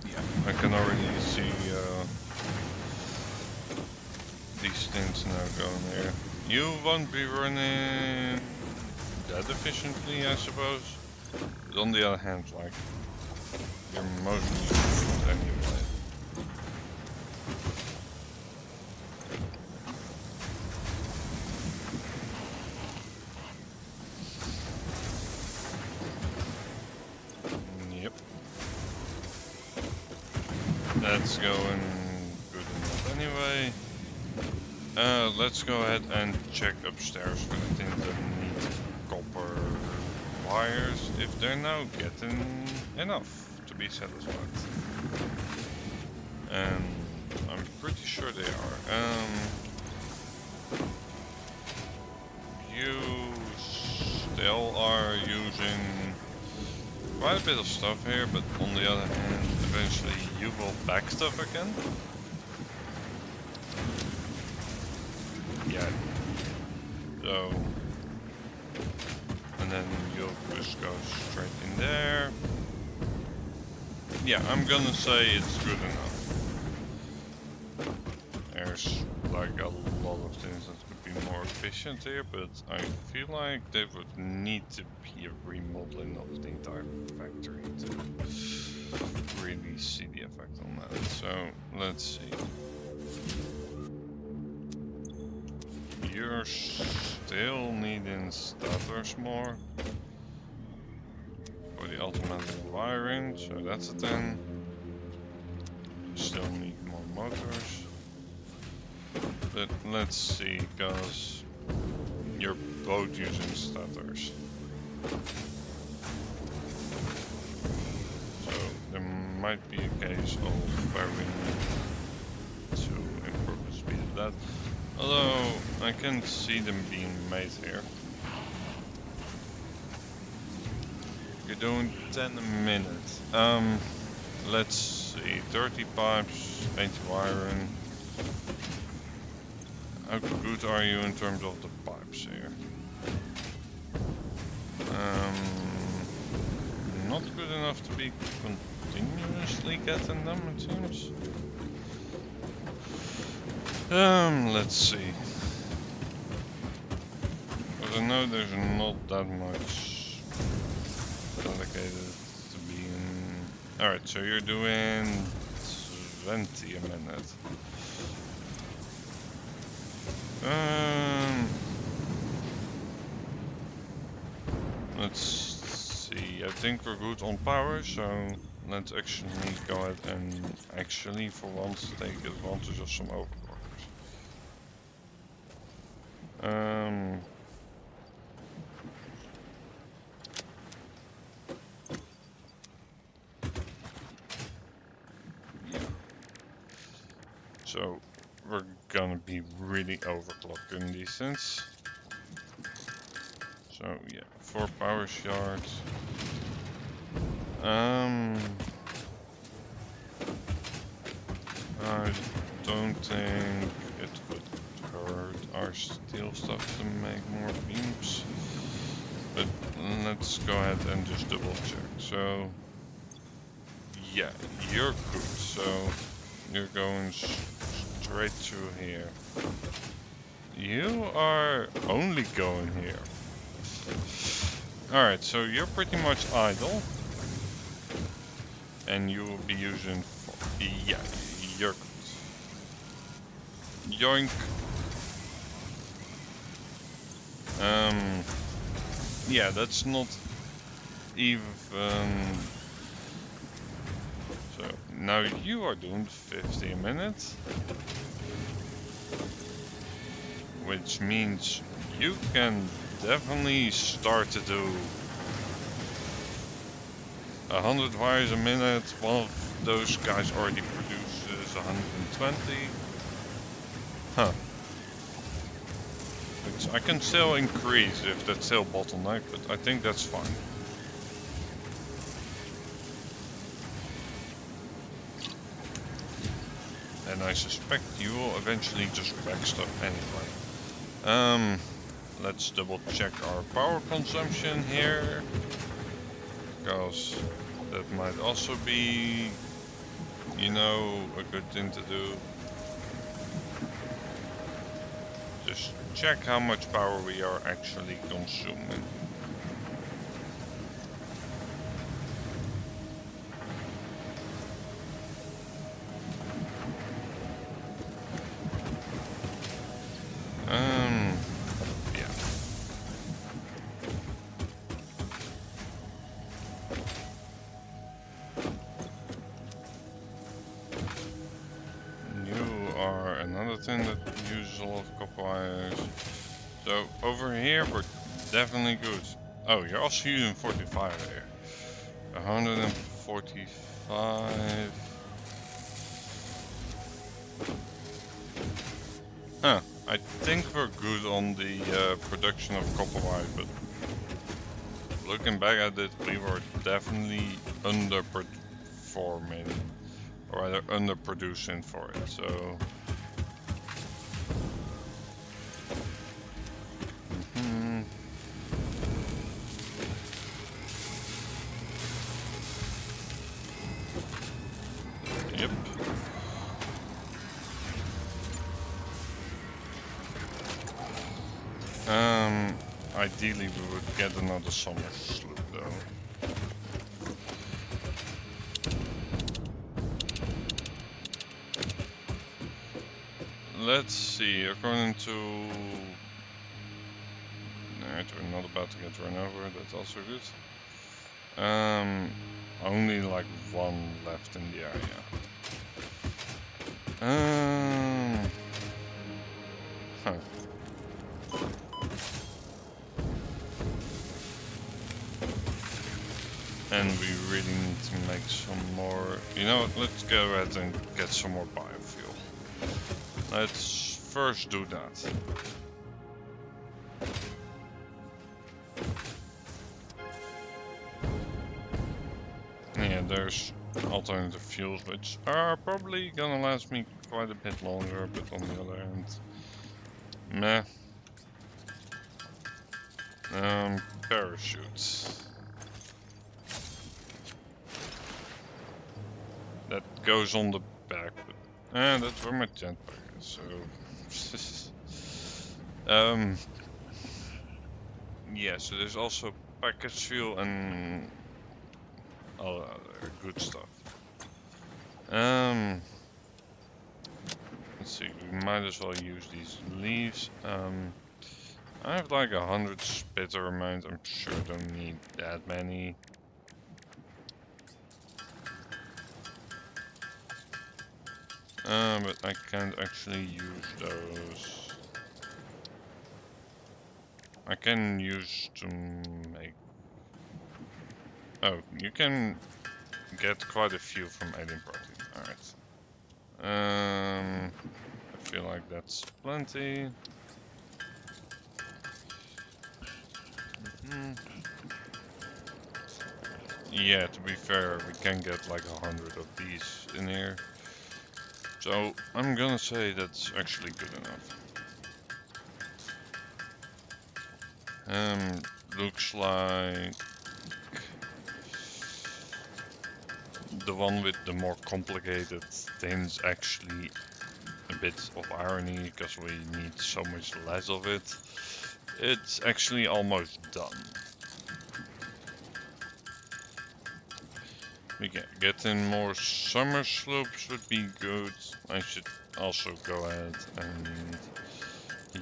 A: Yeah, I can already see these things now going there. You won't be running that efficiently, I suppose. But on the other hand, like, you're mostly good anyway. Yep. That's going good enough anyway. Let's go ahead and check upstairs for the things that need copper wires, if they're now getting enough to be satisfied. And I'm pretty sure they are. You still are using quite a bit of stuff here, but on the other hand, eventually you will back stuff again. Yeah. So, and then you'll just go straight in there. Yeah, I'm gonna say it's good enough. There's like a lot of things that could be more efficient here, but I feel like there would need to be a remodeling of the entire factory to really see the effect on that. So let's see. You're still needing starters more for the automatic wiring, so that's a 10. You still need more motors. But let's see, because you're both using starters. So there might be a case of where we need to improve the speed of that. Although I can see them being made here. You're doing 10 a minute. Let's see, 30 pipes, 80 wiring. How good are you in terms of the pipes here? Not good enough to be continuously getting them, it seems. Let's see. But I know there's not that much dedicated to being. Alright, so you're doing 20 a minute. Let's see. I think we're good on power, so let's actually go ahead and actually for once take advantage of some overclockers. Yeah. So we're gonna be really overclocked in these things. So yeah, 4 power shards. I don't think it would hurt our steel stuff to make more beams. But let's go ahead and just double check. So yeah, you're good. So you're going straight through here. You are only going here. Alright, so you're pretty much idle. And you will be using... Yeah, you're good. Yoink. Yeah, that's not even... So, now you are doing 50 a minute. Which means you can definitely start to do 100 wires a minute. One of those guys already produces 120. Huh. Which I can still increase if that's still bottleneck, but I think that's fine. And and I suspect you will eventually just wreck stuff anyway. Let's double check our power consumption here, because that might also be, you know, a good thing to do. Just check how much power we are actually consuming. Yeah. You are another thing that uses a lot of copper wires. So over here we're definitely good. Oh, you're also using 45 here. 145. Huh. I think we're good on the production of copper wire, but looking back at it, we were definitely underperforming, or rather underproducing for it. So. Yep. Ideally we would get another summer sloop though. Let's see, according to... Alright, we're not about to get run over, that's also good. Only like one left in the area. Huh. And we really need to make some more... You know what, let's go ahead and get some more biofuel. Let's first do that. Yeah, there's alternative fuels which are probably gonna last me quite a bit longer, but on the other hand, meh. Parachutes. That goes on the back, but that's where my jetpack is, so... yeah, so there's also package fuel and all other good stuff. Let's see, we might as well use these leaves. I have like 100 spitter remains. I'm sure I don't need that many. But I can't actually use those. I can use to make... Oh, you can get quite a few from alien protein. Alright. I feel like that's plenty. Yeah, to be fair, we can get like 100 of these in here. So I'm gonna say that's actually good enough. Looks like the one with the more complicated things actually a bit of irony, because we need so much less of it. It's actually almost done. We can get in more summer slopes would be good. I should also go ahead and...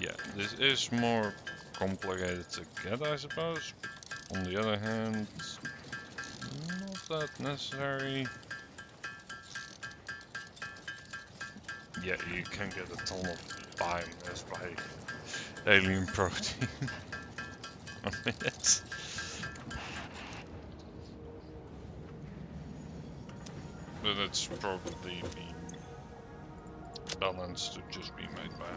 A: Yeah, this is more complicated to get, I suppose. On the other hand, not that necessary. Yeah, you can get a ton of biomass by alien protein a minute. But it's probably being balanced to just be made by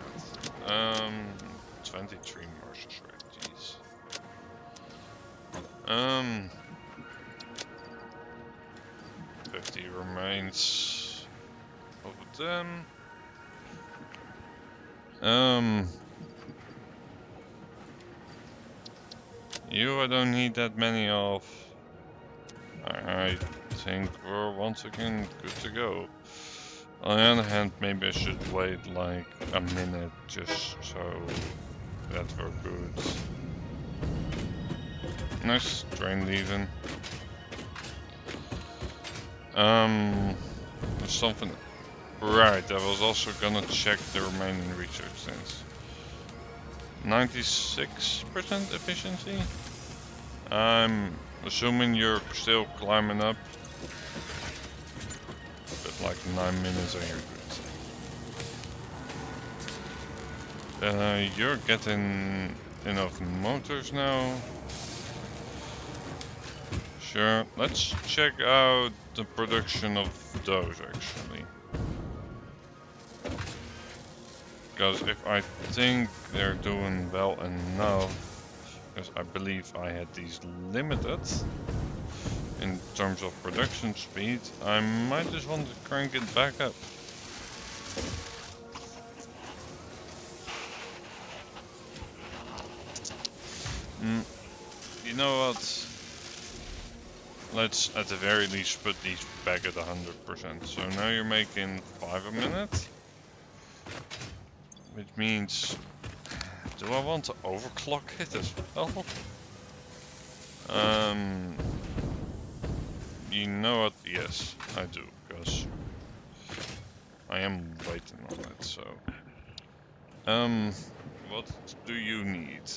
A: hand. 23 Marshall's strategies. 50 remains of them. You I don't need that many of. I think we're once again good to go. On the other hand, maybe I should wait like a minute just so that we're good. Nice train leaving. There's something. Right, I was also gonna check the remaining research things. 96% efficiency. I'm assuming you're still climbing up. But like 9 minutes and you're good. You're getting enough motors now. Sure, let's check out the production of those actually. Because if I think they're doing well enough, because I believe I had these limited in terms of production speed, I might just want to crank it back up. You know what? Let's at the very least put these back at 100%. So now you're making 5 a minute. Which means, do I want to overclock it as well? You know what? Yes, I do, because I am waiting on it, so. What do you need?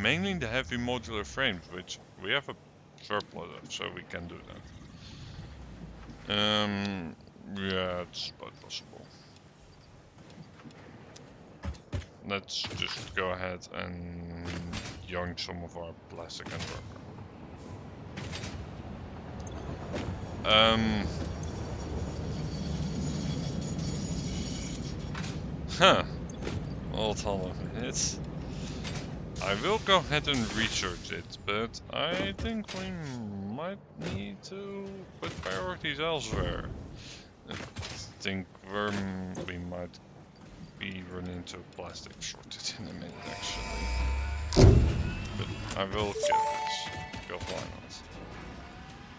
A: Mainly the heavy modular frames, which we have a surplus of, so we can do that. Yeah, it's quite possible. Let's just go ahead and yoink some of our plastic and rubber. Hold on a minute. I will go ahead and research it, but I think we might need to put priorities elsewhere. I think we might be running into a plastic shortage in a minute actually. But I will get this, because why not?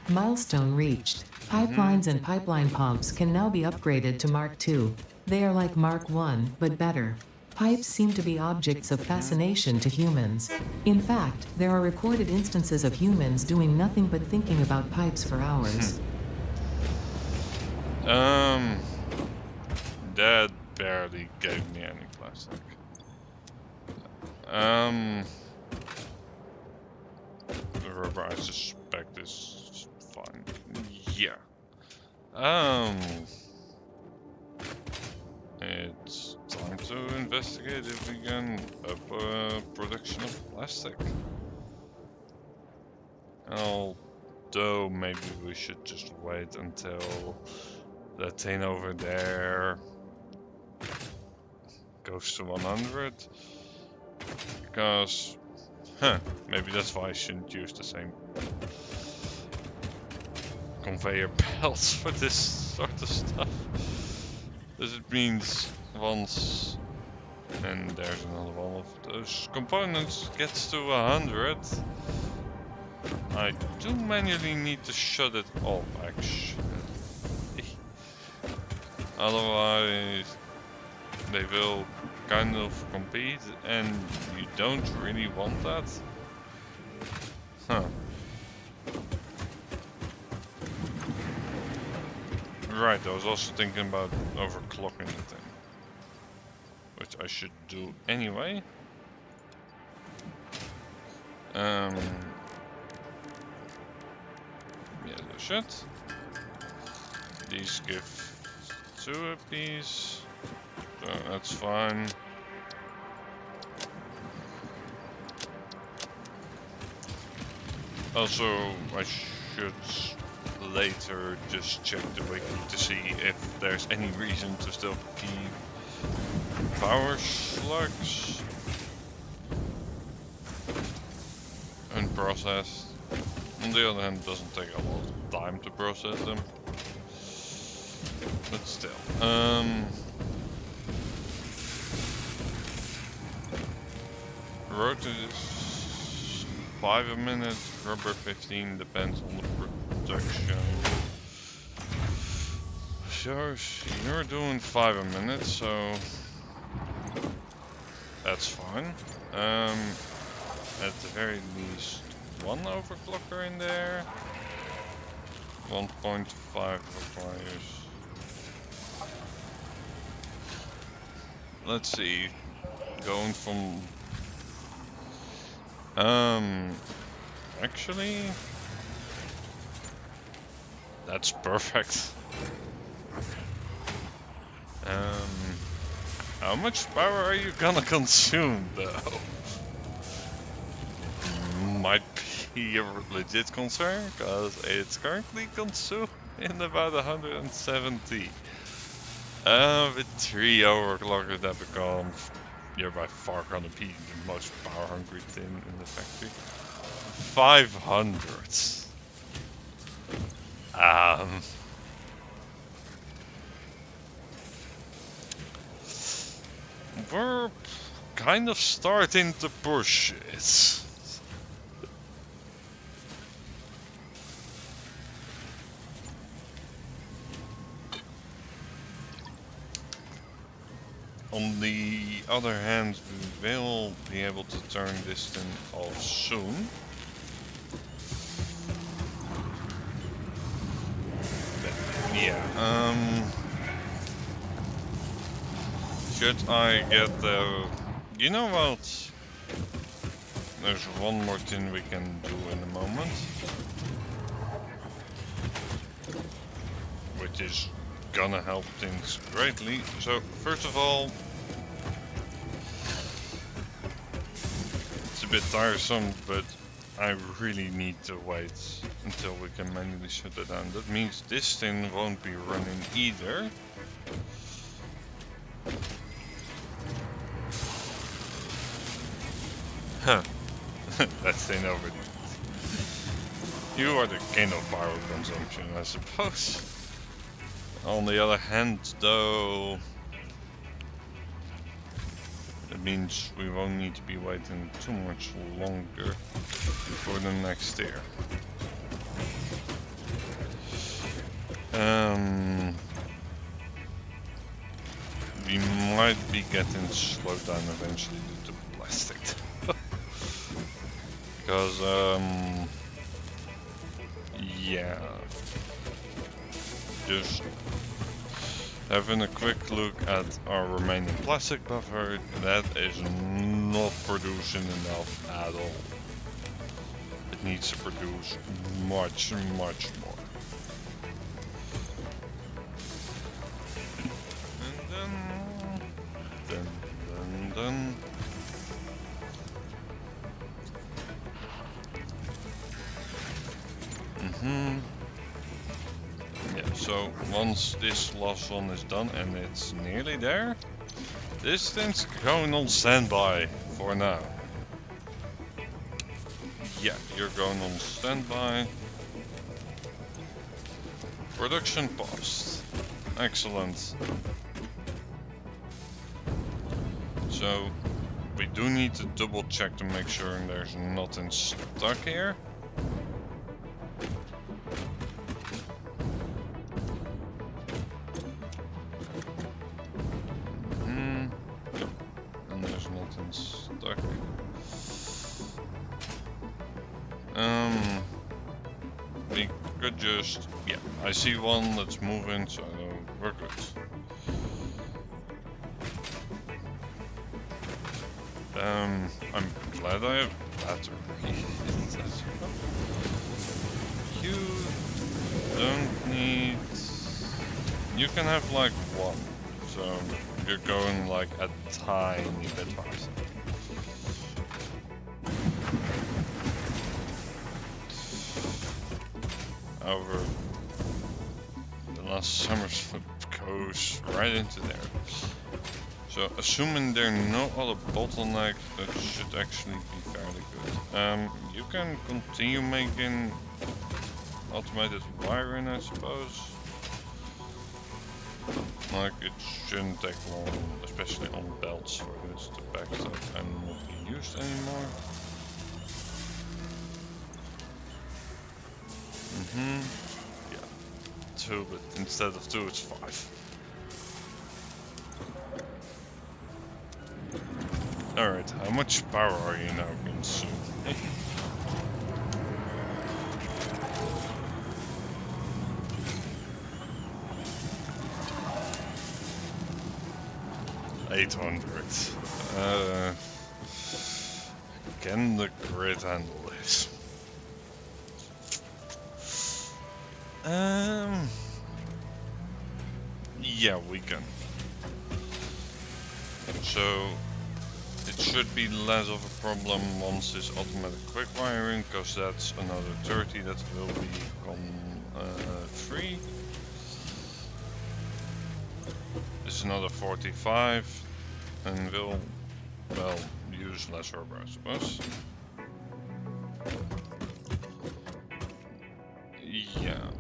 B: Milestone reached. Pipelines and pipeline pumps can now be upgraded to Mark II. They are like Mark I, but better. Pipes seem to be objects of fascination to humans. In fact, there are recorded instances of humans doing nothing but thinking about pipes for hours.
A: That barely gave me any plastic. The rubber I suspect is fine. Yeah. It's time to investigate if we can up production of plastic. Although maybe we should just wait until that thing over there goes to 100. Because, maybe that's why I shouldn't use the same conveyor belts for this sort of stuff. Because it means once, and there's another one of those components gets to 100, I do manually need to shut it off actually. Otherwise they will kind of compete and you don't really want that. Right, I was also thinking about overclocking the thing, which I should do anyway. Yeah, they should. These give 2 apiece, so that's fine. Also, I should later just check the wiki to see if there's any reason to still keep power slugs unprocessed. On the other hand, it doesn't take a lot of time to process them. But still. road is 5 a minute, rubber 15, depends on the production. So you're doing 5 a minute, so that's fine. At the very least, one overclocker in there. 1.5 requires. Let's see. Going from. Actually, that's perfect. How much power are you gonna consume though? Might be a legit concern, because it's currently consumed in about 170. With 3 overclockers that become, you're by far gonna be the most power hungry thing in the factory. 500. We're kind of starting to push it. On the other hand, we will be able to turn this thing off soon. But yeah, should I get the... You know what? There's one more thing we can do in a moment. Which is gonna help things greatly. So, first of all, it's a bit tiresome, but I really need to wait until we can manually shut it down. That means this thing won't be running either. Huh. That thing over there. You are the king of power consumption, I suppose. On the other hand, though, it means we won't need to be waiting too much longer for the next tier. We might be getting slowed down eventually due to plastic. Because, yeah, just having a quick look at our remaining plastic buffer, that is not producing enough at all. It needs to produce much, much more. And then, yeah, so once this last one is done, and it's nearly there, this thing's going on standby for now. Yeah, you're going on standby. Production paused. Excellent. So we do need to double check to make sure there's nothing stuck here. And there's nothing stuck. We could just, yeah, I see one that's moving, so we're good. I'm glad I have battery. You don't need... You can have like one, so you're going like a tiny bit faster. However, the last summer's flip goes right into there. So, assuming there are no other bottlenecks, that should actually be fairly good. You can continue making automated wiring, I suppose. Like, it shouldn't take long, especially on belts for this to back stuff and not be used anymore. Yeah. 2, but instead of 2 it's 5. Alright, how much power are you now consuming? 800. Can the grid handle this? Yeah, we can. So it should be less of a problem once this automatic quick wiring, because that's another 30 that will become free. This is another 45, and will, well, use less rubber, I suppose. Yeah.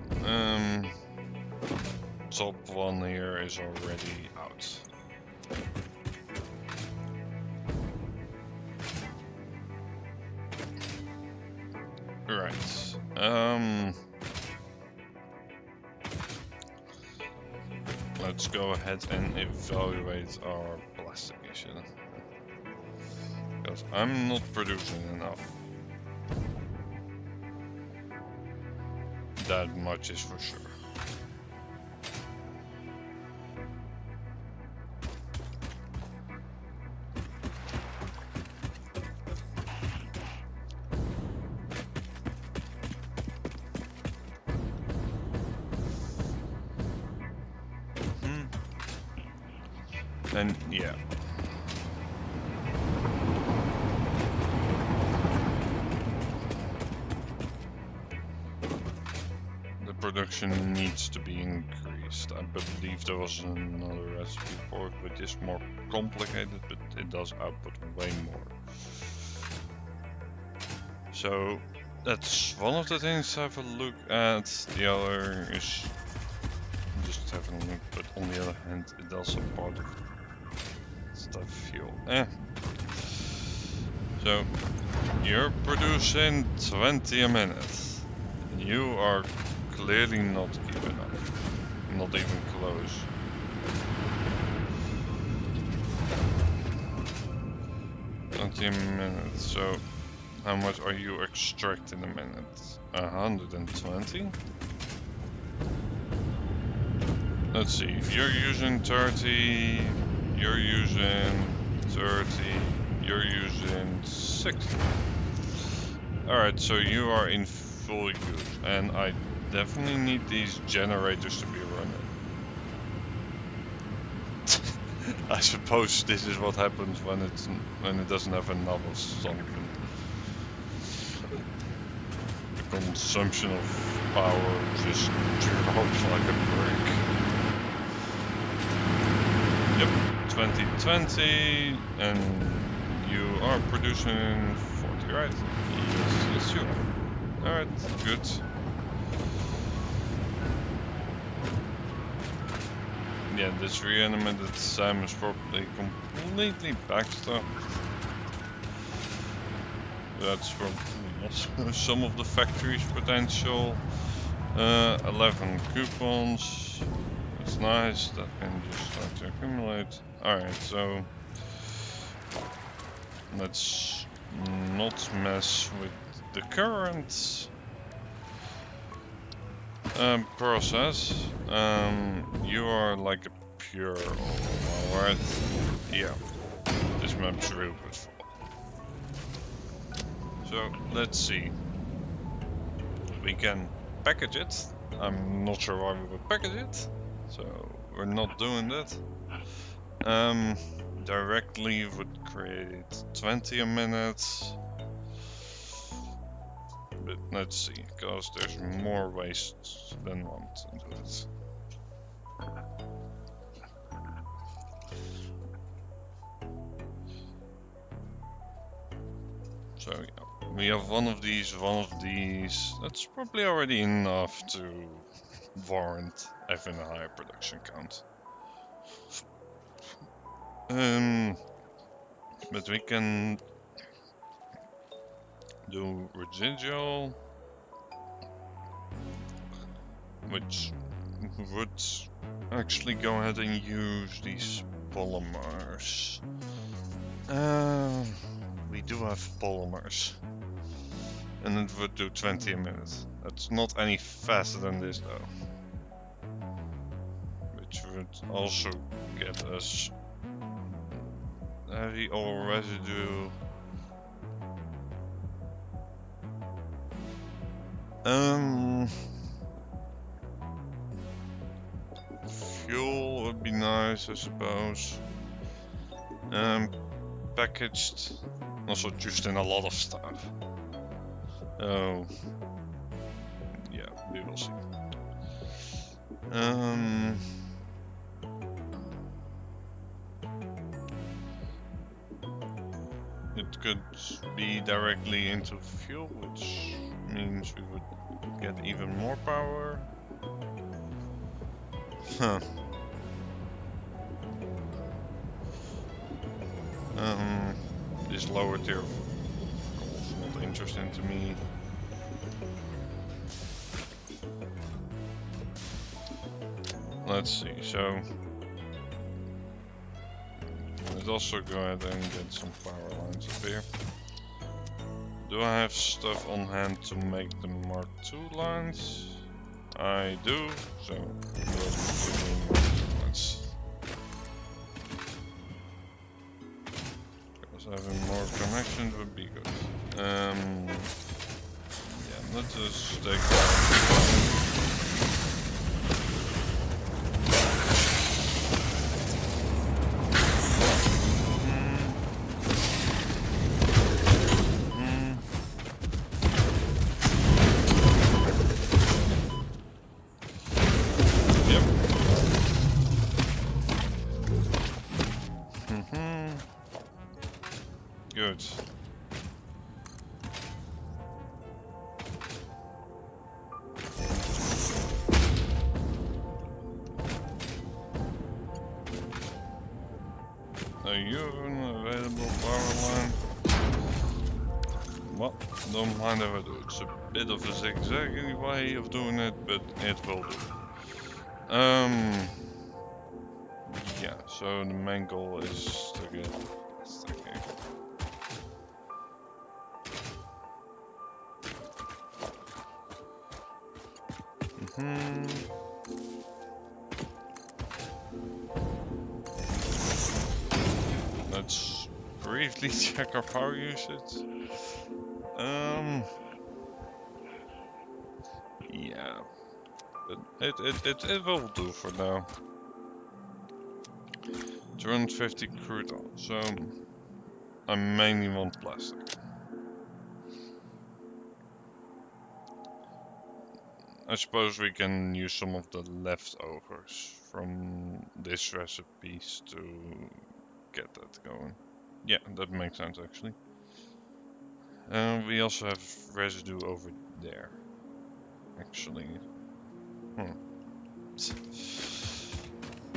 A: Top one here is already out. Right. Let's go ahead and evaluate our plastic issue. Because I'm not producing enough. That much is for sure. And yeah. The production needs to be increased. I believe there was another recipe for it, which is more complicated, but it does output way more. So that's one of the things to have a look at. The other is just having a look, but on the other hand, it's also part of stuff fuel. So you're producing 20 a minute. You are clearly not keeping up. Not even close. A minute. So how much are you extracting a minute? 120? Let's see. You're using 30. You're using 30. You're using 60. Alright, so you are in full use, and I definitely need these generators to be running. I suppose this is what happens when it doesn't have enough of something. The consumption of power just drops like a brick. Yep, 2020, and you are producing 40, right? Yes, you are. Alright, good. Yeah, this reanimated SAM is probably completely backed up. That's from some of the factory's potential. 11 coupons. That's nice, that can just start to accumulate. Alright, so let's not mess with the current process. You are like a pure oil, right? Yeah, this map's real good for. So let's see. We can package it. I'm not sure why we would package it, so we're not doing that. Directly would create 20 a minute. But let's see, because there's more ways than one to do it. So yeah, we have one of these. That's probably already enough to warrant having a higher production count. But we can do residual, which would actually go ahead and use these polymers. We do have polymers, and it would do 20 a minute. That's not any faster than this though, which would also get us heavy oil residue. Fuel would be nice, I suppose. Packaged, also just in a lot of stuff. Oh, yeah, we will see. It could be directly into fuel, which means we would get even more power. Huh. This lower tier is not interesting to me. Let's see, so let's also go ahead and get some power lines up here. Do I have stuff on hand to make the Mark II lines? I do, so we'll be doing Mark II lines. Because having more connections would be good. Yeah, let's just take that. Good. Are you an available power line? Well, don't mind if I do. It's a bit of a zigzaggy way of doing it, but it will do. Yeah, so the main goal is to get stacking. Let's briefly check our power usage. Yeah, but it will do for now. 250 crude oil, so I mainly want plastic. I suppose we can use some of the leftovers from this recipes to get that going. Yeah, that makes sense actually. We also have residue over there. Actually.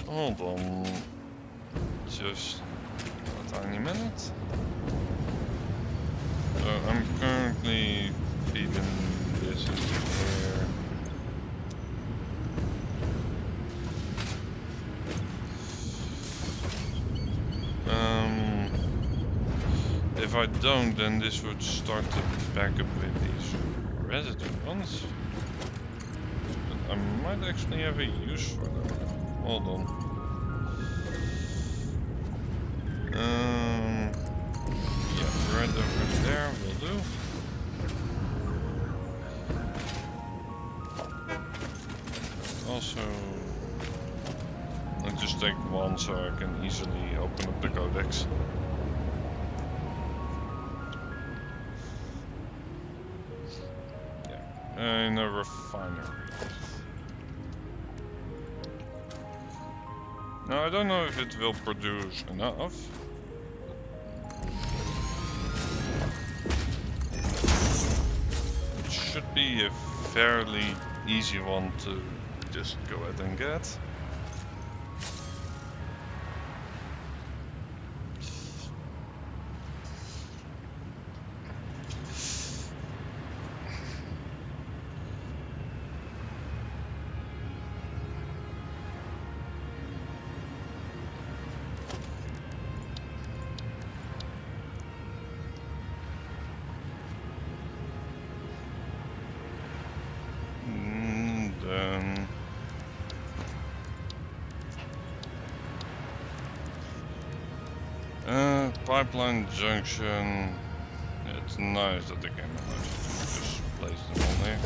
A: Hold on. Just a tiny minute. So I'm currently feeding this into here. If I don't, then this would start to back up with these residue ones. But I might actually have a use for them. Hold on. Yeah, right over there will do. Also, let's just take one so I can easily open up the codex. In a refinery. Now I don't know if it will produce enough. It should be a fairly easy one to just go ahead and get. pipeline junction. It's nice that the game allows you to just place them on there.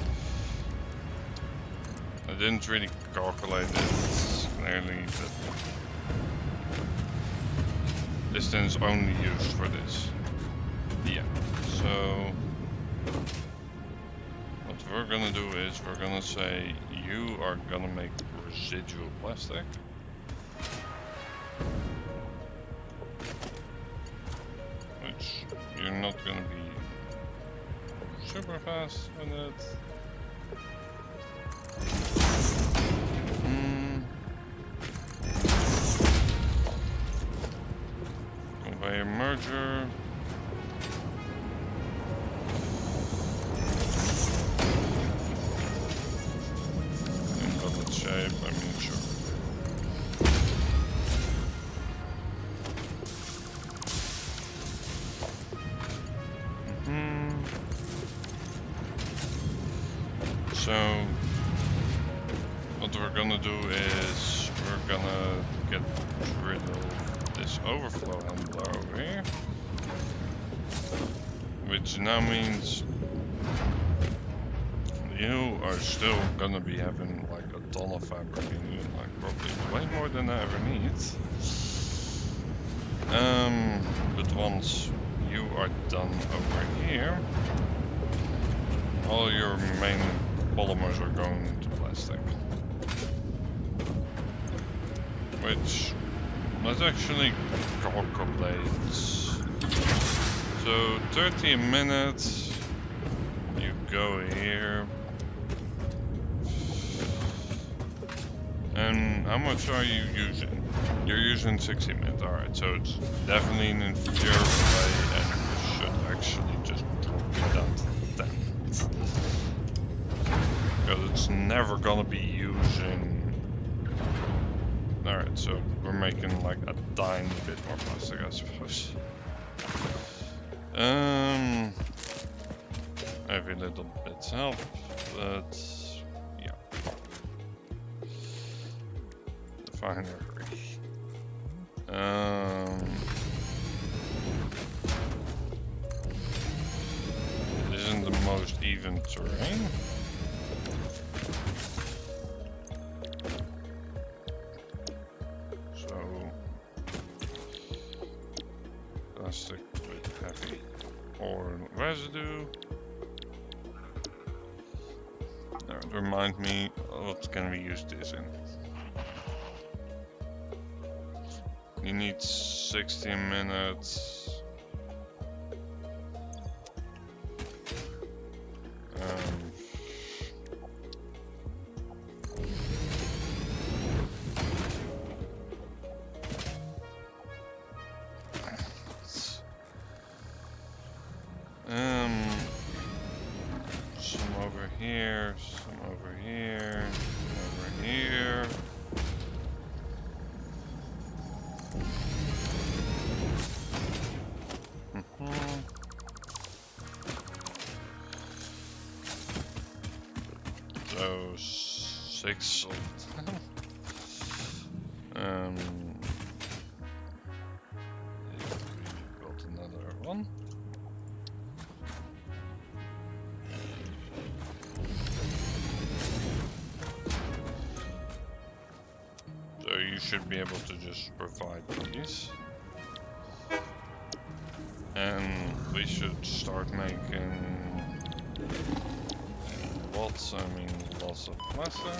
A: I didn't really calculate it clearly, but distance only used for this. Yeah, so what we're gonna do is we're gonna say you are gonna make residual plastic. Which you're not gonna be super fast with it. Conveyor merger. In bullet shape, I mean, sure. So what we're gonna do is we're gonna get rid of this overflow handler over here, which now means you are still gonna be having like a ton of fabric in you, like probably way more than I ever need. But once you are done over here, all your main polymers are going into plastic. Which let's actually calculate. So 30 minutes, you go here. And how much are you using? You're using 60 minutes, alright, so it's definitely an inferior way and you should actually just drop it down to 10. Because it's never gonna be using. Alright, so we're making like a tiny bit more plastic, I suppose. Every little bit helps, but yeah. Finery. It isn't the most even terrain. Plastic with heavy or residue. Remind me what can we use this in. You need 16 minutes. Some over here, some over here, some over here. So 6 of them. We got another one. So you should be able to just provide these. And we should start making lots, I mean lots of plastic.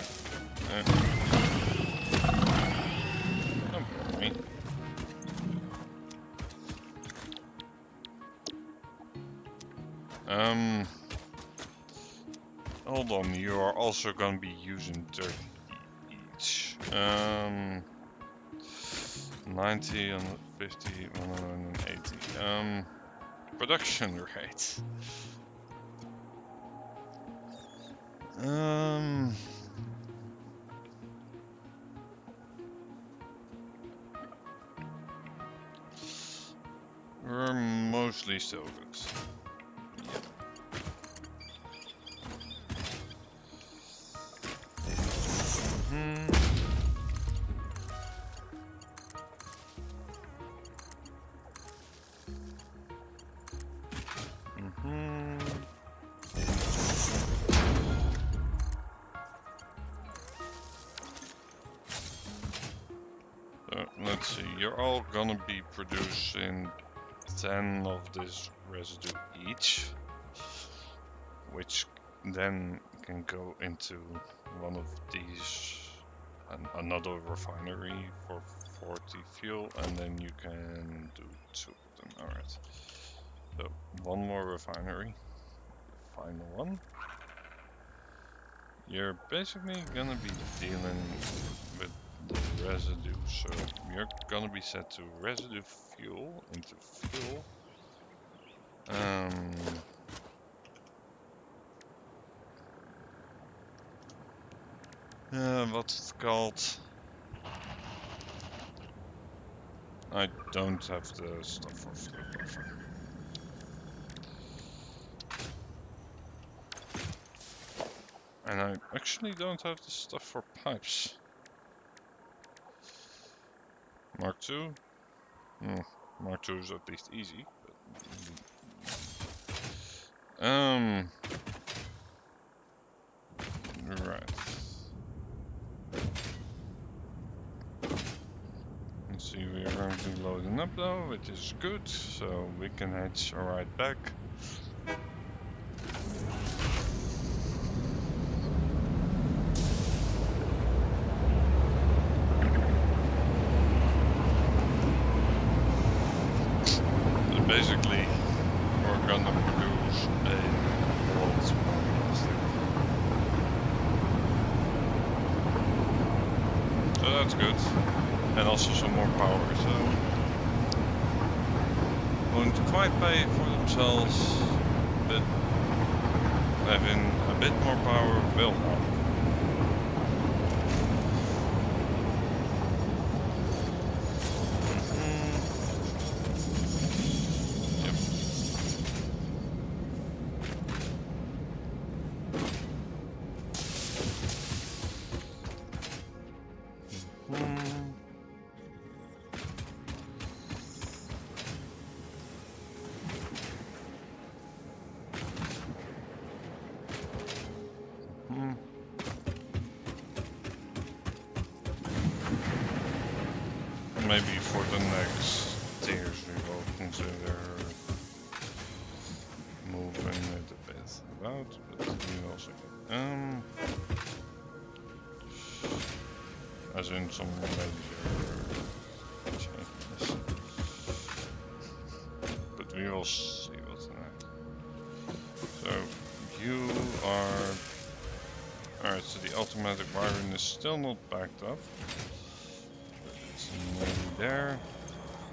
A: Don't bother me. Hold on, you are also going to be using 30 each. 90, 150, 180. Production rate. We're mostly still good. So, let's see, you're all gonna be producing 10 of this residue each, which then can go into one of these, another refinery for 40 fuel, and then you can do 2 of them. Alright, so one more refinery, final one. You're basically gonna be dealing with the residue, so you're gonna be set to residue fuel into fuel. What's it called? I don't have the stuff for fuel buffer. And I actually don't have the stuff for pipes. Mark II? Mark II is at least easy. But... Right. Let's see, we are going to be loading up though, which is good, so we can hitch a ride back. So basically, we're gonna produce a lot more plastic. So that's good. And also some more power, so won't quite pay for themselves, but having a bit more power will help. Maybe for the next tiers we will consider moving it a bit about, but we also can, as in some major changes. But we will see what's next. So you are alright. So the automatic wiring is still not backed up. Maybe there.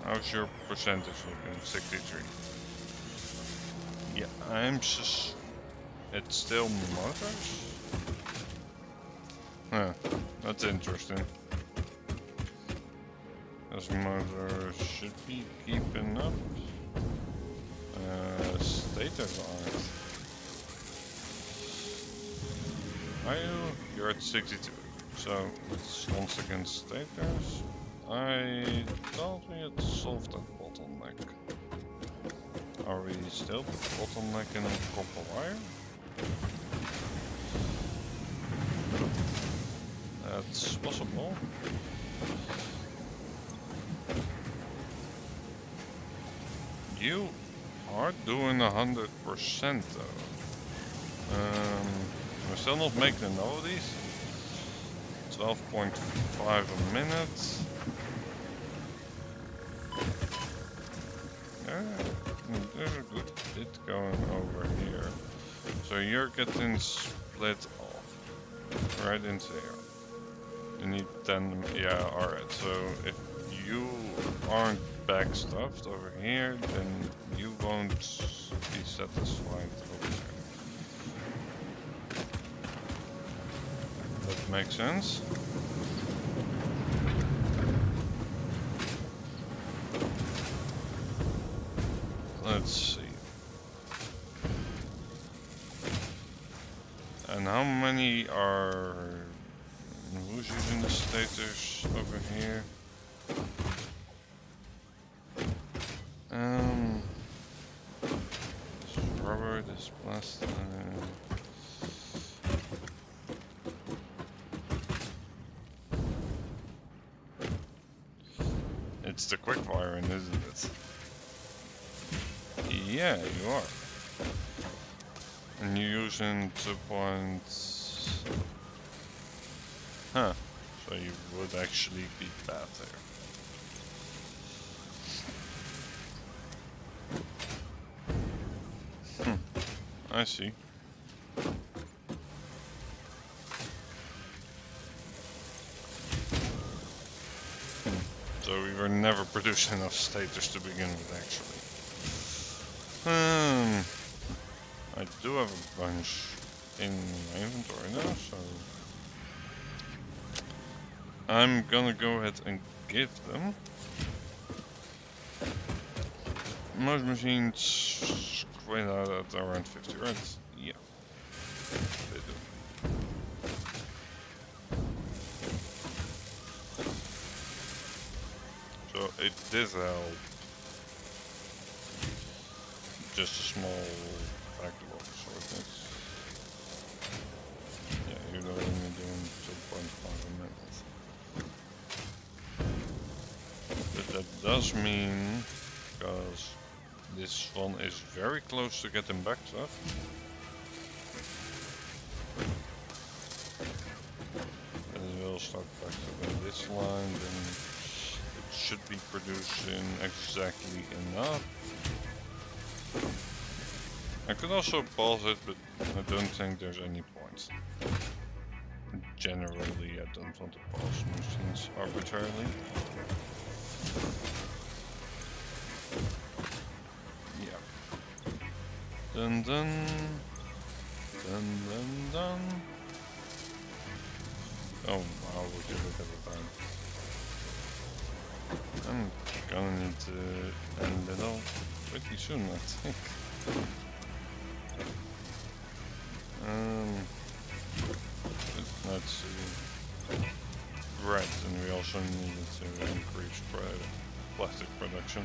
A: How's your percentage looking? 63. Yeah, it's still motors? Huh, that's interesting. As motors should be keeping up. Stators aren't. Are you? You're at 62. So let's once again stators. I thought we had solved that bottleneck. Are we still bottlenecking on copper wire? That's possible. You are doing 100% though. We're still not making enough of these. 12.5 a minute. There's a good bit going over here. So you're getting split off right into here. You need 10, yeah, alright. So if you aren't backstuffed over here, then you won't be satisfied over there. That makes sense. Let's see. And how many are... Who's using the stators over here? This is Robert, this plastic. It's the quick wiring, isn't it? Yeah, you are. And you're using 2 points. Huh. So you would actually be better. I see. So we were never producing enough stators to begin with, actually. I do have a bunch in my inventory now, so I'm gonna go ahead and give them. Most machines quite out at around 50, right? Yeah, they do. So it did help. Just a small factor of shortness. Yeah, you're only doing 2.5 a minute. But that does mean, because this one is very close to getting backed up. And it will start backed up in this line, then it should be producing exactly enough. I could also pause it, but I don't think there's any point. Generally, I don't want to pause machines arbitrarily. Yeah. Dun dun. Dun dun dun. Oh wow, would you look at the time. I'm gonna need to end it all pretty soon, I think. Let's see. Right, and we also needed to increase plastic production.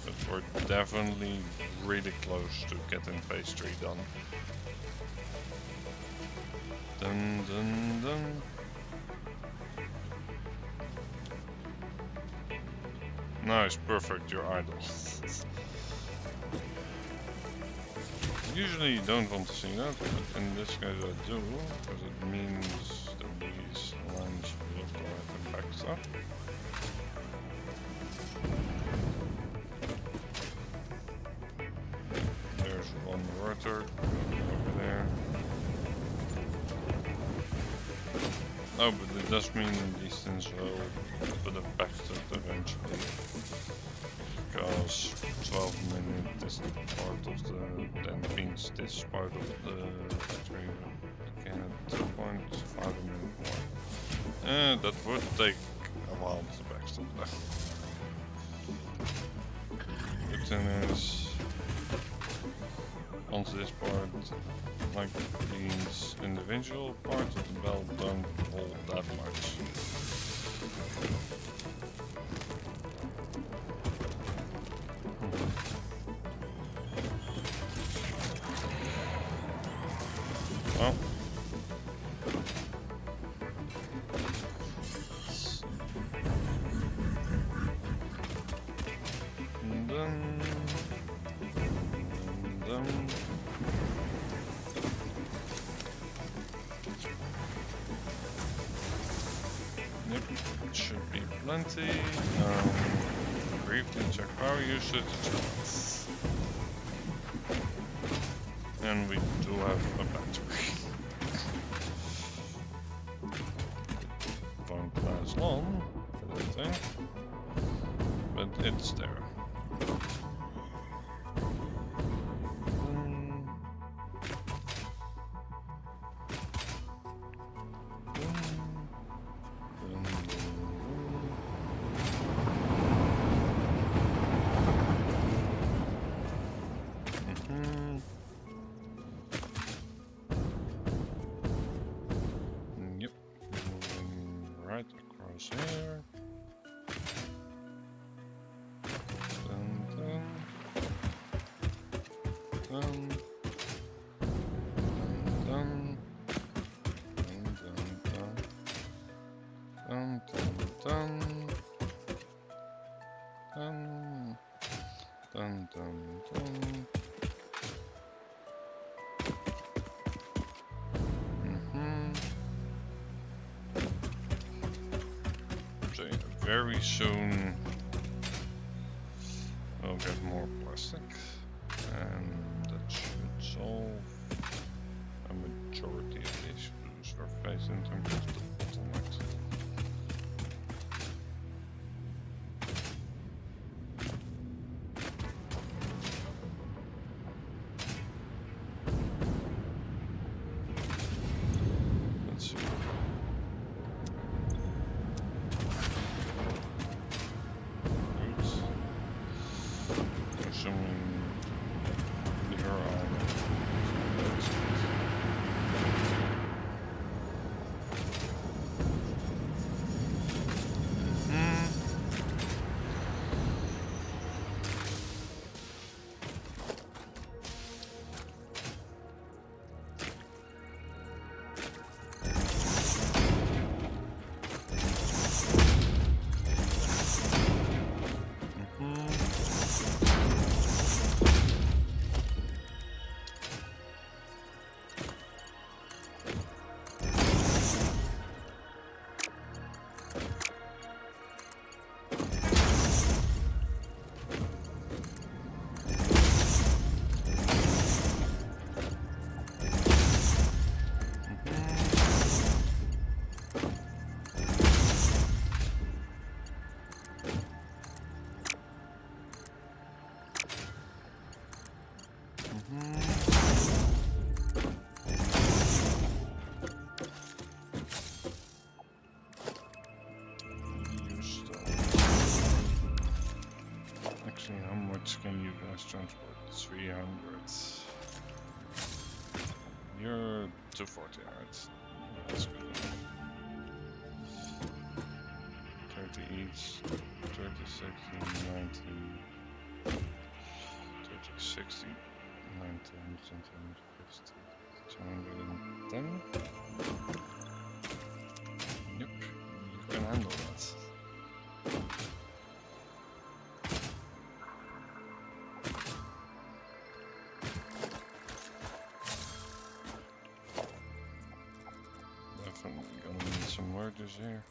A: But we're definitely really close to getting phase 3 done. Dun dun dun. Nice, perfect, you're idle. Usually you don't want to see that, but in this case I do, because it means that these lines will go ahead and back up. There's one rotor over there. Oh, but it does mean these things will put it back to it eventually. Because 12 minutes is part of the, that means this part of the factory can at 2.5 a minute more. That would take a while to backstop that. Good thing is, onto this part, like these individual parts of the belt don't hold that much. Well, and then, yep, it should be plenty. Briefly check power usage. And we do have a battery. Won't last long, I don't think, but it's there. Yep, moving right across here. Dun, dun. dun. Dun, dun, dun, dun, dun, dun, dun, dun, dun. So very soon we'll get more plastic, and that should solve a majority of the issues we're facing in terms of the bottlenecks. Let's see. Oops. Assuming you're on. Actually, how much can you guys transport? 300. You're 240, alright. That's good enough. 30 each, 30, 60, 90, 30, 60, 90, 150, 210. Yep, you can handle that. Definitely gonna need some murders here.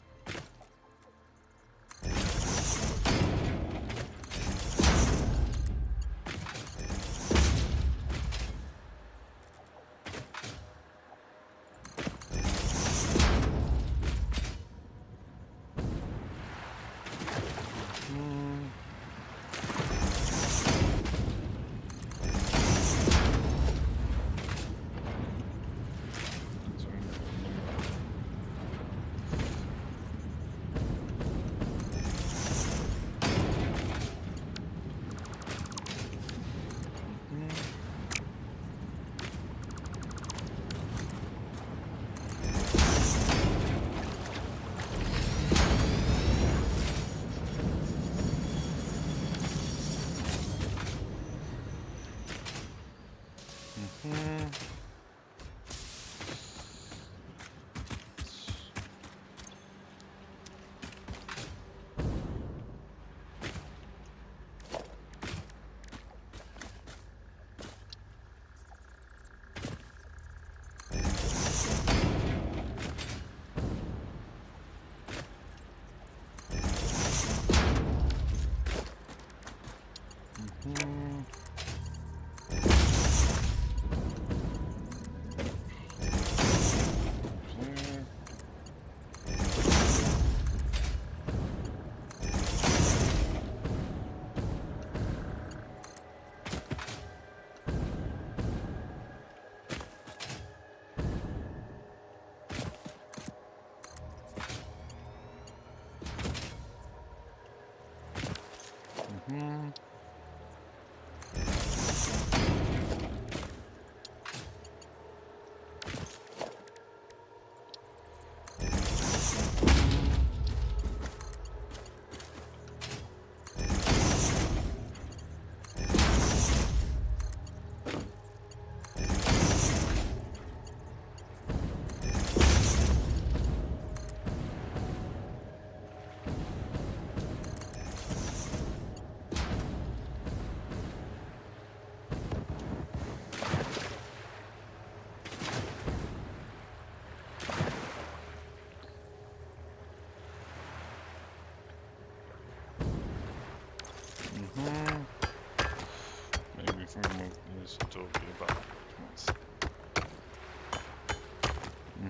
A: is totally about equipment.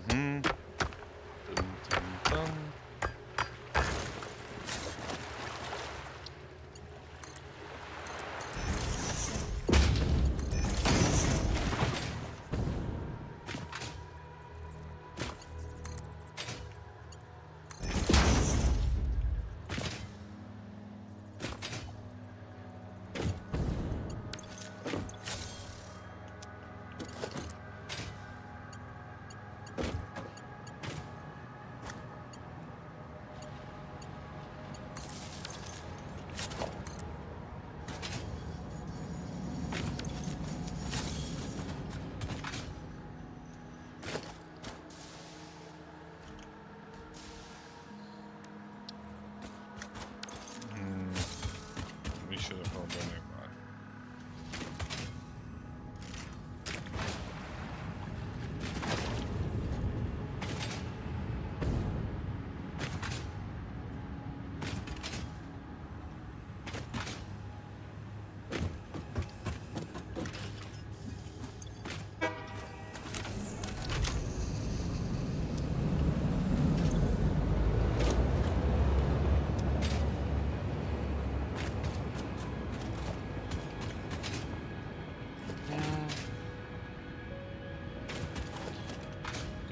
A: Dun, dun, dun. We should have gone there nearby.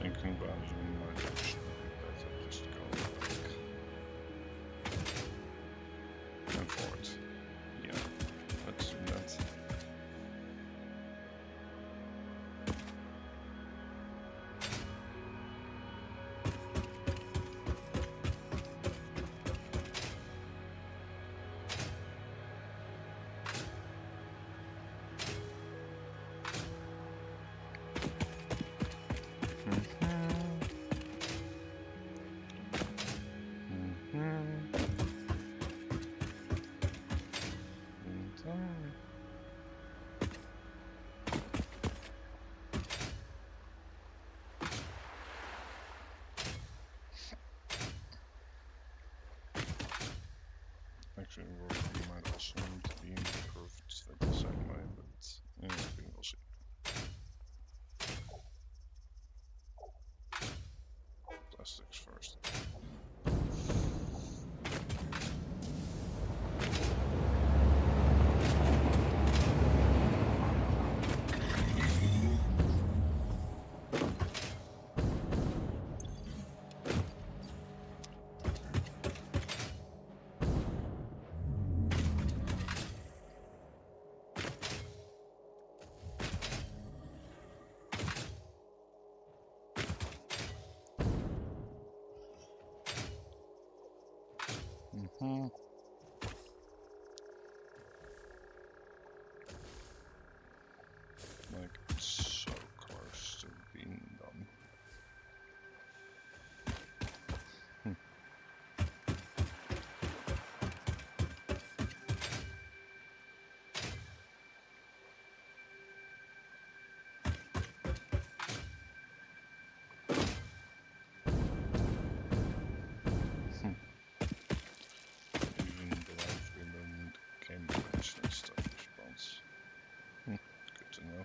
A: Thinking about it, we might actually better just go back and forward. Yeah, let's do that. Actually, we might also need to be improved the same way, but yeah, we will see. Plastics first. Like, so close to being done. Even though we learned Cambridge and stuff response. Good to know.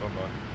A: Bye bye.